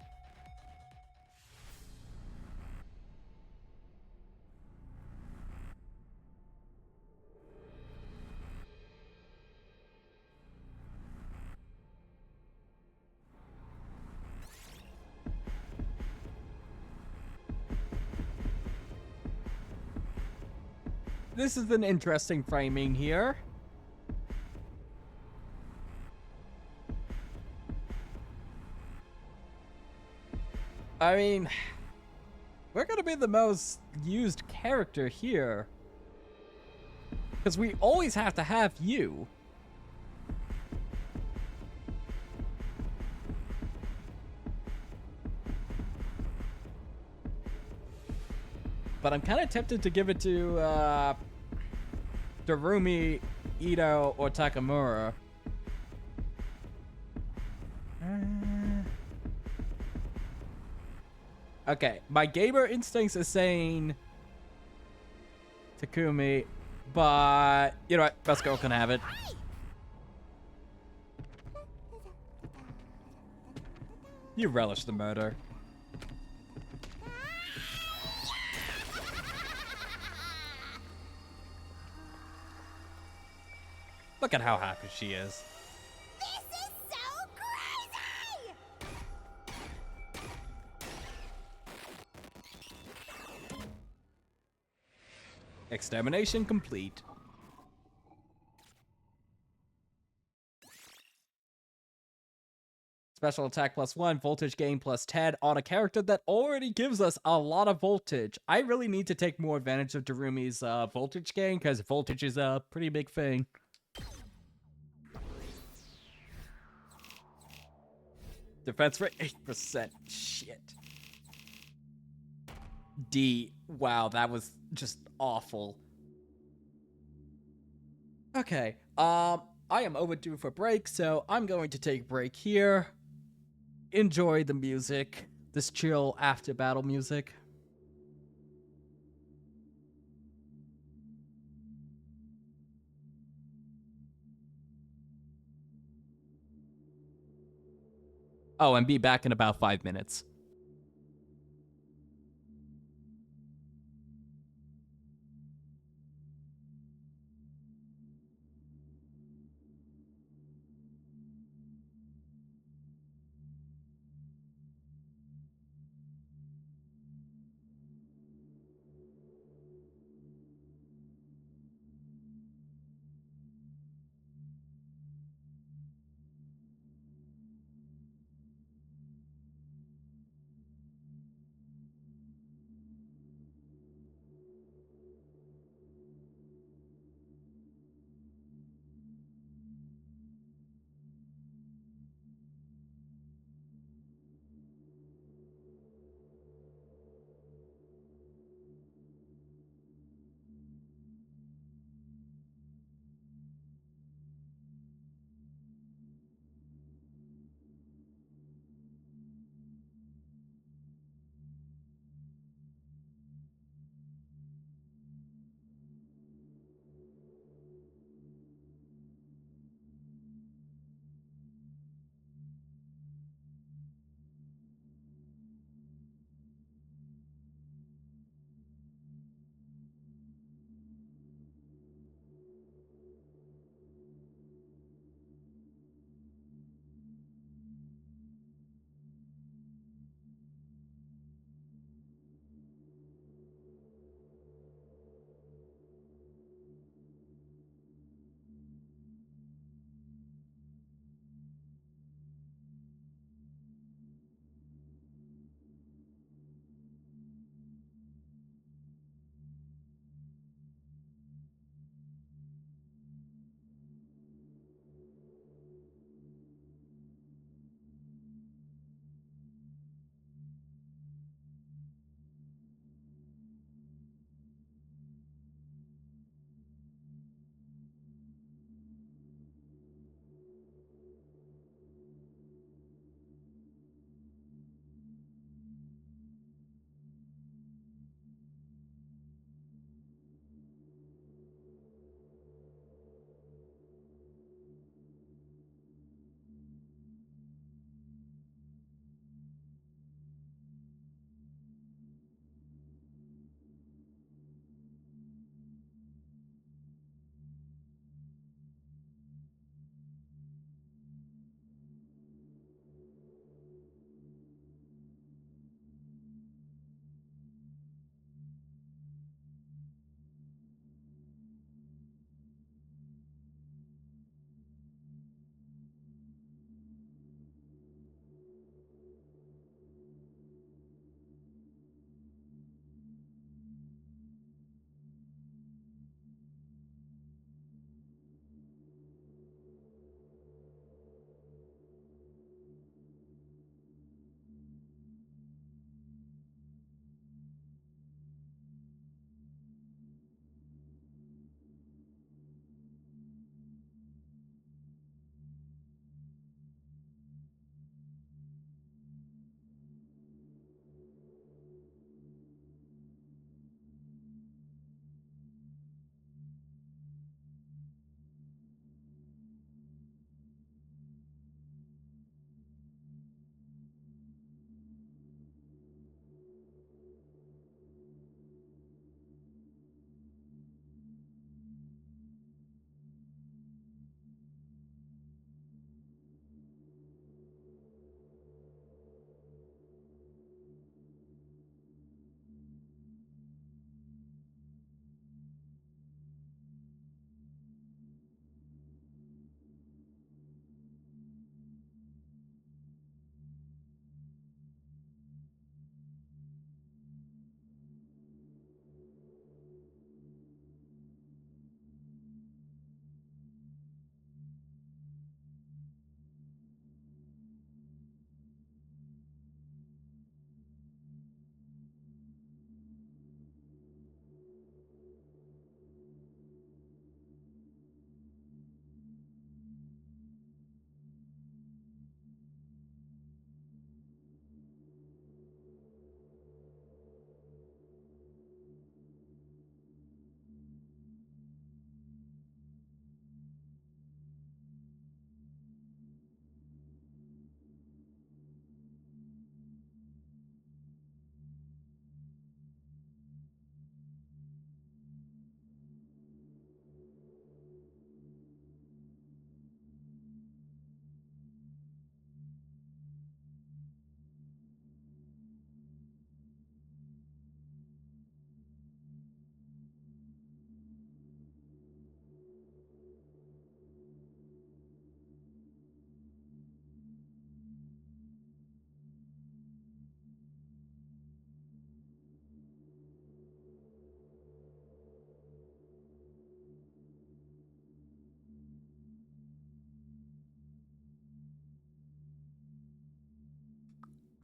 This is an interesting framing here. I mean, we're gonna be the most used character here. Because we always have to have you. But I'm kind of tempted to give it to Darumi, Ito, or Takamura. Okay, my gamer instincts is saying Takumi, but you know what? Best girl can have it. You relish the murder. Look at how happy she is. This is so crazy! Extermination complete. Special attack +1, voltage gain +10 on a character that already gives us a lot of voltage. I really need to take more advantage of Darumi's voltage gain, because voltage is a pretty big thing. Defense rate 8%. Shit. D. Wow, that was just awful. Okay, I am overdue for break, so I'm going to take a break here. Enjoy the music, this chill after battle music. Oh, and be back in about 5 minutes.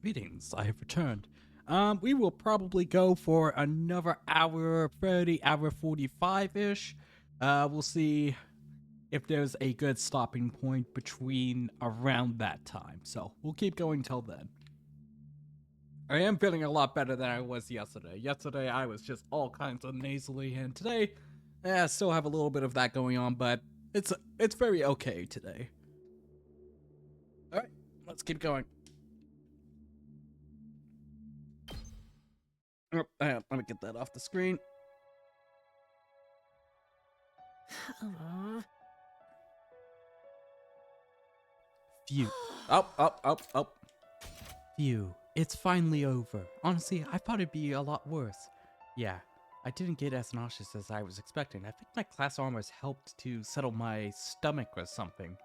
Greetings, I have returned. We will probably go for another hour 30, hour 45-ish. We'll see if there's a good stopping point between around that time. So we'll keep going till then. I am feeling a lot better than I was yesterday. Yesterday I was just all kinds of nasally, and today I still have a little bit of that going on, but it's very okay today. Alright, let's keep going. Oh, hang on, let me get that off the screen. Phew. Oh. Phew. It's finally over. Honestly, I thought it'd be a lot worse. Yeah, I didn't get as nauseous as I was expecting. I think my class armors helped to settle my stomach or something.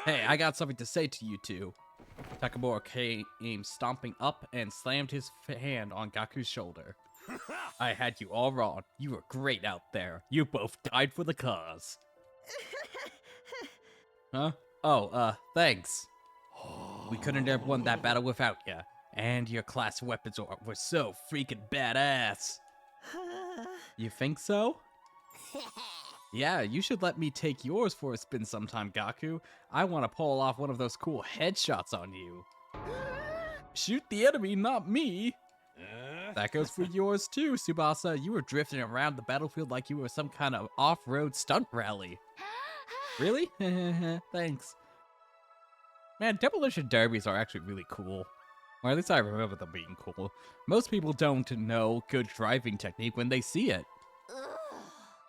Hey, I got something to say to you two. Takamura came stomping up and slammed his hand on Gaku's shoulder. I had you all wrong. You were great out there. You both died for the cause. Huh? Oh, thanks. We couldn't have won that battle without you. And your class weapons were so freaking badass. You think so? Yeah, you should let me take yours for a spin sometime, Gaku. I want to pull off one of those cool headshots on you. Shoot the enemy, not me. That goes for yours too, Tsubasa. You were drifting around the battlefield like you were some kind of off-road stunt rally. Really? Thanks. Man, demolition derbies are actually really cool. Or at least I remember them being cool. Most people don't know good driving technique when they see it.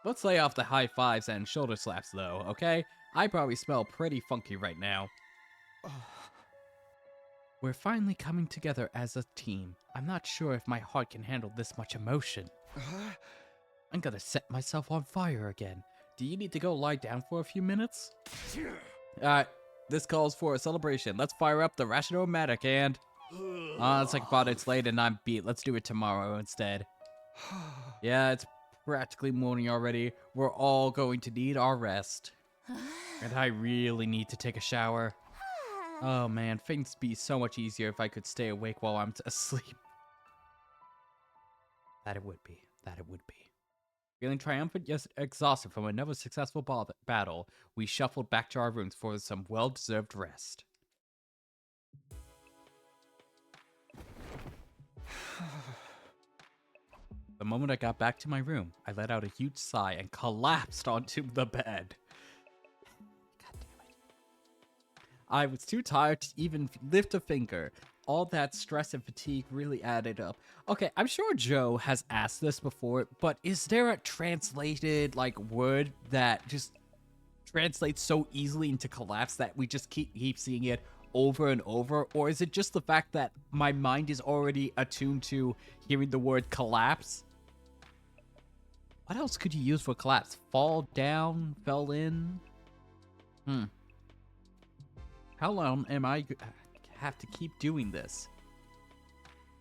Let's lay off the high fives and shoulder slaps though, okay? I probably smell pretty funky right now. We're finally coming together as a team. I'm not sure if my heart can handle this much emotion. I'm gonna set myself on fire again. Do you need to go lie down for a few minutes? Alright, this calls for a celebration. Let's fire up the Rational-O-Matic and... it's like 5 minutes late and I'm beat. Let's do it tomorrow instead. Yeah, it's practically morning already. We're all going to need our rest. And I really need to take a shower. Oh man, things would be so much easier if I could stay awake while I'm asleep. That it would be. Feeling triumphant yet exhausted from another successful battle, we shuffled back to our rooms for some well-deserved rest. The moment I got back to my room, I let out a huge sigh and collapsed onto the bed. God damn it. I was too tired to even lift a finger. All that stress and fatigue really added up. Okay, I'm sure Joe has asked this before, but is there a translated, word that just translates so easily into collapse that we just keep seeing it over and over? Or is it just the fact that my mind is already attuned to hearing the word collapse? What else could you use for collapse? Fall down? Fell in? How long am I have to keep doing this?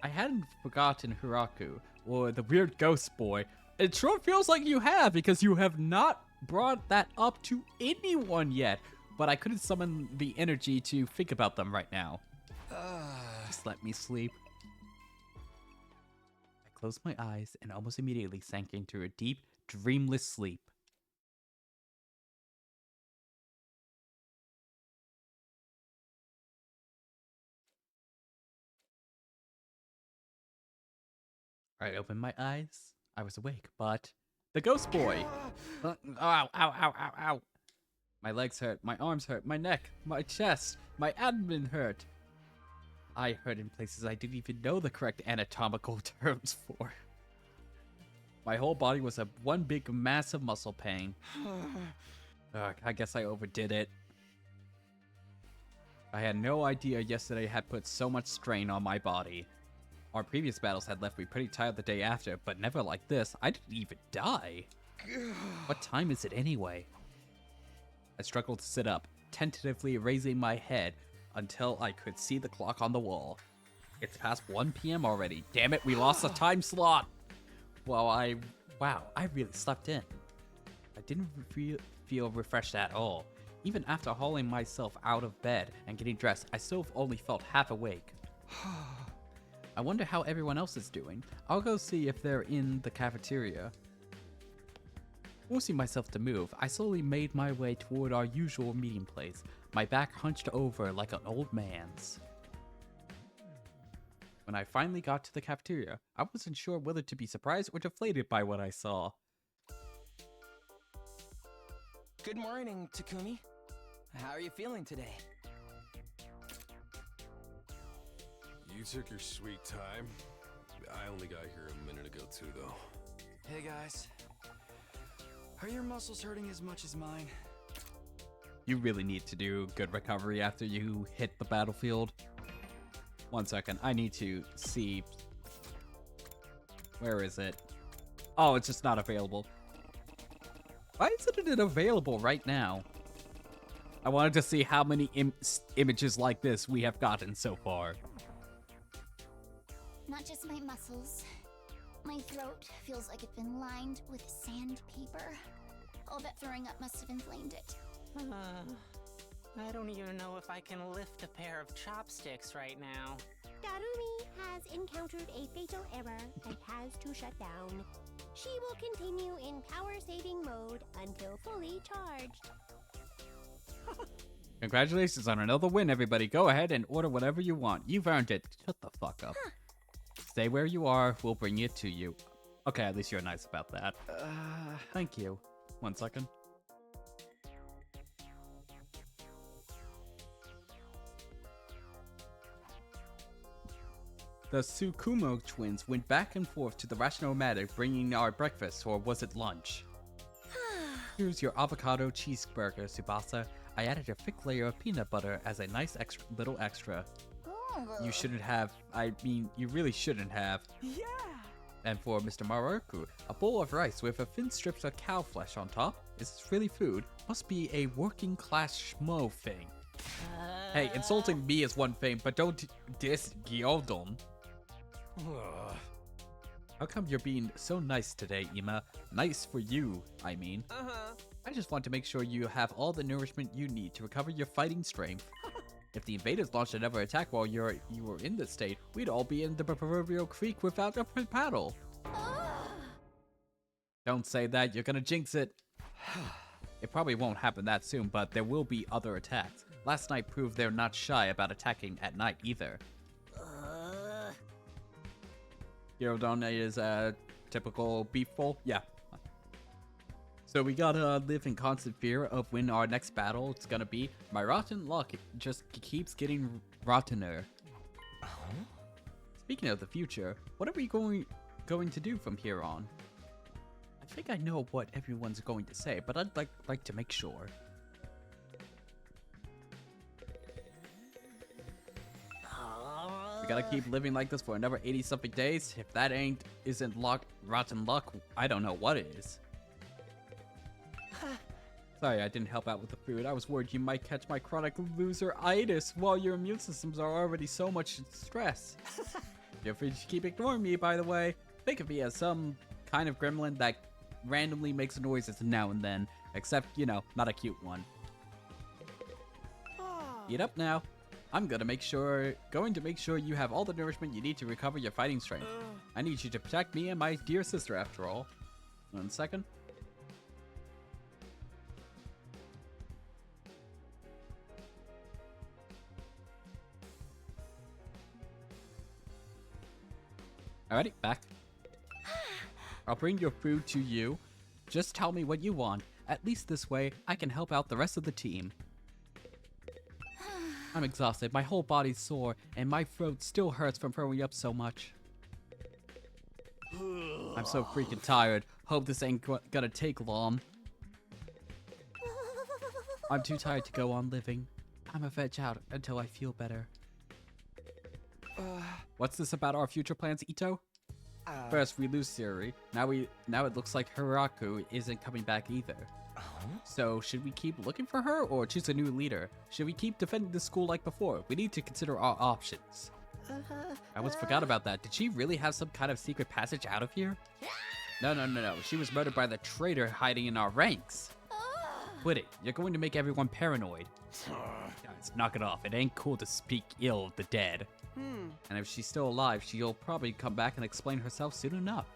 I hadn't forgotten Hiraku, or the weird ghost boy. It sure feels like you have, because you have not brought that up to anyone yet. But I couldn't summon the energy to think about them right now. Just let me sleep. I closed my eyes and almost immediately sank into a deep, dreamless sleep. I opened my eyes. I was awake, but the ghost boy. Ow. My legs hurt, my arms hurt, my neck, my chest, my abdomen hurt. I hurt in places I didn't even know the correct anatomical terms for. My whole body was one big massive muscle pain. I guess I overdid it. I had no idea yesterday had put so much strain on my body. Our previous battles had left me pretty tired the day after, but never like this. I didn't even die. What time is it anyway? I struggled to sit up, tentatively raising my head until I could see the clock on the wall. It's past 1 p.m. already. Damn it, we lost the time slot! Wow, I really slept in. I didn't feel refreshed at all. Even after hauling myself out of bed and getting dressed, I still only felt half awake. I wonder how everyone else is doing. I'll go see if they're in the cafeteria. Forcing myself to move, I slowly made my way toward our usual meeting place, my back hunched over like an old man's. When I finally got to the cafeteria, I wasn't sure whether to be surprised or deflated by what I saw. Good morning, Takumi. How are you feeling today? You took your sweet time. I only got here a minute ago too, though. Hey guys. Are your muscles hurting as much as mine? You really need to do good recovery after you hit the battlefield. 1 second, I need to see. Where is it? Oh, it's just not available. Why isn't it available right now? I wanted to see how many images like this we have gotten so far. Not just my muscles. My throat feels like it's been lined with sandpaper. All that throwing up must have inflamed it. I don't even know if I can lift a pair of chopsticks right now. Darumi has encountered a fatal error and has to shut down. She will continue in power-saving mode until fully charged. Congratulations on another win, everybody. Go ahead and order whatever you want. You've earned it. Shut the fuck up. Stay where you are. We'll bring it to you. Okay, at least you're nice about that. Thank you. 1 second. The Tsukumo twins went back and forth to the Rationomatic bringing our breakfast, or was it lunch? Here's your avocado cheeseburger, Tsubasa. I added a thick layer of peanut butter as a nice little extra. You shouldn't have. I mean, you really shouldn't have. Yeah! And for Mr. Maruku, a bowl of rice with a thin strips of cow flesh on top. Is this really food? Must be a working class schmo thing. Hey, insulting me is one thing, but don't diss Gyodon. How come you're being so nice today, Ima? Nice for you, I mean. I just want to make sure you have all the nourishment you need to recover your fighting strength. If the invaders launched another attack while you were in this state, we'd all be in the proverbial creek without a paddle. Don't say that, you're gonna jinx it. It probably won't happen that soon, but there will be other attacks. Last night proved they're not shy about attacking at night either. Gyodon is a typical beef bowl? Yeah. So we gotta live in constant fear of when our next battle is gonna be. My rotten luck just keeps getting rottener. Speaking of the future, what are we going to do from here on? I think I know what everyone's going to say, but I'd like to make sure. We gotta keep living like this for another 80-something days. If that isn't rotten luck, I don't know what is. Sorry, I didn't help out with the food. I was worried you might catch my chronic loser-itis while your immune systems are already so much stress. Feel free to keep ignoring me, by the way. Think of me as some kind of gremlin that randomly makes noises now and then. Except, you know, not a cute one. Eat up now. I'm going to make sure you have all the nourishment you need to recover your fighting strength. I need you to protect me and my dear sister after all. 1 second. Alrighty, back. I'll bring your food to you. Just tell me what you want. At least this way, I can help out the rest of the team. I'm exhausted, my whole body's sore, and my throat still hurts from throwing up so much. I'm so freaking tired. Hope this ain't gonna take long. I'm too tired to go on living. I'ma veg out until I feel better. What's this about our future plans, Ito? First, we lose Siri. Now it looks like Hiraku isn't coming back either. So, should we keep looking for her, or choose a new leader? Should we keep defending the school like before? We need to consider our options. I almost forgot about that. Did she really have some kind of secret passage out of here? No. She was murdered by the traitor hiding in our ranks. Quit it. You're going to make everyone paranoid. Guys, knock it off. It ain't cool to speak ill of the dead. And if she's still alive, she'll probably come back and explain herself soon enough.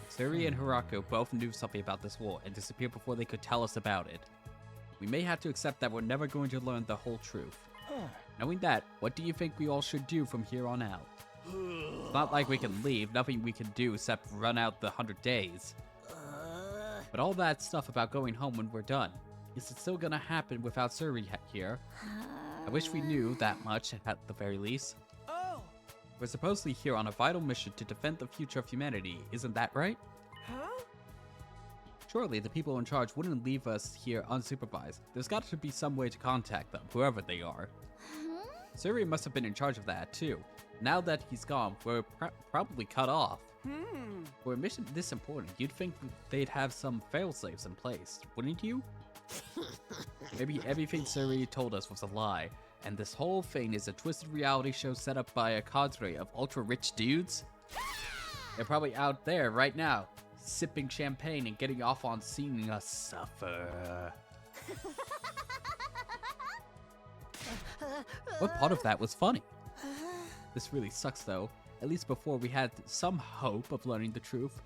Suri and Hirako both knew something about this war and disappeared before they could tell us about it. We may have to accept that we're never going to learn the whole truth. Knowing that, what do you think we all should do from here on out? It's not like we can leave, nothing we can do except run out the 100 days. But all that stuff about going home when we're done, is it still gonna happen without Suri here? I wish we knew that much at the very least. We're supposedly here on a vital mission to defend the future of humanity, isn't that right? Surely the people in charge wouldn't leave us here unsupervised. There's got to be some way to contact them, whoever they are. Suri must have been in charge of that too. Now that he's gone, we're probably cut off. For a mission this important, you'd think they'd have some failsafes in place, wouldn't you? Maybe everything Suri told us was a lie, and this whole thing is a twisted reality show set up by a cadre of ultra-rich dudes? They're probably out there right now, sipping champagne and getting off on seeing us suffer. What part of that was funny? This really sucks though. At least before we had some hope of learning the truth.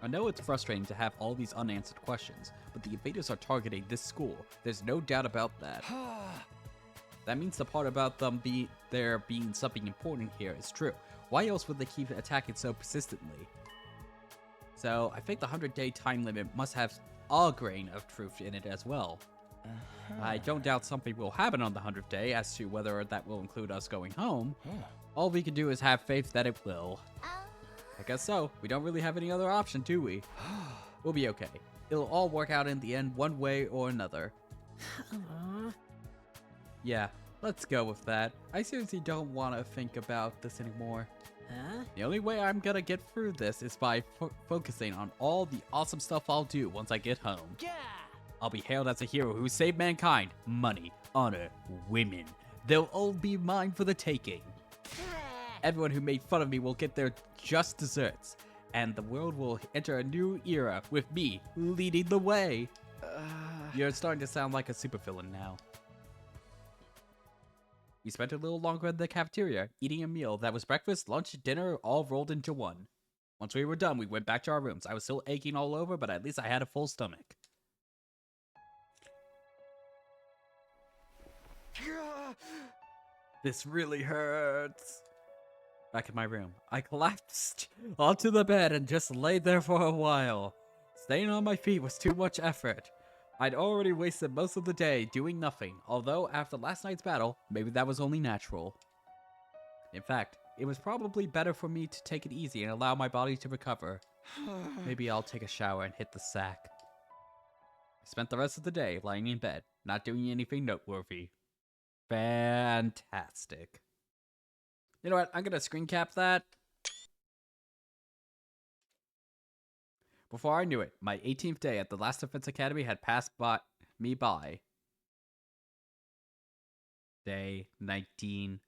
I know it's frustrating to have all these unanswered questions, but the invaders are targeting this school. There's no doubt about that. That means the part about them there being something important here is true. Why else would they keep attacking so persistently? So I think the 100-day time limit must have a grain of truth in it as well. I don't doubt something will happen on the 100th day. As to whether that will include us going home, all we can do is have faith that it will. I guess so. We don't really have any other option, do we? We'll be okay. It'll all work out in the end one way or another. Yeah, let's go with that. I seriously don't want to think about this anymore. The only way I'm gonna get through this is by focusing on all the awesome stuff I'll do once I get home. I'll be hailed as a hero who saved mankind. Money, honor, women. They'll all be mine for the taking. Everyone who made fun of me will get their just desserts. And the world will enter a new era with me leading the way. You're starting to sound like a supervillain now. We spent a little longer in the cafeteria, eating a meal that was breakfast, lunch, dinner, all rolled into one. Once we were done, we went back to our rooms. I was still aching all over, but at least I had a full stomach. This really hurts. Back in my room, I collapsed onto the bed and just lay there for a while. Staying on my feet was too much effort. I'd already wasted most of the day doing nothing, although after last night's battle, maybe that was only natural. In fact, it was probably better for me to take it easy and allow my body to recover. Maybe I'll take a shower and hit the sack. I spent the rest of the day lying in bed, not doing anything noteworthy. Fantastic. You know what? I'm gonna screen cap that. Before I knew it, my 18th day at the Last Defense Academy had passed me by. Day 19.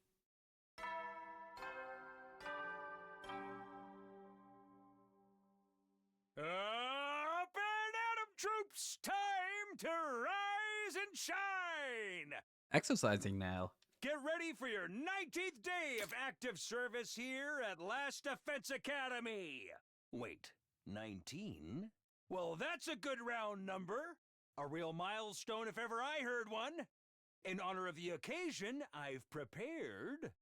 Up and Atom troops, time to rise and shine! Exercising now. Get ready for your 19th day of active service here at Last Defense Academy. Wait, 19? Well, that's a good round number. A real milestone if ever I heard one. In honor of the occasion, I've prepared...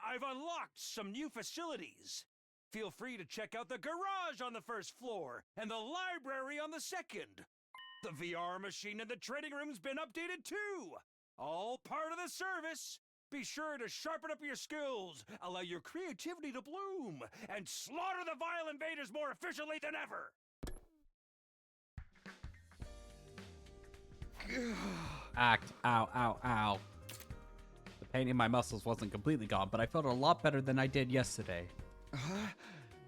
I've unlocked some new facilities. Feel free to check out the garage on the first floor and the library on the second. The VR machine in the training room's been updated too. All part of the service. Be sure to sharpen up your skills, allow your creativity to bloom, and slaughter the vile invaders more efficiently than ever. Act. Ow, ow, ow. The pain in my muscles wasn't completely gone, but I felt a lot better than I did yesterday.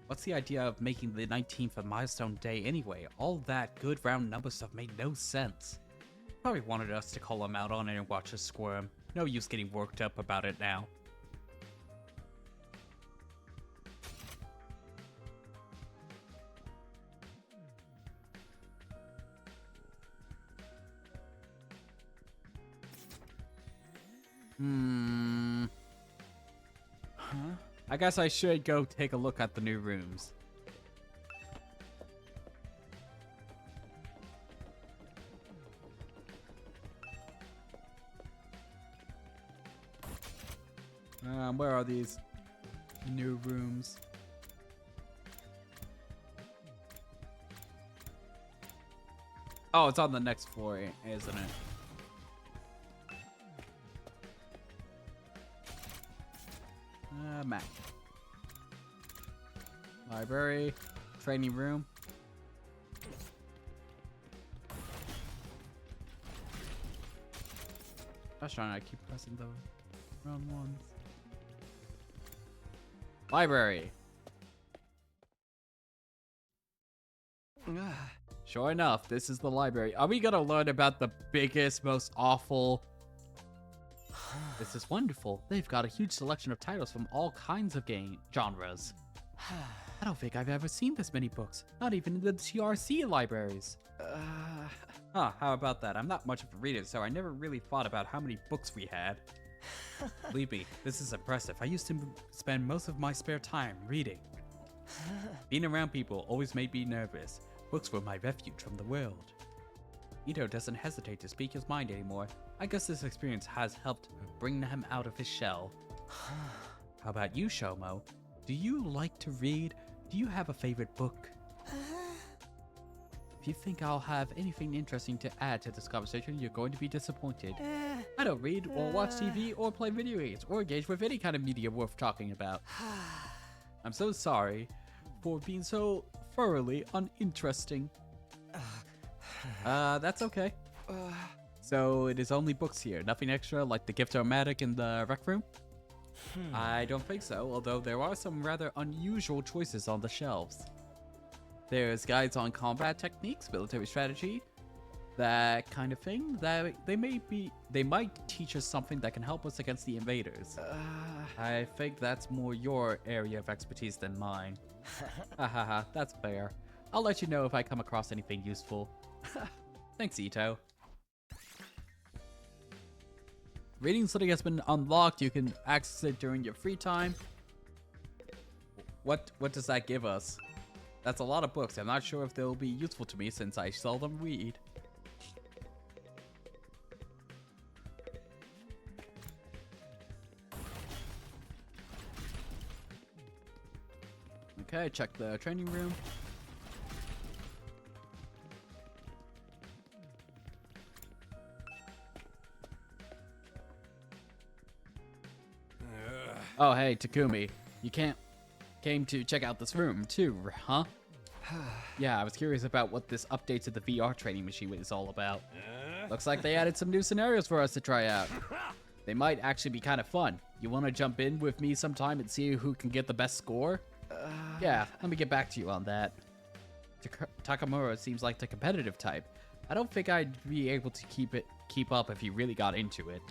What's the idea of making the 19th a milestone day anyway? All that good round number stuff made no sense. Probably wanted us to call him out on it and watch us squirm. No use getting worked up about it now. I guess I should go take a look at the new rooms. Where are these new rooms? Oh, it's on the next floor, isn't it? Map. Library. Training room. I was trying to keep pressing the wrong ones. Library. Sure enough, this is the library. Are we gonna learn about the biggest, most awful... This is wonderful. They've got a huge selection of titles from all kinds of genres. I don't think I've ever seen this many books, not even in the TRC libraries. How about that? I'm not much of a reader, so I never really thought about how many books we had. Believe me, this is impressive. I used to spend most of my spare time reading. Being around people always made me nervous. Books were my refuge from the world. Ito doesn't hesitate to speak his mind anymore. I guess this experience has helped bring him out of his shell. How about you, Shomo? Do you like to read? Do you have a favorite book? If you think I'll have anything interesting to add to this conversation, you're going to be disappointed. I don't read or watch TV or play video games or engage with any kind of media worth talking about. I'm so sorry for being so thoroughly uninteresting. That's okay. So it is only books here, nothing extra like the gift-o-matic in the rec room? I don't think so, although there are some rather unusual choices on the shelves. There's guides on combat techniques, military strategy, that kind of thing. That they might teach us something that can help us against the invaders. I think that's more your area of expertise than mine. Hahaha, that's fair. I'll let you know if I come across anything useful. Thanks, Ito. Reading study has been unlocked. You can access it during your free time. What does that give us? That's a lot of books. I'm not sure if they'll be useful to me since I seldom read. Okay, check the training room. Oh, hey, Takumi. You came to check out this room, too, huh? Yeah, I was curious about what this update to the VR training machine is all about. Looks like they added some new scenarios for us to try out. They might actually be kind of fun. You want to jump in with me sometime and see who can get the best score? Yeah, let me get back to you on that. Takamura seems like the competitive type. I don't think I'd be able to keep up if you really got into it.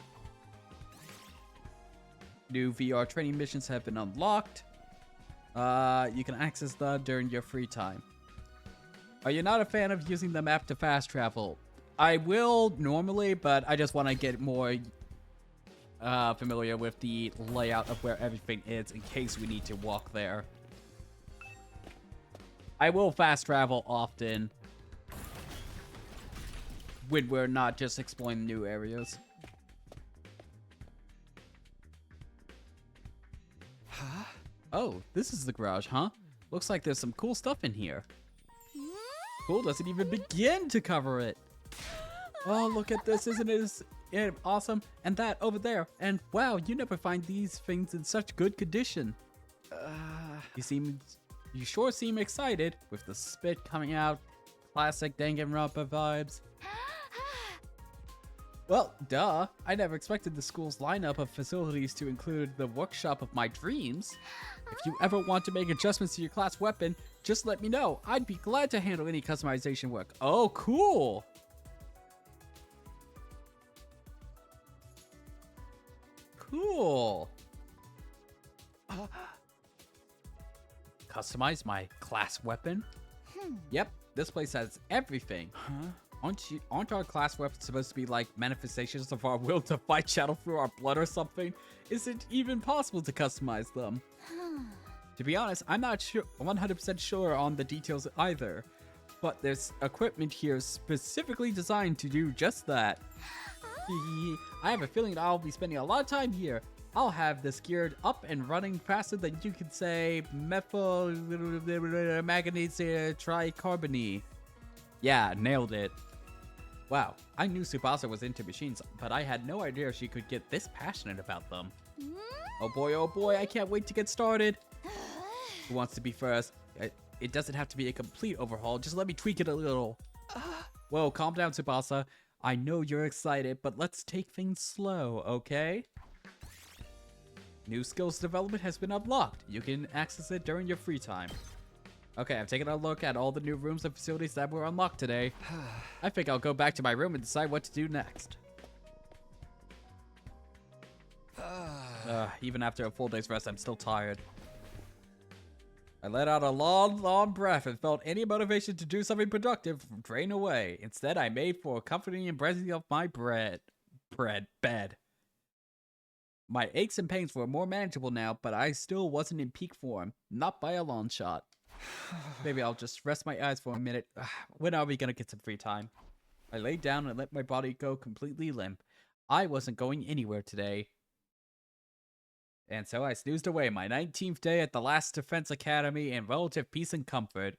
New VR training missions have been unlocked. You can access them during your free time. Are you not a fan of using the map to fast travel? I will normally, but I just want to get more familiar with the layout of where everything is in case we need to walk there. I will fast travel often when we're not just exploring new areas. Oh, this is the garage, huh? Looks like there's some cool stuff in here. Cool doesn't even begin to cover it. Oh, look at this. Isn't it awesome? And that over there. And wow, you never find these things in such good condition. You sure seem excited with the spit coming out. Classic Danganronpa vibes. Well, duh. I never expected the school's lineup of facilities to include the workshop of my dreams. If you ever want to make adjustments to your class weapon, just let me know. I'd be glad to handle any customization work. Oh, cool. Cool. Customize my class weapon? Yep, this place has everything. Aren't our class weapons supposed to be like manifestations of our will to fight shadow through our blood or something? Is it even possible to customize them? To be honest, I'm not sure 100% sure on the details either. But there's equipment here specifically designed to do just that. I have a feeling that I'll be spending a lot of time here. I'll have this geared up and running faster than you can say methyl manganese tricarbonate. Yeah, nailed it. Wow, I knew Tsubasa was into machines, but I had no idea she could get this passionate about them. Oh boy, I can't wait to get started. Who wants to be first? It doesn't have to be a complete overhaul, just let me tweak it a little. Whoa, calm down, Tsubasa. I know you're excited, but let's take things slow, okay? New skills development has been unlocked. You can access it during your free time. Okay, I've taken a look at all the new rooms and facilities that were unlocked today. I think I'll go back to my room and decide what to do next. Even after a full day's rest, I'm still tired. I let out a long breath and felt any motivation to do something productive drain away. Instead, I made for a comforting embracing of my bed. My aches and pains were more manageable now, but I still wasn't in peak form. Not by a long shot. Maybe I'll just rest my eyes for a minute. When are we gonna get some free time? I laid down and let my body go completely limp. I wasn't going anywhere today. And so I snoozed away my 19th day at the last Defense Academy in relative peace and comfort.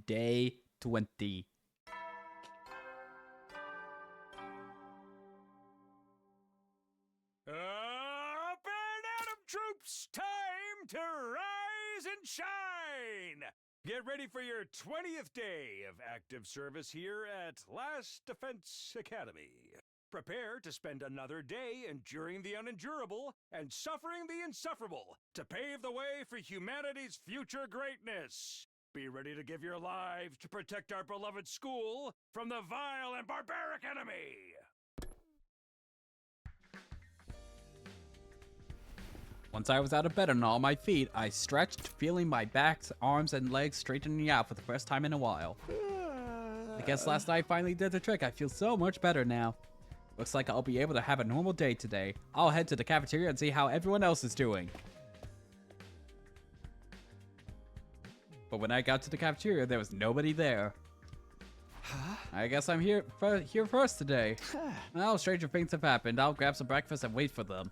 Day 20. Up and at 'em, troops! Time to rise and shine! Get ready for your 20th day of active service here at Last Defense Academy. Prepare to spend another day enduring the unendurable and suffering the insufferable to pave the way for humanity's future greatness. Be ready to give your lives to protect our beloved school from the vile and barbaric enemy. Once I was out of bed and on my feet, I stretched, feeling my back, arms, and legs straightening out for the first time in a while. I guess last night finally did the trick. I feel so much better now. Looks like I'll be able to have a normal day today. I'll head to the cafeteria and see how everyone else is doing. But when I got to the cafeteria, there was nobody there. I guess I'm here first today. Well, stranger things have happened. I'll grab some breakfast and wait for them.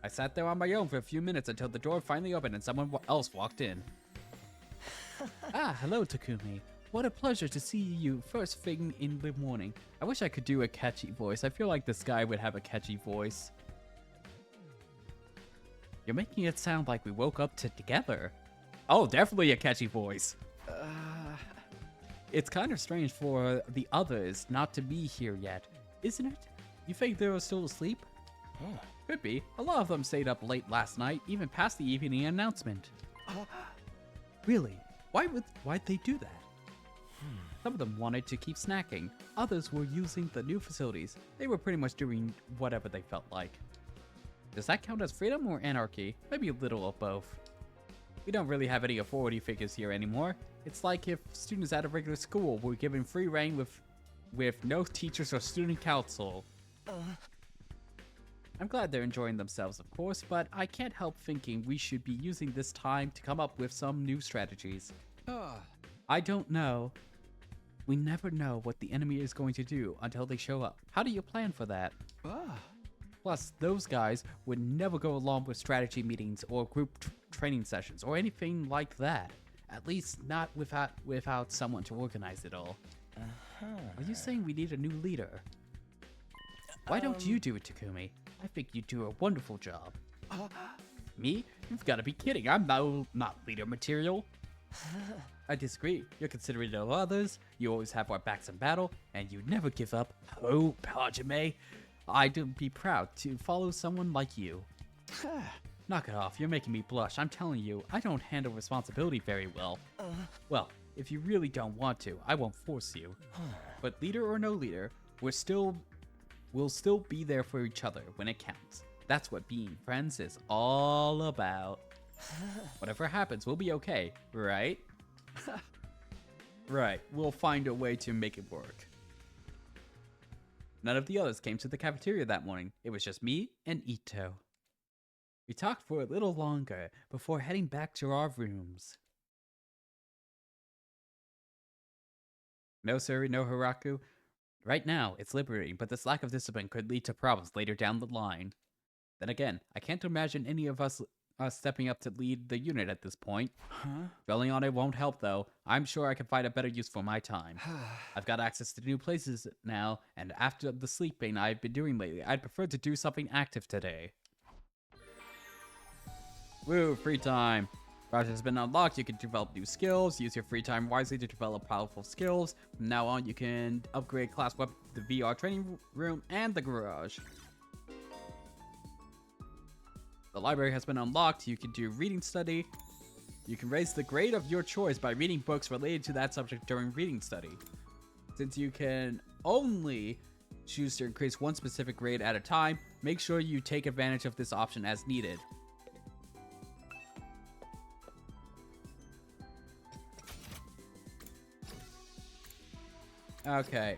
I sat there on my own for a few minutes until the door finally opened and someone else walked in. Hello, Takumi. What a pleasure to see you first thing in the morning. I wish I could do a catchy voice. I feel like this guy would have a catchy voice. You're making it sound like we woke up together. Oh, definitely a catchy voice. It's kind of strange for the others not to be here yet, isn't it? You think they were still asleep? Could be. A lot of them stayed up late last night, even past the evening announcement. Really? Why'd they do that? Some of them wanted to keep snacking. Others were using the new facilities. They were pretty much doing whatever they felt like. Does that count as freedom or anarchy? Maybe a little of both. We don't really have any authority figures here anymore. It's like if students at a regular school were given free reign with no teachers or student council. I'm glad they're enjoying themselves, of course, but I can't help thinking we should be using this time to come up with some new strategies. I don't know. We never know what the enemy is going to do until they show up. How do you plan for that? Plus, those guys would never go along with strategy meetings or group training sessions or anything like that. At least not without someone to organize it all. Are you saying we need a new leader? Why don't you do it, Takumi? I think you do a wonderful job. Me? You've got to be kidding. I'm not leader material. I disagree. You're considerate of others, you always have our backs in battle, and you never give up. Oh, Hajime, I'd be proud to follow someone like you. Knock it off, you're making me blush. I'm telling you, I don't handle responsibility very well. Well, if you really don't want to, I won't force you. But leader or no leader, we'll still be there for each other when it counts. That's what being friends is all about. Whatever happens, we'll be okay, right? Right, we'll find a way to make it work. None of the others came to the cafeteria that morning. It was just me and Ito. We talked for a little longer before heading back to our rooms. No, sir, no, Hiraku. Right now, it's liberating, but this lack of discipline could lead to problems later down the line. Then again, I can't imagine any of us stepping up to lead the unit at this point. Dwelling on it won't help, though. I'm sure I can find a better use for my time. I've got access to new places now, and after the sleeping I've been doing lately, I'd prefer to do something active today. Woo, free time. Project has been unlocked. You can develop new skills. Use your free time wisely to develop powerful skills. From now on, you can upgrade class weapon, the VR training room, and the garage. The library has been unlocked. You can do reading study. You can raise the grade of your choice by reading books related to that subject during reading study. Since you can only choose to increase one specific grade at a time, make sure you take advantage of this option as needed. Okay,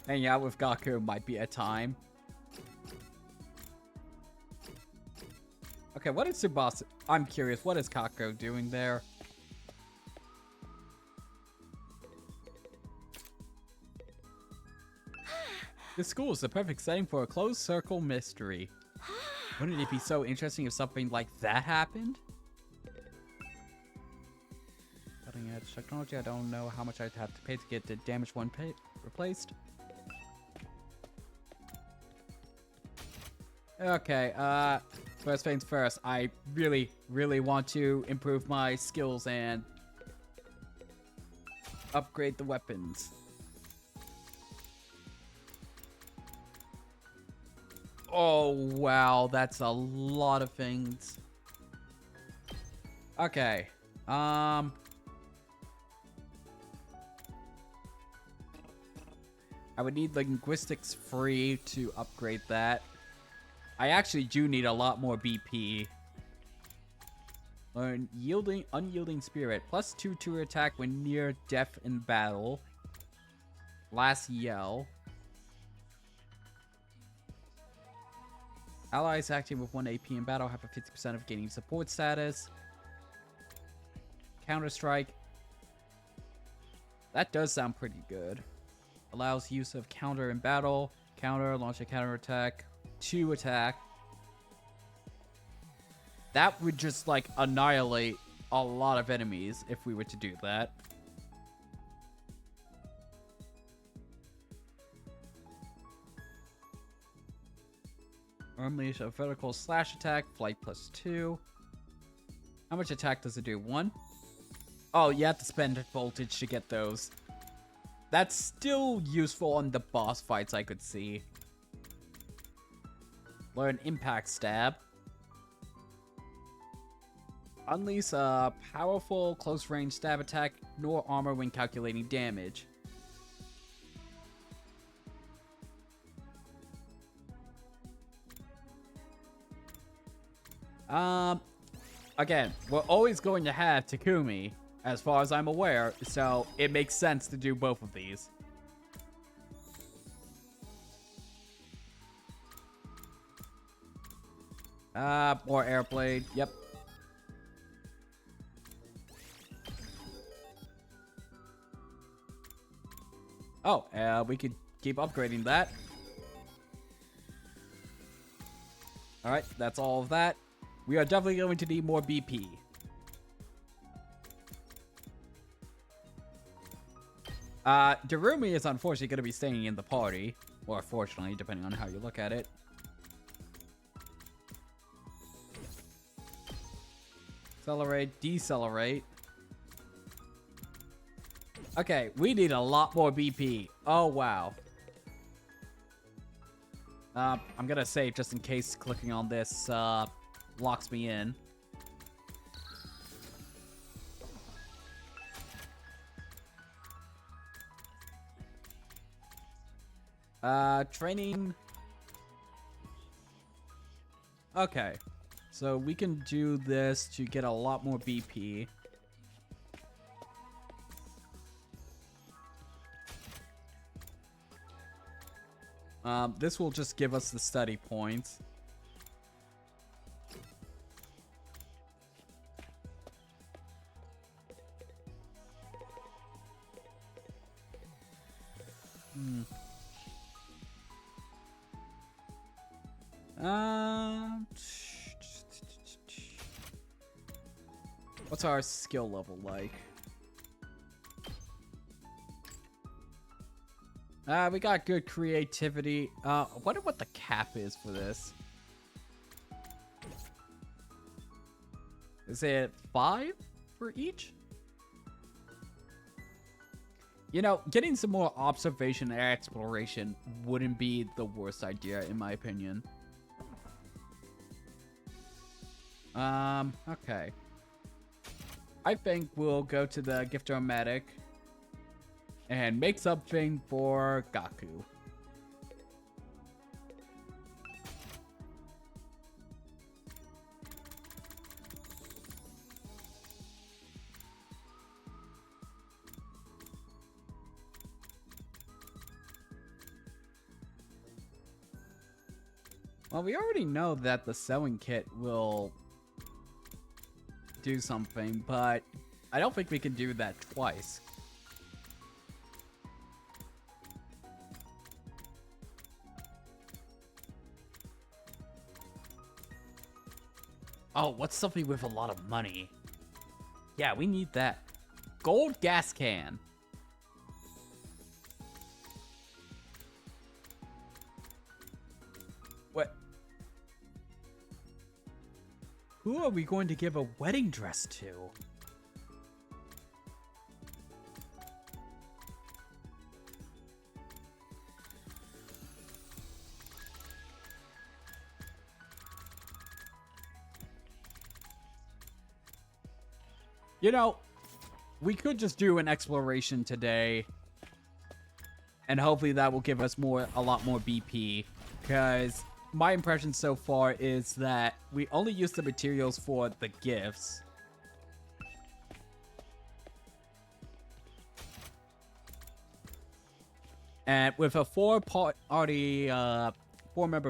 hanging out with Gaku might be a time. Okay, what is Tsubasa? I'm curious, what is Kako doing there? This school is the perfect setting for a closed circle mystery. Wouldn't it be so interesting if something like that happened? Cutting edge technology, I don't know how much I'd have to pay to get the damaged one replaced. Okay, first things first, I really want to improve my skills and upgrade the weapons. Oh, wow, that's a lot of things. Okay, I would need linguistics free to upgrade that. I actually do need a lot more BP. Learn unyielding spirit. +2 to attack when near death in battle. Last yell. Allies acting with 1 AP in battle have a 50% of gaining support status. Counter-strike. That does sound pretty good. Allows use of counter in battle. Counter, launch a counter attack. 2 attack. That would just like annihilate a lot of enemies if we were to do that. Unleash a vertical slash attack, flight +2. How much attack does it do? 1? Oh, you have to spend voltage to get those. That's still useful on the boss fights I could see. Learn impact stab. Unleash a powerful close range stab attack, nor armor when calculating damage. Again, we're always going to have Takumi, as far as I'm aware, so it makes sense to do both of these. More airblade, yep. Oh, we could keep upgrading that. Alright, that's all of that. We are definitely going to need more BP. Darumi is unfortunately going to be staying in the party. Or fortunately, depending on how you look at it. Accelerate, decelerate. Okay, we need a lot more BP. Oh, wow. I'm gonna save just in case clicking on this, locks me in. Training. Okay. So we can do this to get a lot more BP. This will just give us the study points. What's our skill level like? We got good creativity. I wonder what the cap is for this. Is it 5 for each? You know, getting some more observation and exploration wouldn't be the worst idea, in my opinion. Okay. I think we'll go to the Gift-O-Matic and make something for Gaku. Well, we already know that the sewing kit will do something, but I don't think we can do that twice. Oh, what's something with a lot of money? Yeah, we need that. Gold gas can. What? Who are we going to give a wedding dress to? You know, we could just do an exploration today, and hopefully that will give us a lot more BP, because my impression so far is that we only use the materials for the gifts. And with a four-member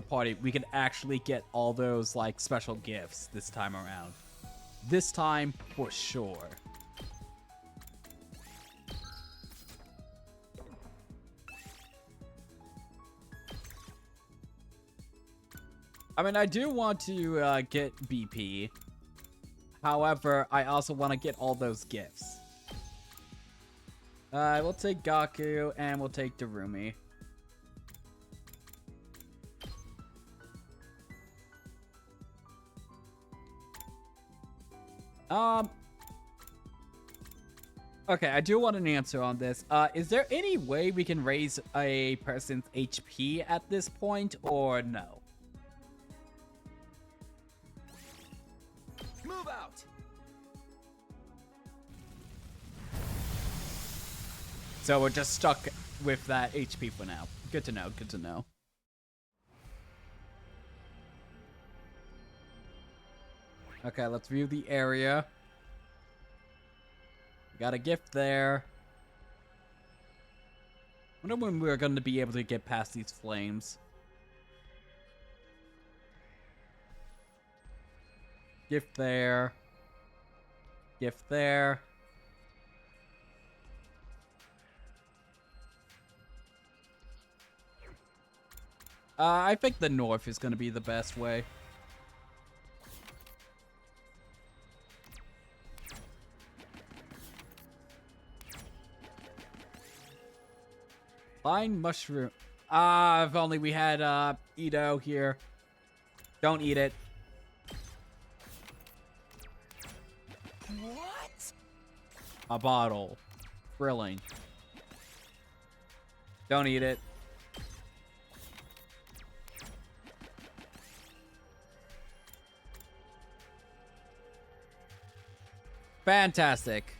party, we can actually get all those, like, special gifts this time around. This time, for sure. I mean, I do want to get BP. However, I also want to get all those gifts. We'll take Gaku, and we'll take Darumi. Okay, I do want an answer on this. Is there any way we can raise a person's HP at this point, or no? Move out! So we're just stuck with that HP for now. Good to know, good to know. Okay, let's view the area. Got a gift there. Wonder when we're going to be able to get past these flames. Gift there. Gift there. I think the north is going to be the best way. Fine mushroom. If only we had Ito here. Don't eat it. What? A bottle. Thrilling. Don't eat it. Fantastic.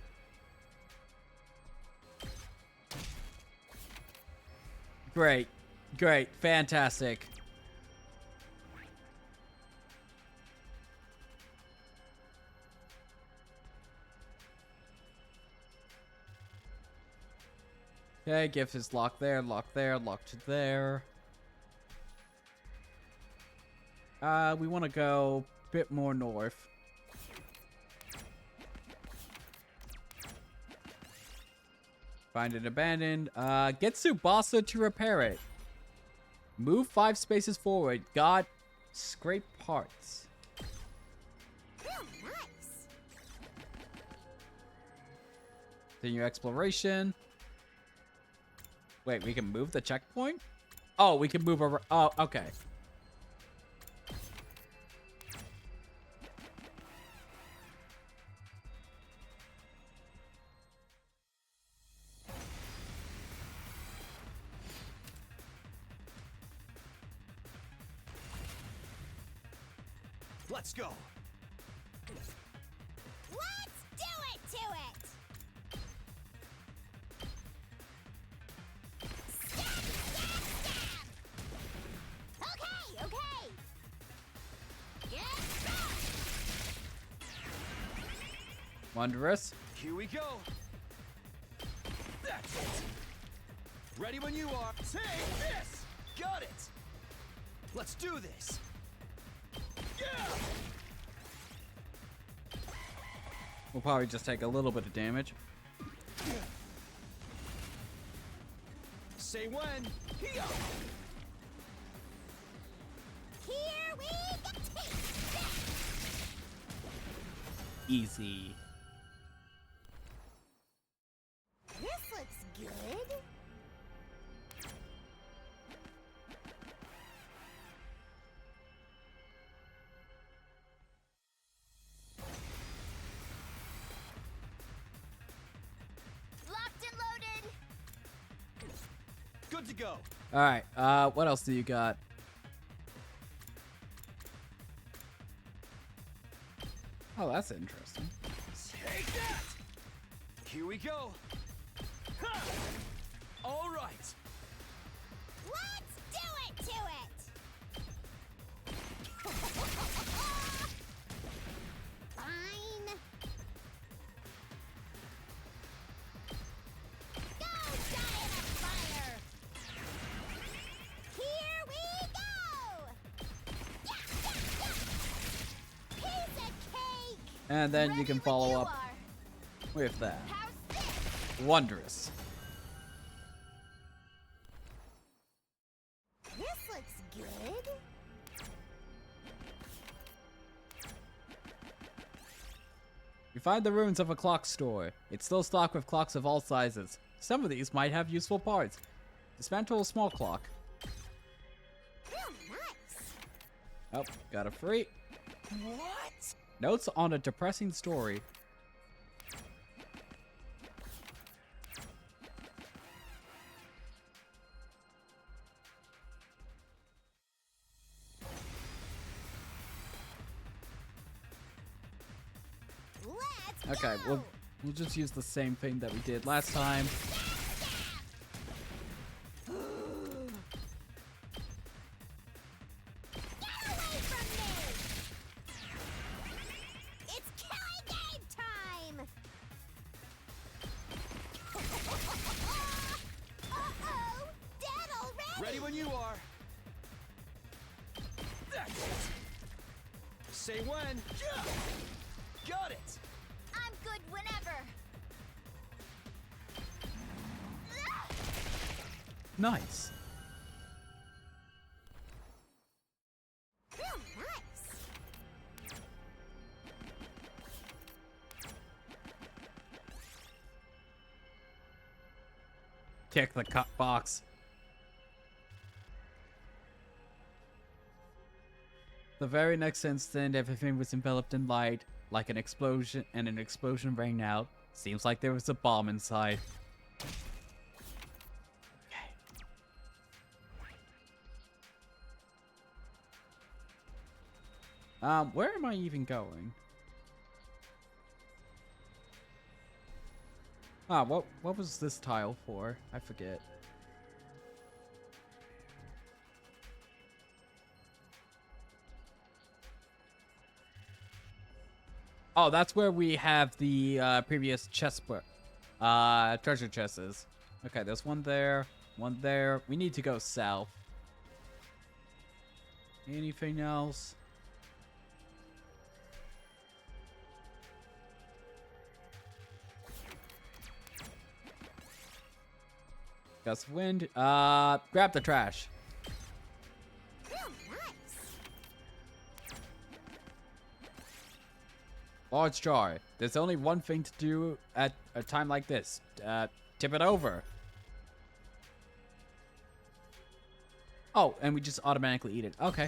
Great. Great. Fantastic. Okay, gift is locked there, locked there. We want to go a bit more north. Find it abandoned. Get Tsubasa to repair it. Move 5 spaces forward. Got scrape parts. Oh, nice. Continue exploration. Wait, we can move the checkpoint? Oh, we can move over. Oh, okay. Let's go. Let's do it to it. Stab, stab, stab. Okay, okay. Yes, Wondrous. Here we go. That's it. Ready when you are. Take this. Got it. Let's do this. Yeah. We'll probably just take a little bit of damage. Say when. Here. Here we go. Take this. Easy. This looks good. Locked and loaded. Good to go. All right. What else do you got? Oh, that's interesting. Take that. Here we go. Ha! All right. Let's do it to it. Fine. Go, giant of fire. Here we go. Yeah, yeah, yeah. Piece of cake. And then you can Ready when follow you up are. with that. How's this? Wondrous. This looks good. You find the ruins of a clock store. It's still stocked with clocks of all sizes. Some of these might have useful parts. Dismantle a small clock. Oh, nice. Oh, got a free. What? Notes on a depressing story. Let's Okay, go. we'll just use the same thing that we did last time. Get away from me! It's killing game time! Uh-oh! Dead already? Ready when you are. That's it. Say when. Yeah. Got it. I'm good whenever. Nice. Oh, nice. Kick the cut box. The very next instant, everything was enveloped in light, like an explosion, and an explosion rang out. Seems like there was a bomb inside. Okay. Where am I even going? Ah, what was this tile for? I forget. Oh, that's where we have the previous chest treasure chests. Okay, there's one there. One there. We need to go south. Anything else? Gust of wind. Grab the trash. Large jar. There's only one thing to do at a time like this. Tip it over. Oh, and we just automatically eat it. Okay.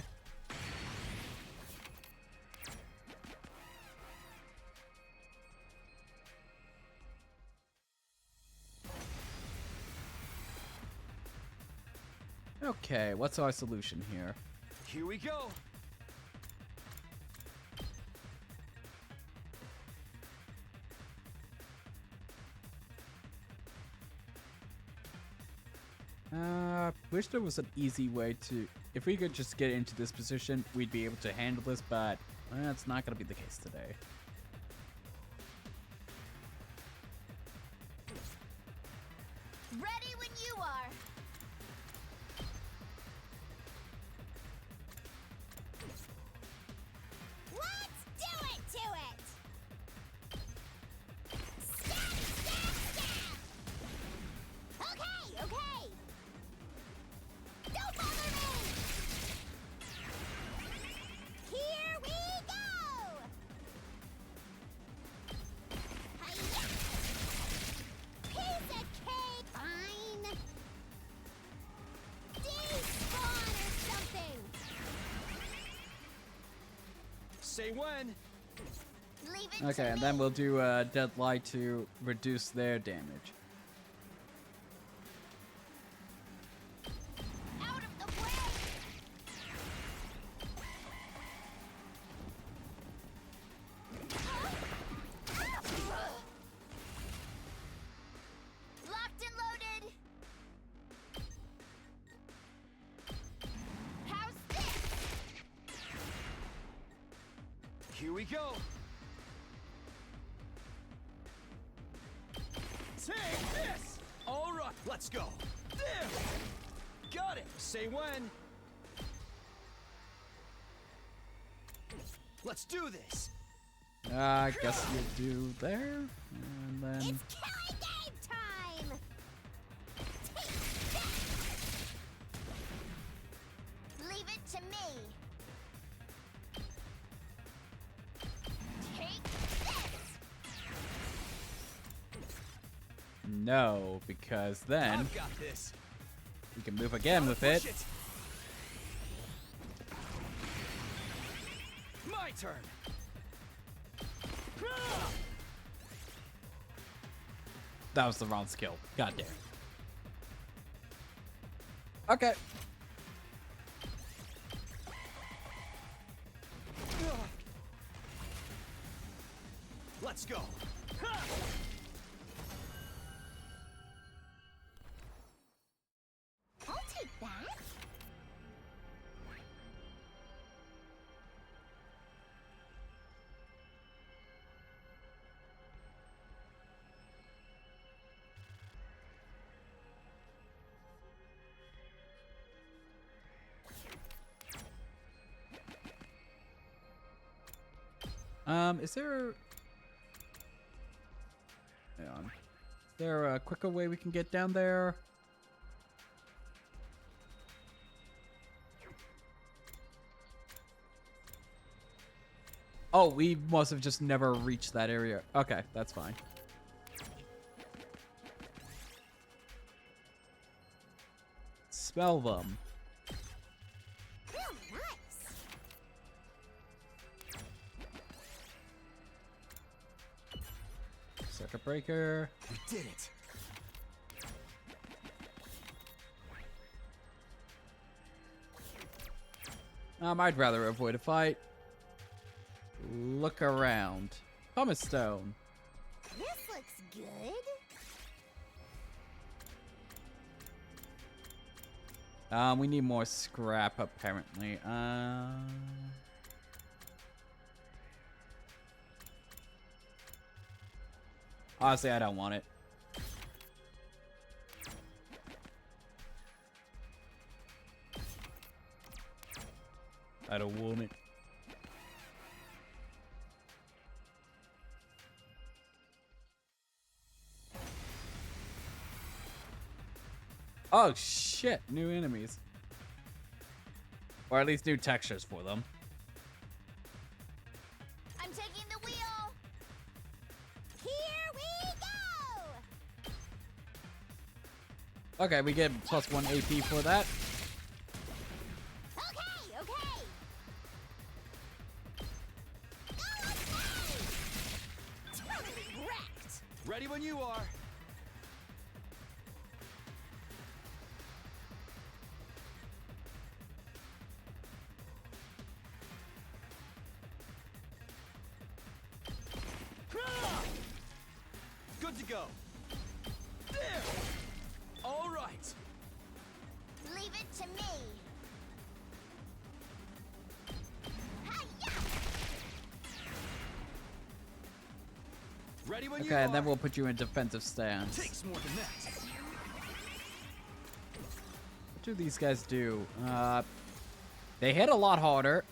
Okay, what's our solution here? Here we go. Wish there was an easy way to... If we could just get into this position, we'd be able to handle this, but that's not going to be the case today. Ready when you are. Let's do it to it. Stab, stab, stab. Okay, okay. Don't bother me. Here we go. Hi-ya. Piece of cake. Fine. Despawn or something. Say when. Leave it Okay, to and me. then we'll do Deadlight to reduce their damage. Out of the way. Locked and loaded. How's this? Here we go. Take this. All right, let's go. There. Got it. Say when. Let's do this. I guess you do there, and then... It's killing game time. Take this. Leave it to me. Take this. No, because then I've got this. we can move again with Push it. My turn. That was the wrong skill. God damn. Okay. Let's go. I'll take that. Is there... Hang on. Is there a quicker way we can get down there? Oh, we must have just never reached that area. Okay, that's fine. Smell them. Nice. Circuit breaker. We did it. I'd rather avoid a fight. Look around. Pumice stone. This looks good. We need more scrap apparently. Honestly, I don't want it. I don't want it. Oh shit, new enemies. Or at least new textures for them. I'm taking the wheel. Here we go. Okay, we get +1 AP for that. Okay, okay. Totally wrecked. Ready when you are. Good to go. There. All right. Leave it to me. Hi-ya! Ready when you Okay, are. and then we'll put you in defensive stance. Takes more than that. What do these guys do? They hit a lot harder.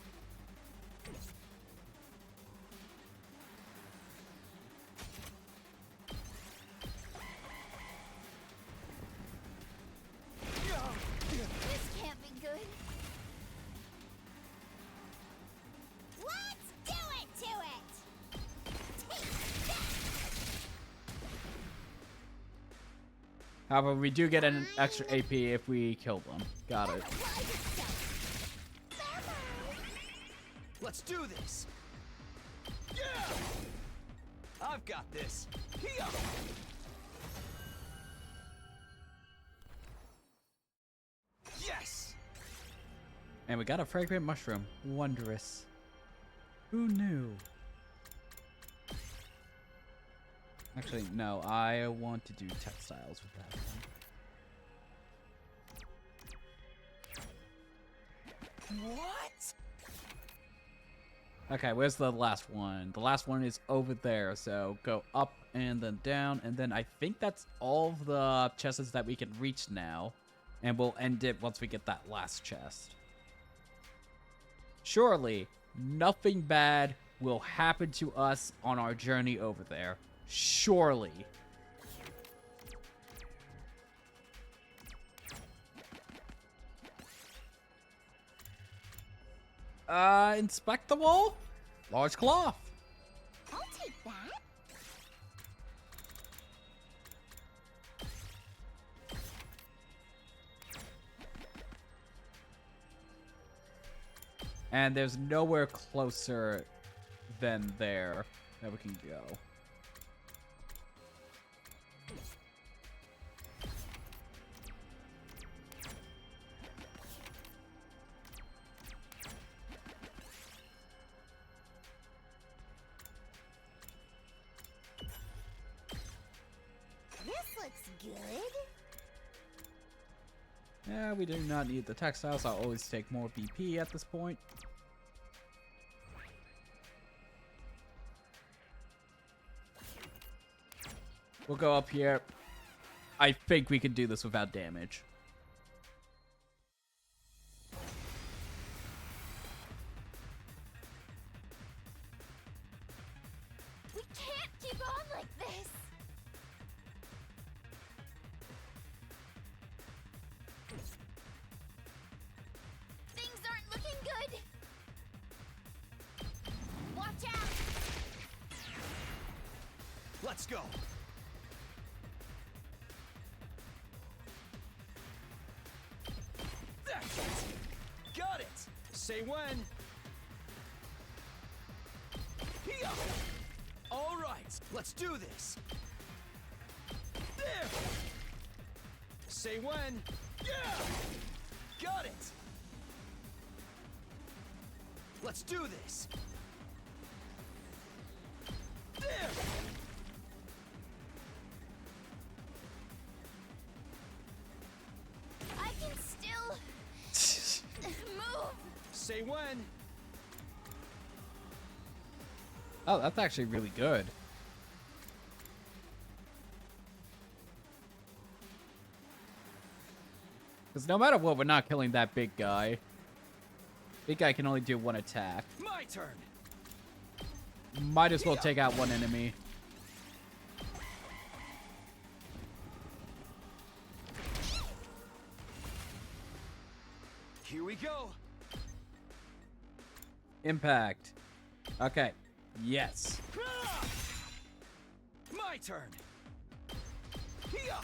This can't be good. Let's do it to it. Take that. However, we do get an extra AP if we kill them. Got it. Let's do this. Yeah. I've got this. Here. Yes. And we got a fragrant mushroom. Wondrous. Who knew? Actually, no. I want to do textiles with that one. What? Okay, where's the last one? The last one is over there. So go up and then down. And then I think that's all of the chests that we can reach now. And we'll end it once we get that last chest. Surely, nothing bad will happen to us on our journey over there. Surely. Inspect the wall? Large cloth. I'll take that. And there's nowhere closer than there that we can go. This looks good. Yeah, we do not need the textiles. I'll always take more BP at this point. We'll go up here. I think we can do this without damage. We can't keep on like this. Things aren't looking good. Watch out. Let's go. That's it. Got it. Say when. Here. All right. Let's do this. There. Say when. Yeah. Got it. Let's do this. There. I can still move. Say when. Oh, that's actually really good. Because no matter what, we're not killing that big guy. Big guy can only do one attack. My turn. Might as well take out one enemy. Here we go. Impact. Okay. Yes. My turn. Here.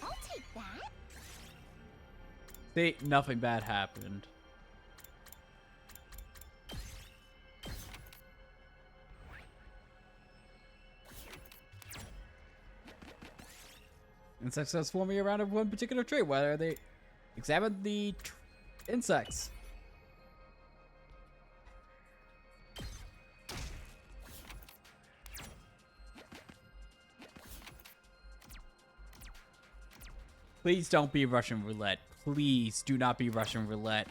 I'll take that. See, nothing bad happened. Insects are swarming around of one particular tree. Whether they examine the insects. Please don't be Russian roulette. Please do not be Russian roulette.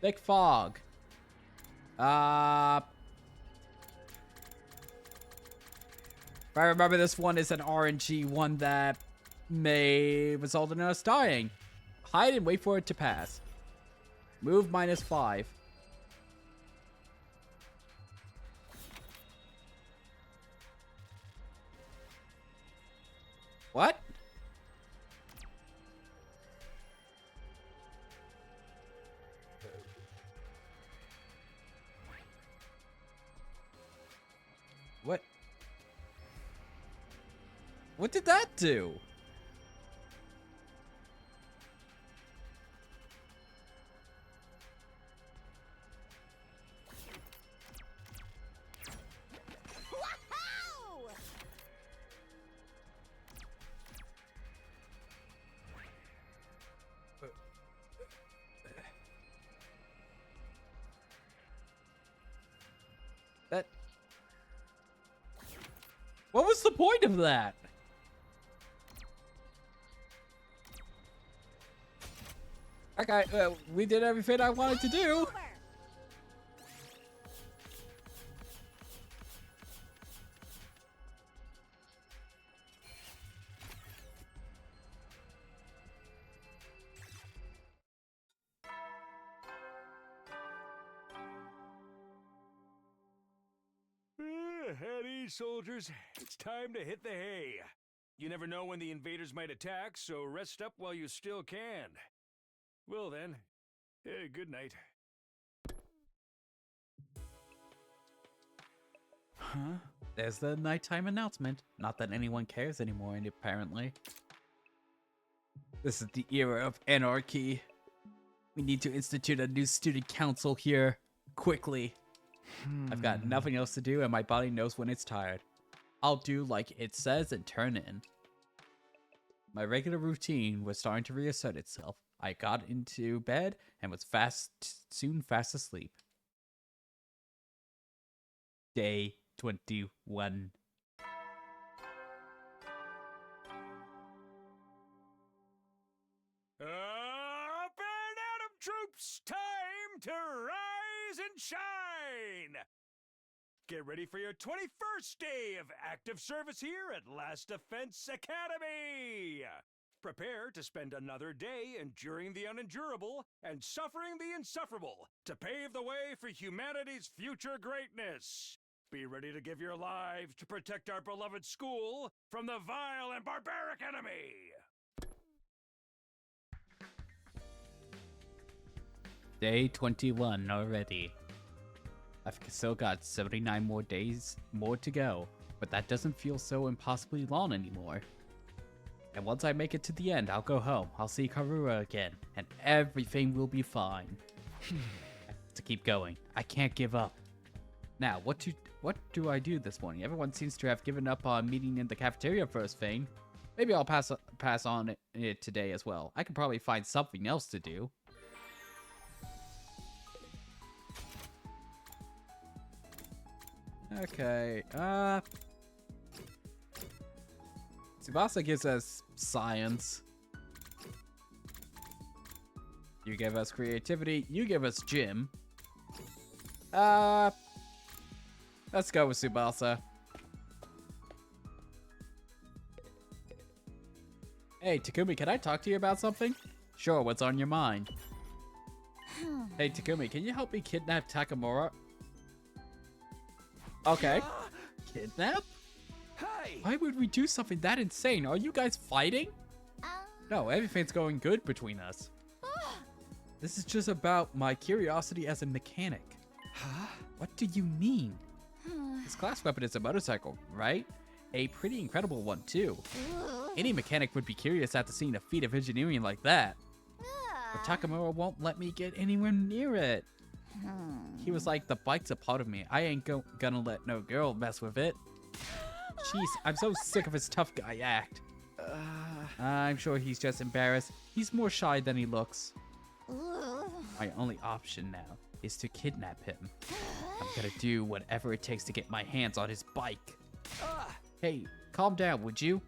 Thick fog. If I remember, this one is an RNG one that may result in us dying. Hide and wait for it to pass. Move -5. What? What? What did that do? Wahoo! That... What was the point of that? Okay, we did everything I wanted to do. At ease, soldiers. It's time to hit the hay. You never know when the invaders might attack, so rest up while you still can. Well then, good night. Huh? There's the nighttime announcement. Not that anyone cares anymore, apparently. This is the era of anarchy. We need to institute a new student council here, quickly. I've got nothing else to do and my body knows when it's tired. I'll do like it says and turn in. My regular routine was starting to reassert itself. I got into bed and was soon fast asleep. Day 21. Up and Atom troops! Time to rise and shine! Get ready for your 21st day of active service here at Last Defense Academy! Prepare to spend another day enduring the unendurable and suffering the insufferable to pave the way for humanity's future greatness. Be ready to give your lives to protect our beloved school from the vile and barbaric enemy! Day 21 already. I've still got 79 more days to go, but that doesn't feel so impossibly long anymore. And once I make it to the end, I'll go home, I'll see Karura again, and everything will be fine. I have to keep going. I can't give up. Now, what do I do this morning? Everyone seems to have given up on meeting in the cafeteria first thing. Maybe I'll pass on it today as well. I could probably find something else to do. Okay, Tsubasa gives us science. You give us creativity, you give us gym. Let's go with Tsubasa. Hey, Takumi, can I talk to you about something? Sure, what's on your mind? Hey, Takumi, can you help me kidnap Takamura? Okay. Kidnap? Hey! Why would we do something that insane? Are you guys fighting? No, everything's going good between us. This is just about my curiosity as a mechanic. Huh? What do you mean? This class weapon is a motorcycle, right? A pretty incredible one, too. Any mechanic would be curious after seeing a feat of engineering like that. But Takamura won't let me get anywhere near it. He was like, the bike's a part of me. I ain't gonna let no girl mess with it. Jeez, I'm so sick of his tough guy act. I'm sure he's just embarrassed. He's more shy than he looks. My only option now is to kidnap him. I'm gonna do whatever it takes to get my hands on his bike. Hey, calm down, would you?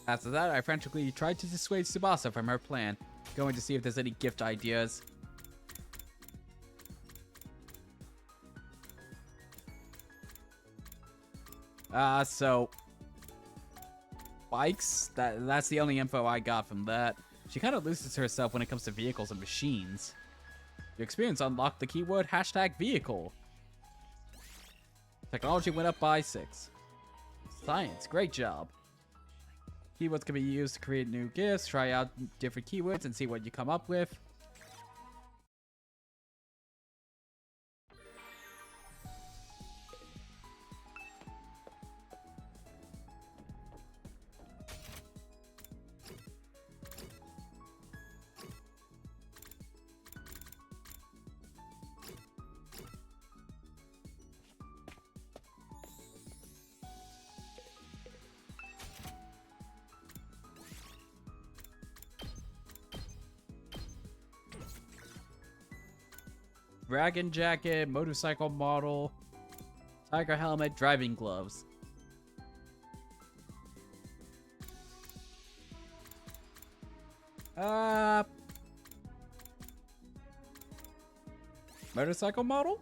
After that, I frantically tried to dissuade Tsubasa from her plan, going to see if there's any gift ideas. So bikes, that's the only info I got from that. She kind of loses herself when it comes to vehicles and machines. Your experience unlocked the keyword #vehicle. Technology went up by 6. Science, great job. Keywords can be used to create new gifts, try out different keywords, and see what you come up with. Dragon jacket, motorcycle model, tiger helmet, driving gloves. Motorcycle model?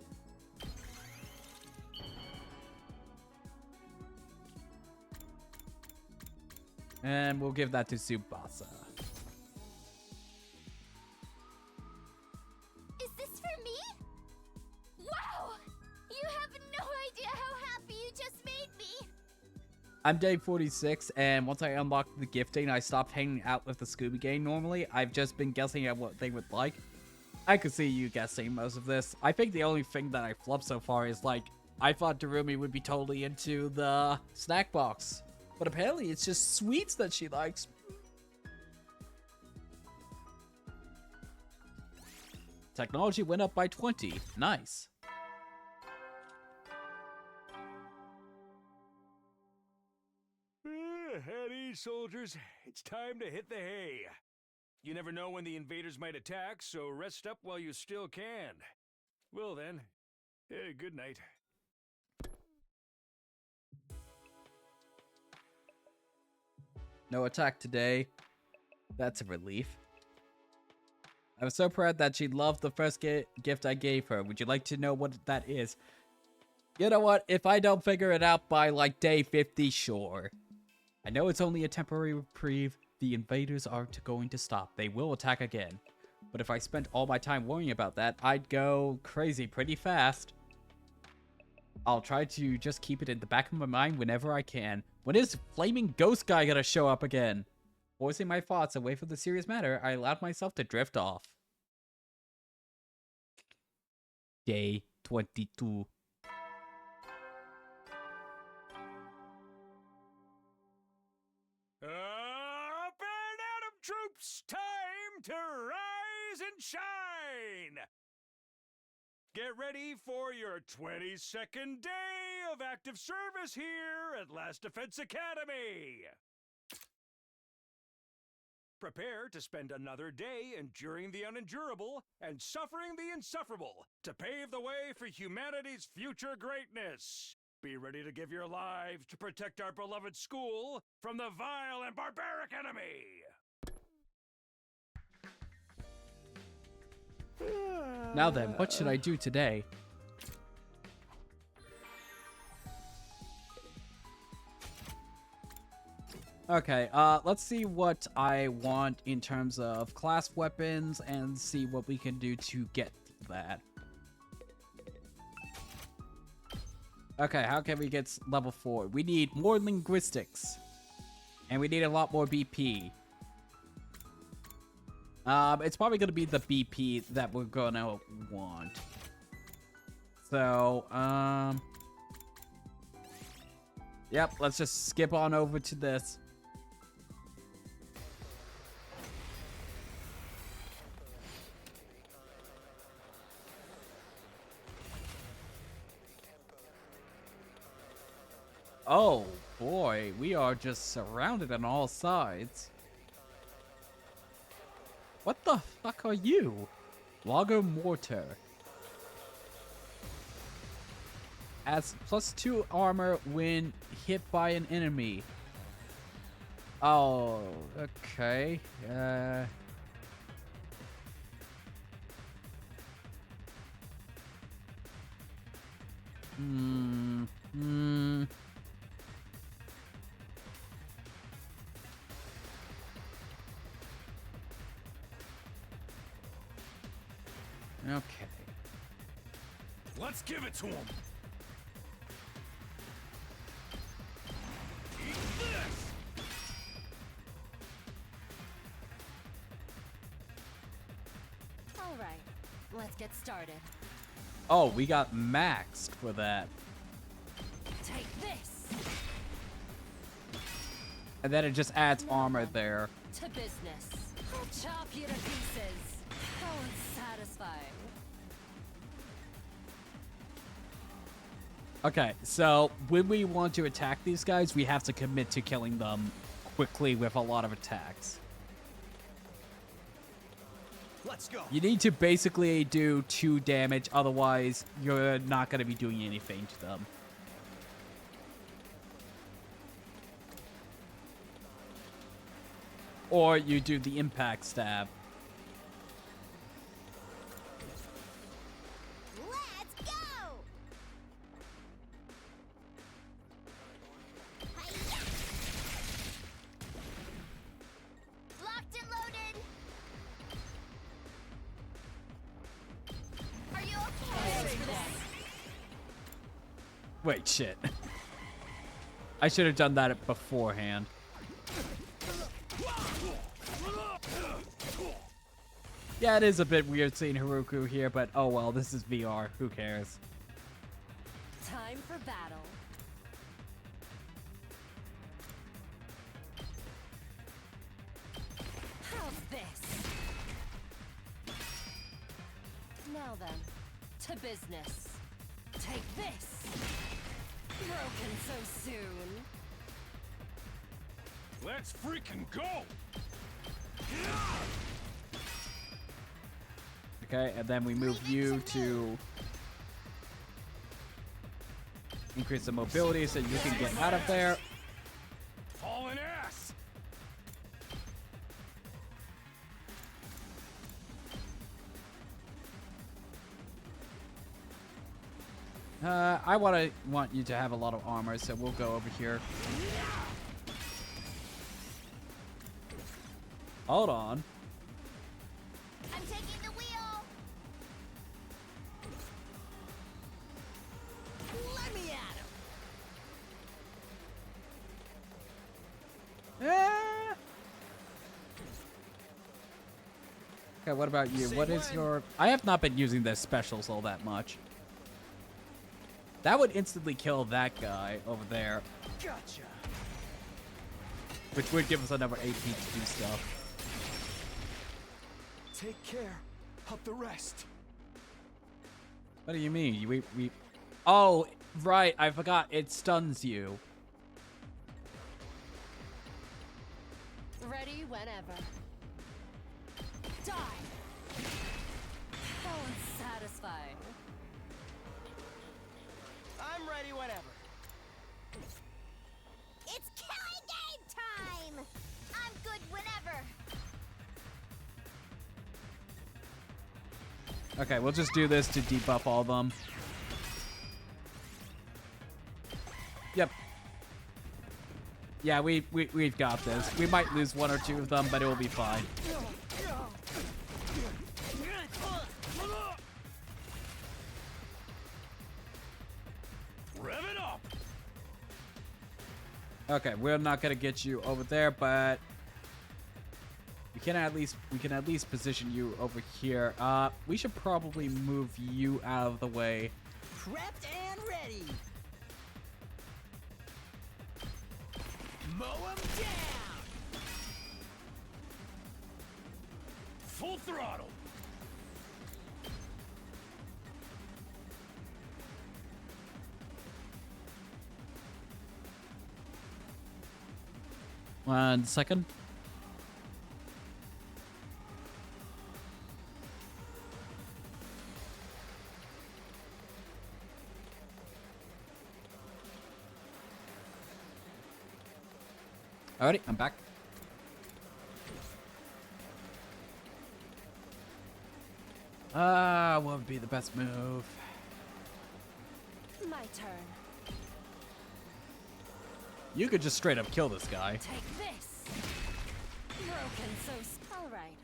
And we'll give that to Tsubasa. Is this for me? Wow! You have no idea how happy you just made me! I'm day 46, and once I unlocked the gifting, I stopped hanging out with the Scooby Gang normally. I've just been guessing at what they would like. I could see you guessing most of this. I think the only thing that I flubbed so far is, like, I thought Darumi would be totally into the snack box. But apparently it's just sweets that she likes. Technology went up by 20. Nice. At ease, soldiers. It's time to hit the hay. You never know when the invaders might attack, so rest up while you still can. Well then, good night. No attack today. That's a relief. I was so proud that she loved the first gift I gave her. Would you like to know what that is? You know what? If I don't figure it out by like day 50, sure. I know it's only a temporary reprieve. The invaders aren't going to stop. They will attack again. But if I spent all my time worrying about that, I'd go crazy pretty fast. I'll try to just keep it in the back of my mind whenever I can. When is Flaming Ghost Guy gonna show up again? Forcing my thoughts away from the serious matter, I allowed myself to drift off. Day 22. Up and Atom troops, time to rise and shine! Get ready for your 22nd day of active service here at Last Defense Academy! Prepare to spend another day enduring the unendurable and suffering the insufferable to pave the way for humanity's future greatness. Be ready to give your lives to protect our beloved school from the vile and barbaric enemy! Now then, what should I do today? Okay, let's see what I want in terms of class weapons and see what we can do to get that. Okay, how can we get level 4? We need more linguistics. And we need a lot more BP. It's probably gonna be the BP that we're gonna want. So, yep, let's just skip on over to this. Oh, boy, we are just surrounded on all sides. What the fuck are you? Lager Mortar. Adds +2 armor when hit by an enemy. Oh, okay. Okay. Let's give it to him. Eat this. All right, let's get started. Oh, we got maxed for that. Take this. And then it just adds armor there. To business. I'll chop you to pieces. How unsatisfying. Okay, so when we want to attack these guys, we have to commit to killing them quickly with a lot of attacks. Let's go. You need to basically do 2 damage, otherwise you're not going to be doing anything to them. Or you do the impact stab. Let's go! Hi-ya! Locked and loaded. Are you okay? Wait, shit. I should have done that beforehand. Yeah, it is a bit weird seeing Haruku here, but oh well, this is VR. Who cares? Time for battle. How's this? Now then, to business. Take this. Broken so soon. Let's freaking go. Okay, and then we move you to increase the mobility so you can get out of there. Hauling ass. I want you to have a lot of armor, so we'll go over here. Hold on. I'm taking the wheel. Let me at him. Okay, what about you? What is your... I have not been using their specials all that much. That would instantly kill that guy over there, Gotcha. which would give us another AP to do stuff. Take care of the rest. What do you mean? We... Oh, right. I forgot. It stuns you. Ready whenever. Die. How unsatisfying. I'm ready whenever. It's killing game time! I'm good whenever. Okay, we'll just do this to debuff all of them. Yep. Yeah, we've got this. We might lose one or two of them, but it will be fine. Rev it up. Okay, we're not gonna get you over there, but we can at least position you over here. We should probably move you out of the way. Prepped and ready. Mow 'em down. Full throttle. One second. Alrighty, I'm back. What would be the best move? My turn. You could just straight up kill this guy. Take this. Broken so. All right,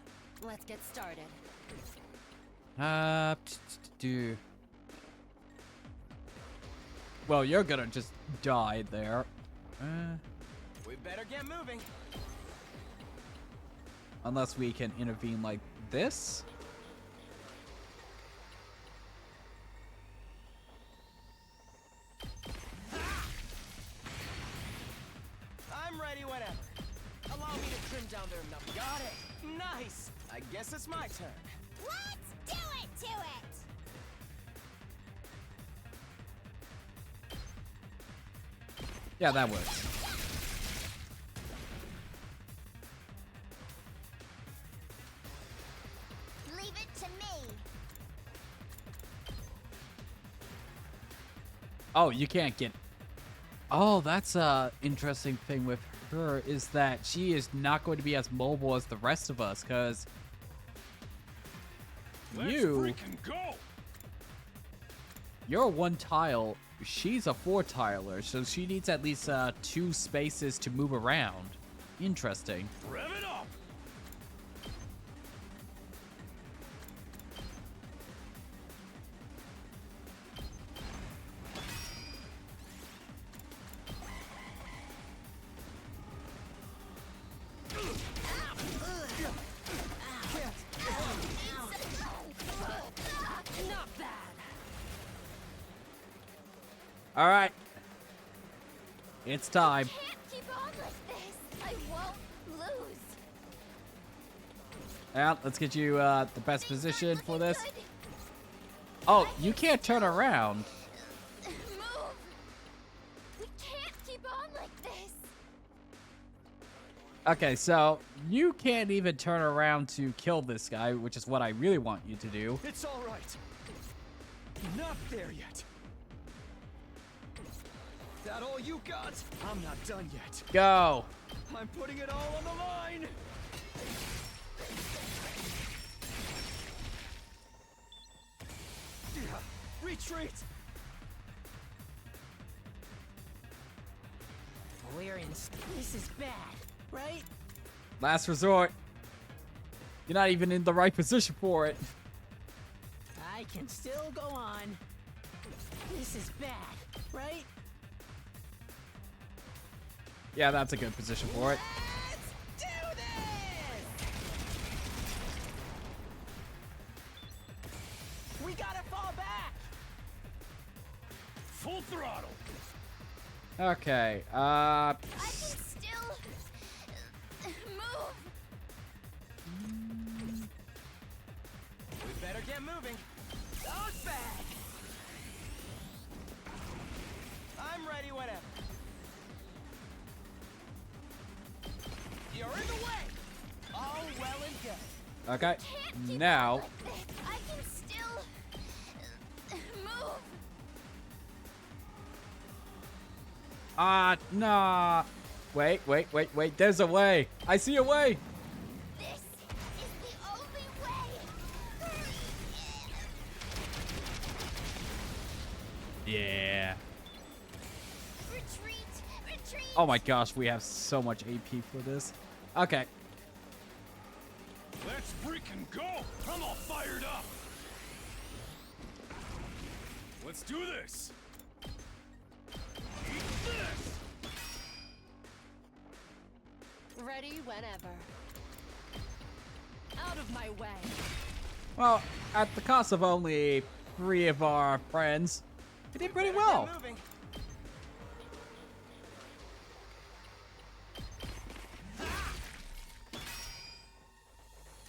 let's get started. Do. Well, you're gonna just die there. We better get moving. Unless we can intervene like this. I'm ready whenever. Allow me to trim down their number. Got it. Nice. I guess it's my turn. Let's do it to it! Yeah, that works. Leave it to me. Oh, you can't get... Oh, that's a interesting thing with her, is that she is not going to be as mobile as the rest of us, because Let's you... freaking go. You're a one tile. She's a four tiler, so she needs at least 2 spaces to move around. Interesting. Rev it up. Not bad. All right. It's time. Can't keep on like this. I won't lose. Yeah, let's get you the best Things position aren't for looking this. good. Oh, you can't turn around. Move. We can't keep on like this. Okay, so you can't even turn around to kill this guy, which is what I really want you to do. It's all right. Not there yet. That all you got? I'm not done yet. Go. I'm putting it all on the line. Retreat. We're in. This is bad, right? Last resort. You're not even in the right position for it. I can still go on. This is bad, right? Yeah, that's a good position for it. Let's do this! We gotta fall back! Full throttle. Okay, I can still move. We better get moving. Dog bag. I'm ready whenever. You're in the way. All well and good. okay. Can't keep Now, on like this. I can still move. nah. Wait. There's a way. I see a way. This is the only way. Yeah. Retreat. Oh my gosh, we have so much AP for this. Okay. Let's freaking go! I'm all fired up! Let's do this! Eat this! Ready whenever. Out of my way. Well, at the cost of only 3 of our friends, we did pretty well.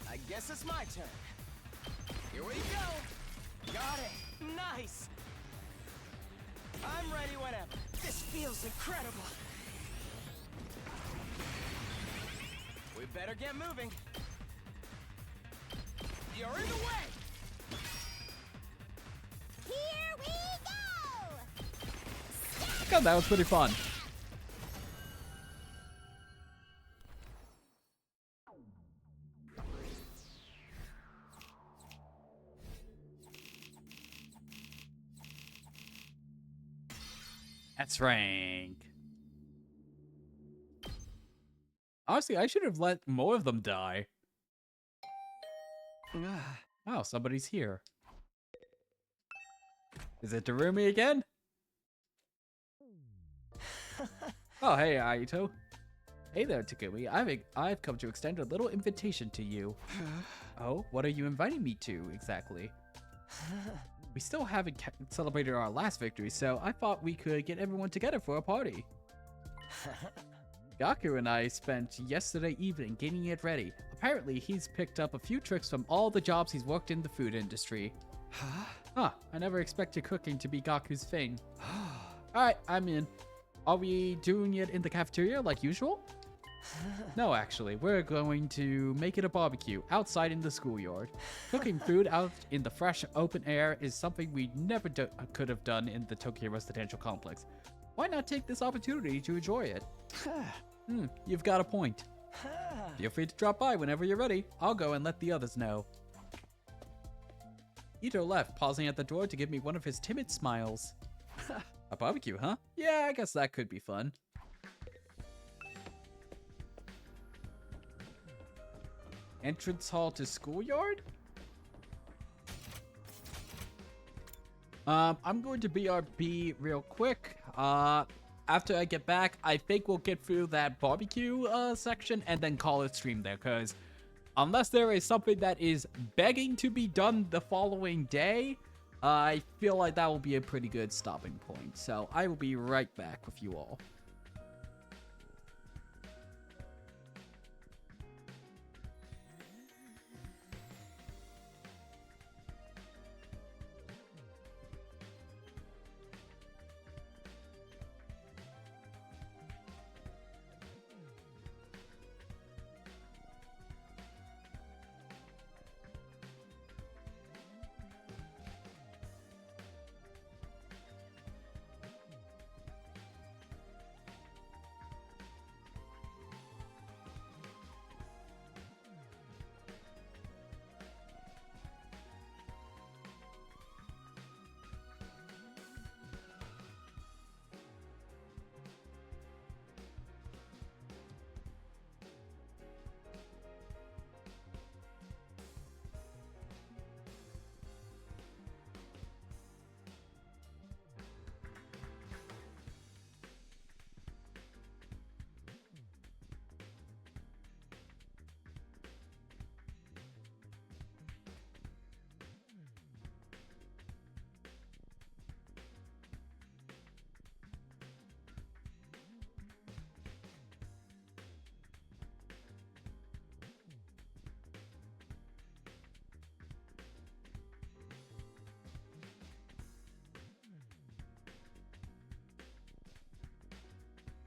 I guess it's my turn. Here we go. Got it. Nice. I'm ready whenever. This feels incredible. We better get moving. You're in the way. Here we go! God, that was pretty fun. That's rank. Honestly, I should have let more of them die. Oh, somebody's here. Is it Darumi again? Oh, hey, Aito. Hey there, Takumi. I've come to extend a little invitation to you. Oh, what are you inviting me to, exactly? We still haven't celebrated our last victory, so I thought we could get everyone together for a party. Gaku and I spent yesterday evening getting it ready. Apparently, he's picked up a few tricks from all the jobs he's worked in the food industry. Huh, I never expected cooking to be Gaku's thing. Alright, I'm in. Are we doing it in the cafeteria like usual? No, actually, we're going to make it a barbecue outside in the schoolyard. Cooking food out in the fresh, open air is something we never could have done in the Tokyo residential complex. Why not take this opportunity to enjoy it? You've got a point. Feel free to drop by whenever you're ready. I'll go and let the others know. Ito left, pausing at the door to give me one of his timid smiles. A barbecue, huh? Yeah, I guess that could be fun. Entrance hall to schoolyard? I'm going to BRB real quick. After I get back, I think we'll get through that barbecue section and then call it stream there, because unless there is something that is begging to be done the following day, I feel like that will be a pretty good stopping point. So I will be right back with you all.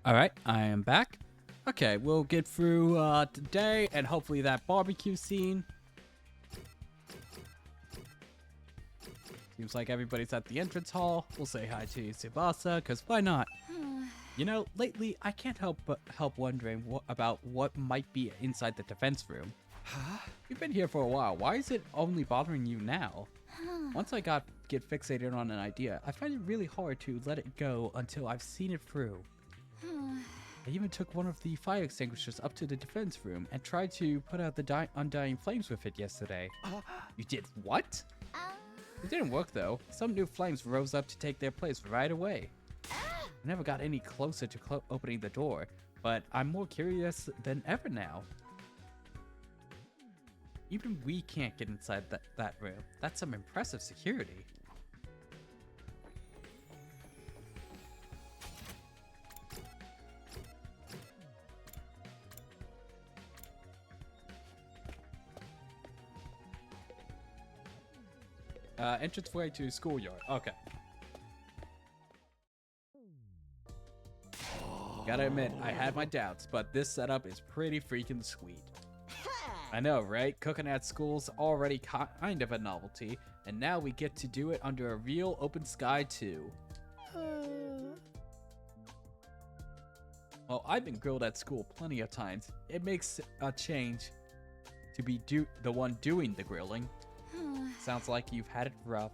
All right, I am back. Okay, we'll get through today and hopefully that barbecue scene. Seems like everybody's at the entrance hall. We'll say hi to Tsubasa, because why not? You know, lately I can't help wondering about what might be inside the defense room. You've been here for a while. Why is it only bothering you now? Once I get fixated on an idea, I find it really hard to let it go until I've seen it through. I even took one of the fire extinguishers up to the defense room and tried to put out the undying flames with it yesterday. You did what? It didn't work though. Some new flames rose up to take their place right away. I never got any closer to opening the door, but I'm more curious than ever now. Even we can't get inside that room. That's some impressive security. Entranceway to schoolyard. Okay. Gotta admit, I had my doubts, but this setup is pretty freaking sweet. I know, right? Cooking at school's already kind of a novelty, and now we get to do it under a real open sky too. Well, I've been grilled at school plenty of times. It makes a change to be the one doing the grilling. Sounds like you've had it rough.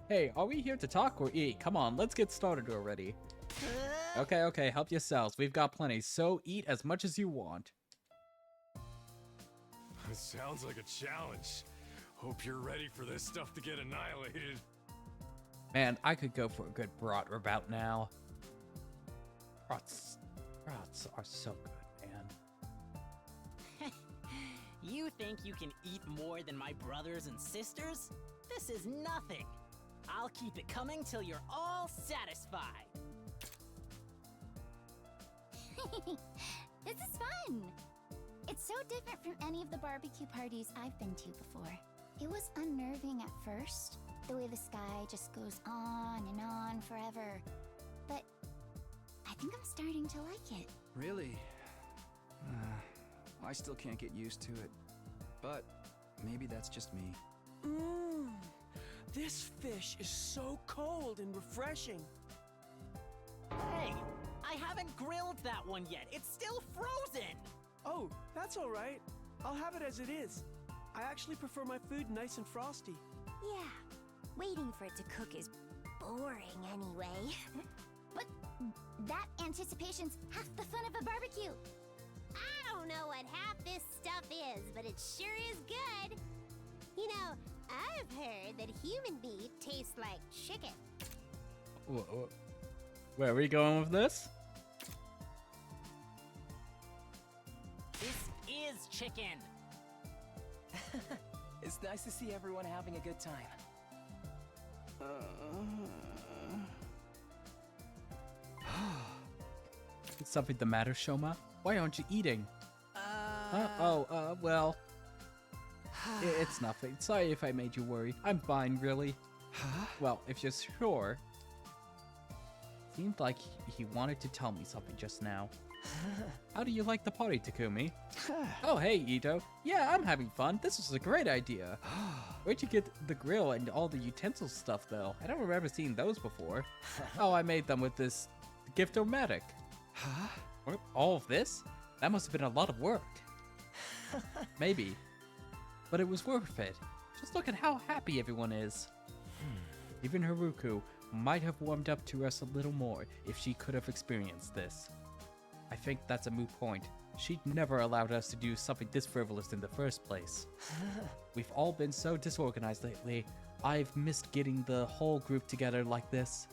Hey, are we here to talk or eat? Come on, let's get started already. Okay, help yourselves. We've got plenty, so eat as much as you want. Sounds like a challenge. Hope you're ready for this stuff to get annihilated. Man, I could go for a good brat about now. Brats are so good, man. You think you can eat more than my brothers and sisters? This is nothing. I'll keep it coming till you're all satisfied. This is fun! It's so different from any of the barbecue parties I've been to before. It was unnerving at first, the way the sky just goes on and on forever. But I think I'm starting to like it. Really? I still can't get used to it. But maybe that's just me. This fish is so cold and refreshing. Hey, I haven't grilled that one yet. It's still frozen. Oh, that's all right. I'll have it as it is. I actually prefer my food nice and frosty. Yeah, waiting for it to cook is boring anyway. But that anticipation's half the fun of a barbecue. I don't know what half this stuff is, but it sure is good. You know, I've heard that human meat tastes like chicken. Where are we going with this? This is chicken. It's nice to see everyone having a good time. Is something the matter, Shoma? Why aren't you eating? Well. It's nothing. Sorry if I made you worry. I'm fine, really. Well, if you're sure. Seemed like he wanted to tell me something just now. How do you like the party, Takumi? Oh, hey, Ito. Yeah, I'm having fun. This is a great idea. Where'd you get the grill and all the utensils stuff, though? I don't remember seeing those before. Oh, I made them with this gift-o-matic. Huh? All of this? That must have been a lot of work. Maybe. But it was worth it. Just look at how happy everyone is. Even Haruko might have warmed up to us a little more if she could have experienced this. I think that's a moot point. She'd never allowed us to do something this frivolous in the first place. We've all been so disorganized lately. I've missed getting the whole group together like this.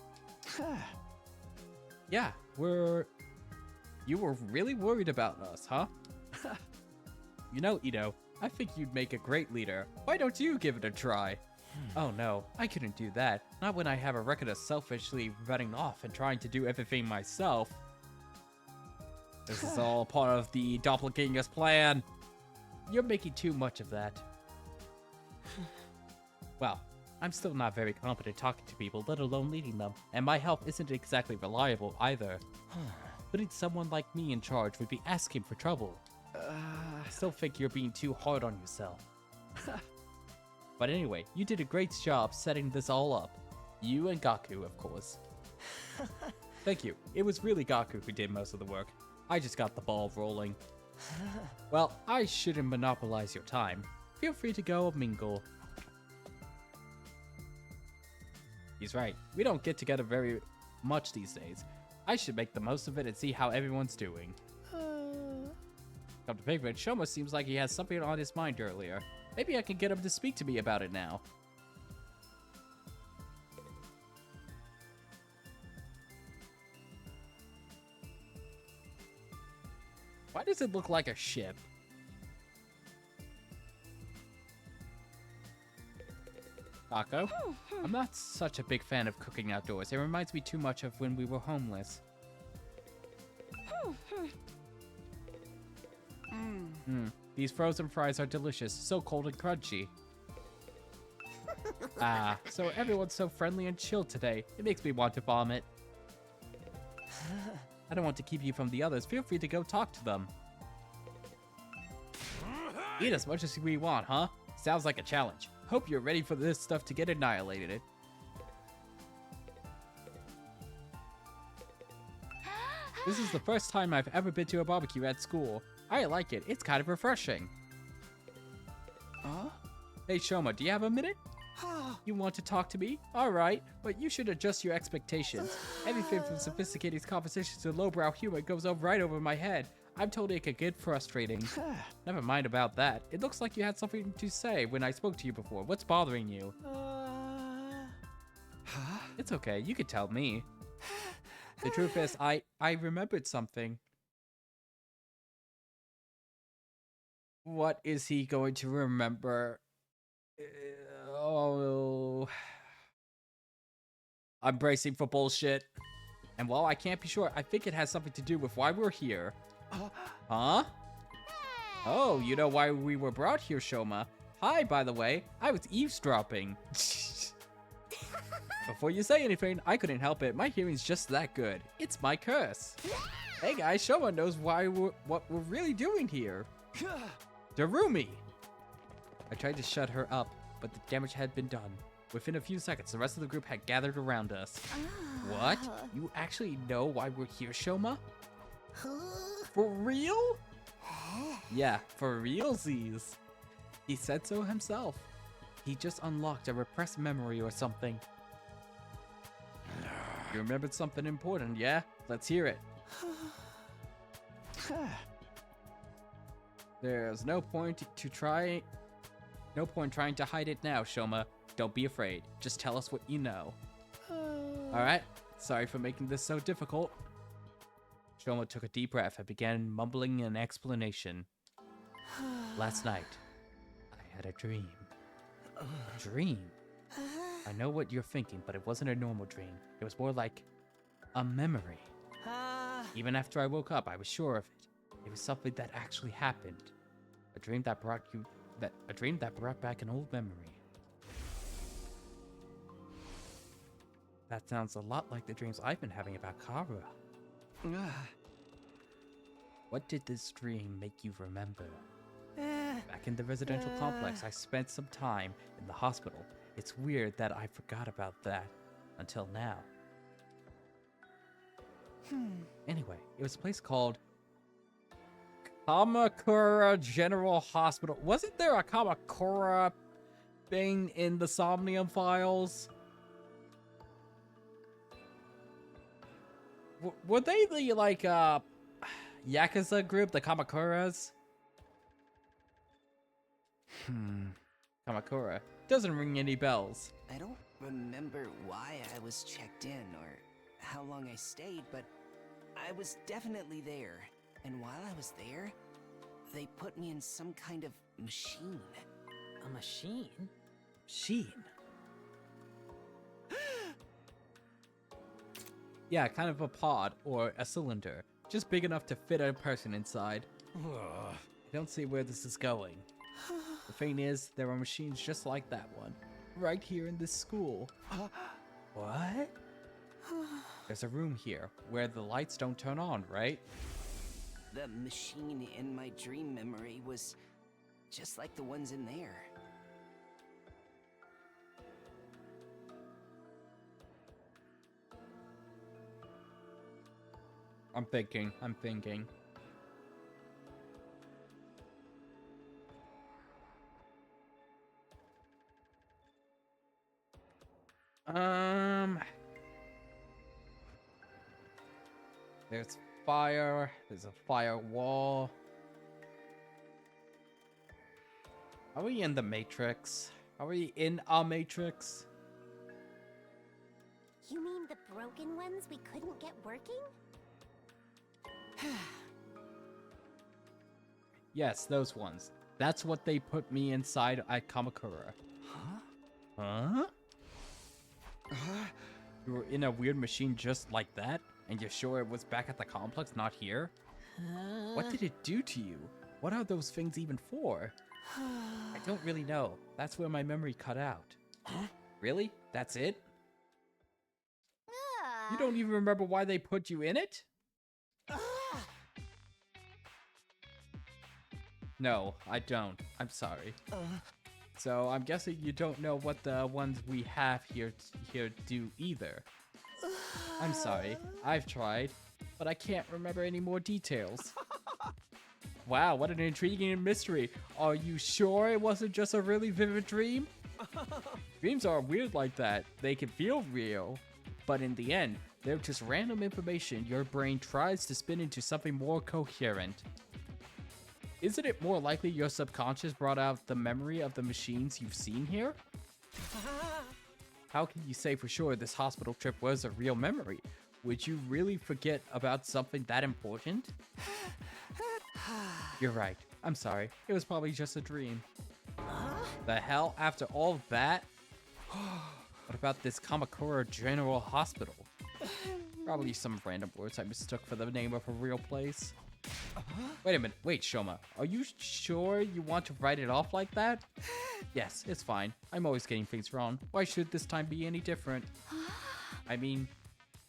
Yeah, you were really worried about us, huh? You know, Ito, I think you'd make a great leader. Why don't you give it a try? Oh no, I couldn't do that. Not when I have a record of selfishly running off and trying to do everything myself. This is all part of the doppelganger's plan. You're making too much of that. Well, I'm still not very competent talking to people, let alone leading them, and my help isn't exactly reliable either. Putting someone like me in charge would be asking for trouble. I still think you're being too hard on yourself. But anyway, you did a great job setting this all up. You and Gaku, of course. Thank you. It was really Gaku who did most of the work. I just got the ball rolling. Well, I shouldn't monopolize your time. Feel free to go mingle. He's right. We don't get together very much these days. I should make the most of it and see how everyone's doing. Come to think of it, Shoma seems like he has something on his mind earlier. Maybe I can get him to speak to me about it now. Why does it look like a ship? Taco? I'm not such a big fan of cooking outdoors. It reminds me too much of when we were homeless. These frozen fries are delicious, so cold and crunchy. So everyone's so friendly and chill today. It makes me want to vomit. I don't want to keep you from the others. Feel free to go talk to them. Eat as much as we want, huh? Sounds like a challenge. Hope you're ready for this stuff to get annihilated. This is the first time I've ever been to a barbecue at school. I like it. It's kind of refreshing. Hey, Shoma, do you have a minute? You want to talk to me? Alright, but you should adjust your expectations. Everything from sophisticated conversations to lowbrow humor goes right over my head. I'm told it could get frustrating. Never mind about that. It looks like you had something to say when I spoke to you before. What's bothering you? It's okay, you could tell me. The truth is, I remembered something. What is he going to remember? Oh, I'm bracing for bullshit. And while I can't be sure, I think it has something to do with why we're here. Huh? Oh, you know why we were brought here, Shoma. Hi, by the way. I was eavesdropping. Before you say anything, I couldn't help it. My hearing's just that good. It's my curse. Hey guys, Shoma knows what we're really doing here. Darumi! I tried to shut her up, but the damage had been done. Within a few seconds, the rest of the group had gathered around us. What? You actually know why we're here, Shoma? For real? Yeah, for realsies. He said so himself. He just unlocked a repressed memory or something. You remembered something important, yeah? Let's hear it. There's no point trying to hide it now, Shoma. Don't be afraid. Just tell us what you know. Alright, sorry for making this so difficult. Shoma took a deep breath and began mumbling an explanation. Last night, I had a dream. A dream? I know what you're thinking, but it wasn't a normal dream. It was more like a memory. Even after I woke up, I was sure of it. It was something that actually happened. A dream that brought back an old memory. That sounds a lot like the dreams I've been having about Kara. What did this dream make you remember? Back in the residential complex, I spent some time in the hospital. It's weird that I forgot about that until now. Anyway, it was a place called Kamakura General Hospital. Wasn't there a Kamakura thing in the Somnium Files? Were they the, like, Yakuza group, the Kamakuras? Kamakura. Doesn't ring any bells. I don't remember why I was checked in or how long I stayed, but I was definitely there. And while I was there, they put me in some kind of machine. A machine? Machine? Yeah, kind of a pod or a cylinder. Just big enough to fit a person inside. I don't see where this is going. The thing is, there are machines just like that one. Right here in this school. What? There's a room here where the lights don't turn on, right? The machine in my dream memory was just like the ones in there. I'm thinking. There's fire. There's a fire wall. Are we in the Matrix? Are we in a Matrix? You mean the broken ones we couldn't get working? Yes, those ones. That's what they put me inside at Kamakura. Huh? You were in a weird machine just like that? And you're sure it was back at the complex, not here? What did it do to you? What are those things even for? I don't really know. That's where my memory cut out. Really? That's it? You don't even remember why they put you in it? No, I don't. I'm sorry. So I'm guessing you don't know what the ones we have here do either. I'm sorry. I've tried, but I can't remember any more details. Wow, what an intriguing mystery. Are you sure it wasn't just a really vivid dream? Dreams are weird like that. They can feel real, but in the end, they're just random information your brain tries to spin into something more coherent. Isn't it more likely your subconscious brought out the memory of the machines you've seen here? How can you say for sure this hospital trip was a real memory? Would you really forget about something that important? You're right. I'm sorry. It was probably just a dream. The hell? After all that? What about this Kamakura General Hospital? Probably some random words I mistook for the name of a real place. Wait a minute. Wait, Shoma. Are you sure you want to write it off like that? Yes, it's fine. I'm always getting things wrong. Why should this time be any different? I mean,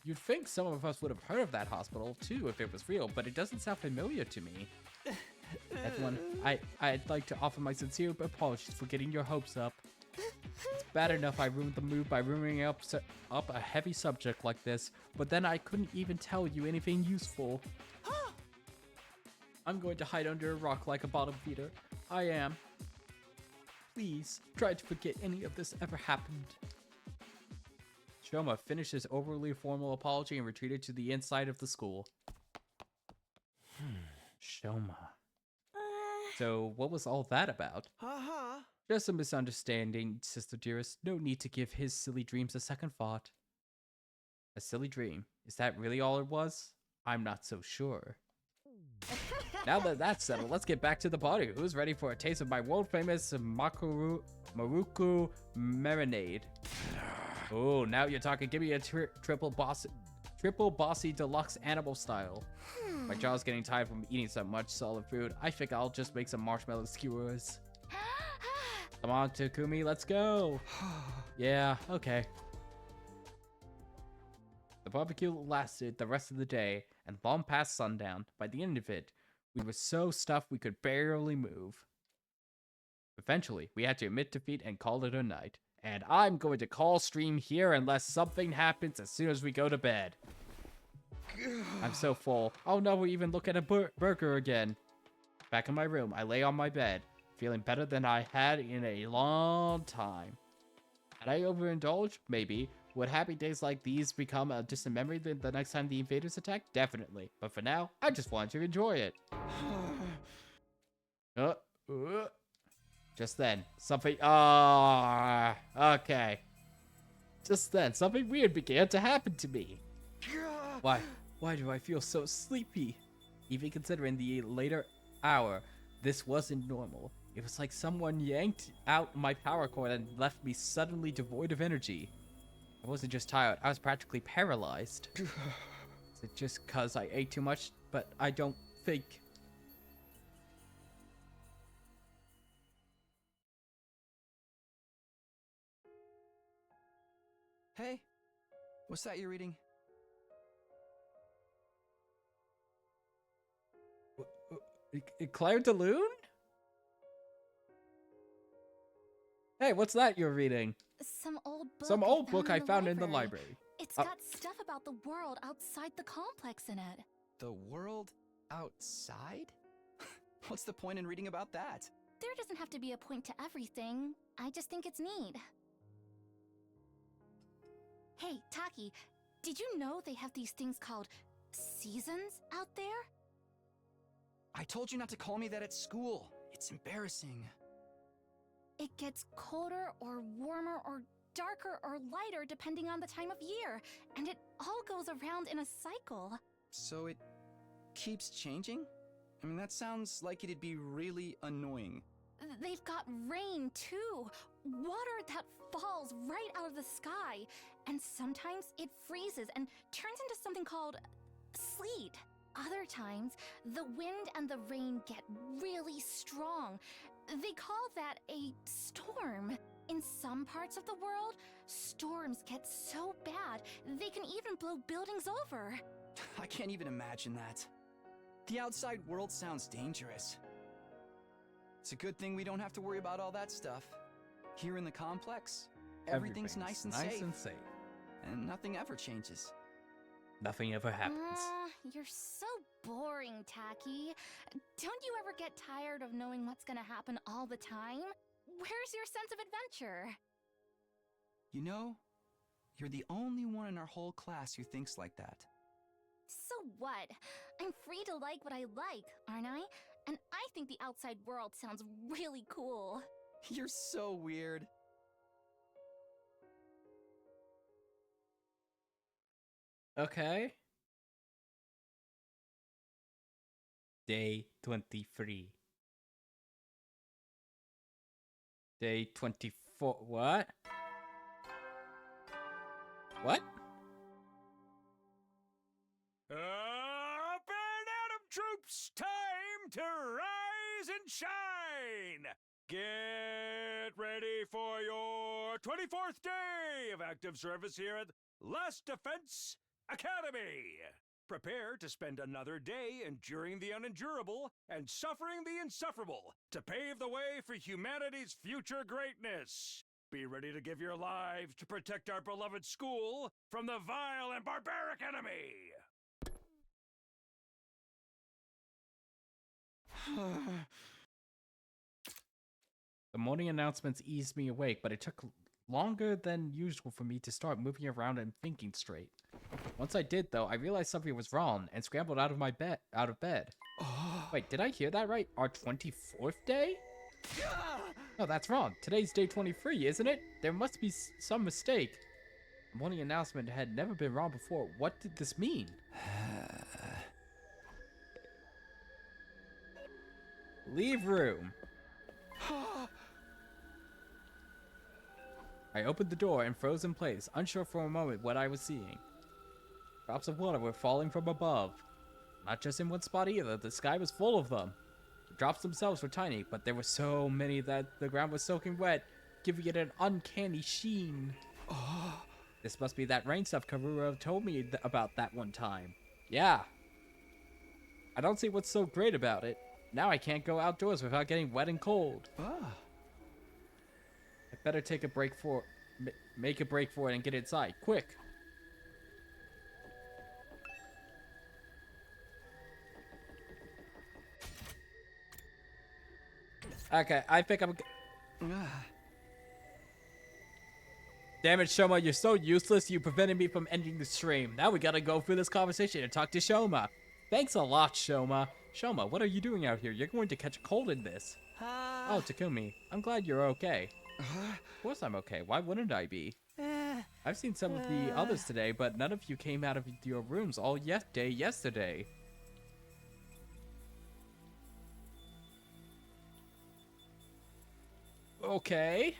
you'd think some of us would have heard of that hospital too if it was real, but it doesn't sound familiar to me. Everyone, I'd like to offer my sincere apologies for getting your hopes up. It's bad enough I ruined the mood by ruining up a heavy subject like this, but then I couldn't even tell you anything useful. I'm going to hide under a rock like a bottom feeder. I am. Please, try to forget any of this ever happened. Shoma finished his overly formal apology and retreated to the inside of the school. Shoma. So, what was all that about? Just a misunderstanding, sister dearest. No need to give his silly dreams a second thought. A silly dream? Is that really all it was? I'm not so sure. Now that that's settled, let's get back to the party. Who's ready for a taste of my world-famous Maruku marinade? Oh, now you're talking. Give me a triple bossy deluxe animal style. My jaw's getting tired from eating so much solid food. I think I'll just make some marshmallow skewers. Come on, Takumi, let's go. Yeah, okay. The barbecue lasted the rest of the day and long past sundown. By the end of it, we were so stuffed we could barely move. Eventually, we had to admit defeat and call it a night. And I'm going to call stream here unless something happens as soon as we go to bed. I'm so full. Oh no, we even look at a burger again. Back in my room, I lay on my bed, feeling better than I had in a long time. Had I overindulged? Maybe. Would happy days like these become a distant memory the next time the invaders attack? Definitely. But for now, I just wanted to enjoy it. Just then, something... okay. Just then, something weird began to happen to me. Why do I feel so sleepy? Even considering the later hour, this wasn't normal. It was like someone yanked out my power cord and left me suddenly devoid of energy. I wasn't just tired, I was practically paralyzed. Is it just cause I ate too much? But I don't think... Hey, what's that you're reading? Claire de Lune? Hey, what's that you're reading? Some old book. Some old book I found in the library. It's got stuff about the world outside the complex in it. The world outside? What's the point in reading about that? There doesn't have to be a point to everything. I just think it's neat. Hey, Taki, did you know they have these things called seasons out there? I told you not to call me that at school. It's embarrassing. It gets colder or warmer or darker or lighter depending on the time of year, and it all goes around in a cycle. So it keeps changing? I mean, that sounds like it'd be really annoying. They've got rain, too. Water that falls right out of the sky. And sometimes it freezes and turns into something called sleet. Other times, the wind and the rain get really strong. They call that a storm. In some parts of the world, storms get so bad, they can even blow buildings over. I can't even imagine that. The outside world sounds dangerous. It's a good thing we don't have to worry about all that stuff. Here in the complex, everything's nice and safe. And nothing ever changes. Nothing ever happens. You're so boring, Tacky. Don't you ever get tired of knowing what's gonna happen all the time? Where's your sense of adventure? You know, you're the only one in our whole class who thinks like that. So what? I'm free to like what I like, aren't I? And I think the outside world sounds really cool. You're so weird. Okay. Day 23. Day 24. What? What? Up and at 'em, troops! Time to rise and shine! Get ready for your 24th day of active service here at Last Defense Academy. Prepare to spend another day enduring the unendurable and suffering the insufferable to pave the way for humanity's future greatness. Be ready to give your lives to protect our beloved school from the vile and barbaric enemy. The morning announcements eased me awake, but it took longer than usual for me to start moving around and thinking straight. Once I did, though, I realized something was wrong and scrambled out of bed. Wait, did I hear that right? Our 24th day? No, that's wrong. Today's day 23, isn't it? There must be some mistake. The morning announcement had never been wrong before. What did this mean? Leave room. I opened the door and froze in place, unsure for a moment what I was seeing. Drops of water were falling from above. Not just in one spot either, the sky was full of them. The drops themselves were tiny, but there were so many that the ground was soaking wet, giving it an uncanny sheen. This must be that rain stuff Karura told me about that one time. Yeah. I don't see what's so great about it. Now I can't go outdoors without getting wet and cold. I better take a break make a break for it and get inside, quick. Okay, I think I'm... Damn it, Shoma, you're so useless, you prevented me from ending the stream. Now we gotta go through this conversation and talk to Shoma. Thanks a lot, Shoma. Shoma, what are you doing out here? You're going to catch a cold in this. Oh, Takumi, I'm glad you're okay. Of course I'm okay. Why wouldn't I be? I've seen some of the others today, but none of you came out of your rooms all day yesterday. Okay.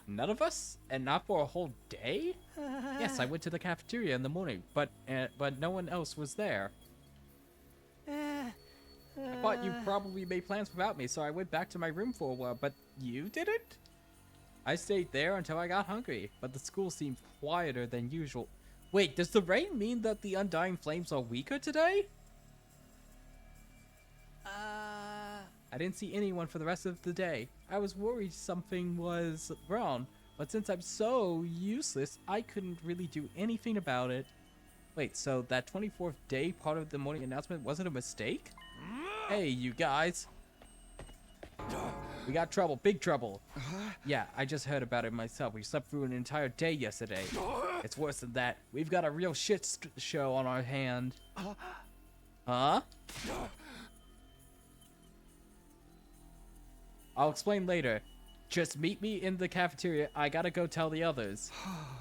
None of us? And not for a whole day? Yes, I went to the cafeteria in the morning, but no one else was there. I thought you probably made plans without me, so I went back to my room for a while, but you didn't? I stayed there until I got hungry, but the school seemed quieter than usual. Wait, does the rain mean that the Undying Flames are weaker today? I didn't see anyone for the rest of the day. I was worried something was wrong, but since I'm so useless, I couldn't really do anything about it. Wait, so that 24th day part of the morning announcement wasn't a mistake? Hey, you guys. We got trouble, big trouble. Yeah, I just heard about it myself. We slept through an entire day yesterday. It's worse than that. We've got a real shit show on our hand. Huh? I'll explain later. Just meet me in the cafeteria. I gotta go tell the others.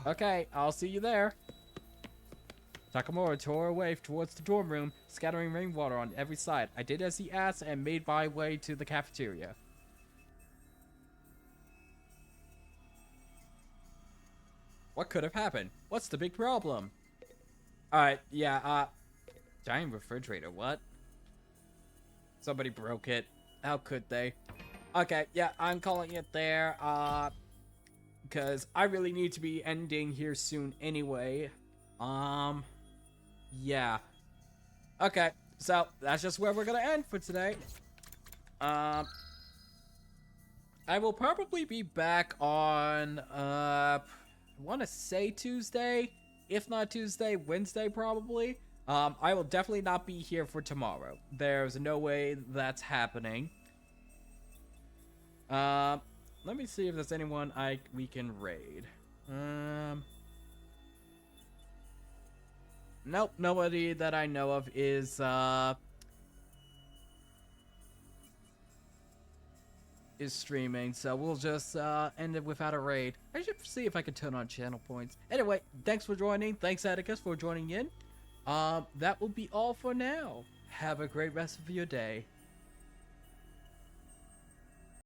Okay, I'll see you there. Takamura tore away towards the dorm room, scattering rainwater on every side. I did as he asked and made my way to the cafeteria. What could have happened? What's the big problem? Alright, yeah, giant refrigerator, what? Somebody broke it. How could they? Okay, yeah, I'm calling it there, because I really need to be ending here soon anyway. Yeah. Okay, so that's just where we're gonna end for today. I will probably be back on, I want to say Tuesday. If not Tuesday, Wednesday probably. I will definitely not be here for tomorrow. There's no way that's happening. Let me see if there's anyone we can raid. Nope, nobody that I know of is streaming, so we'll just end it without a raid. I should see if I can turn on channel points. Anyway, thanks for joining. Thanks, Atticus, for joining in. That will be all for now. Have a great rest of your day.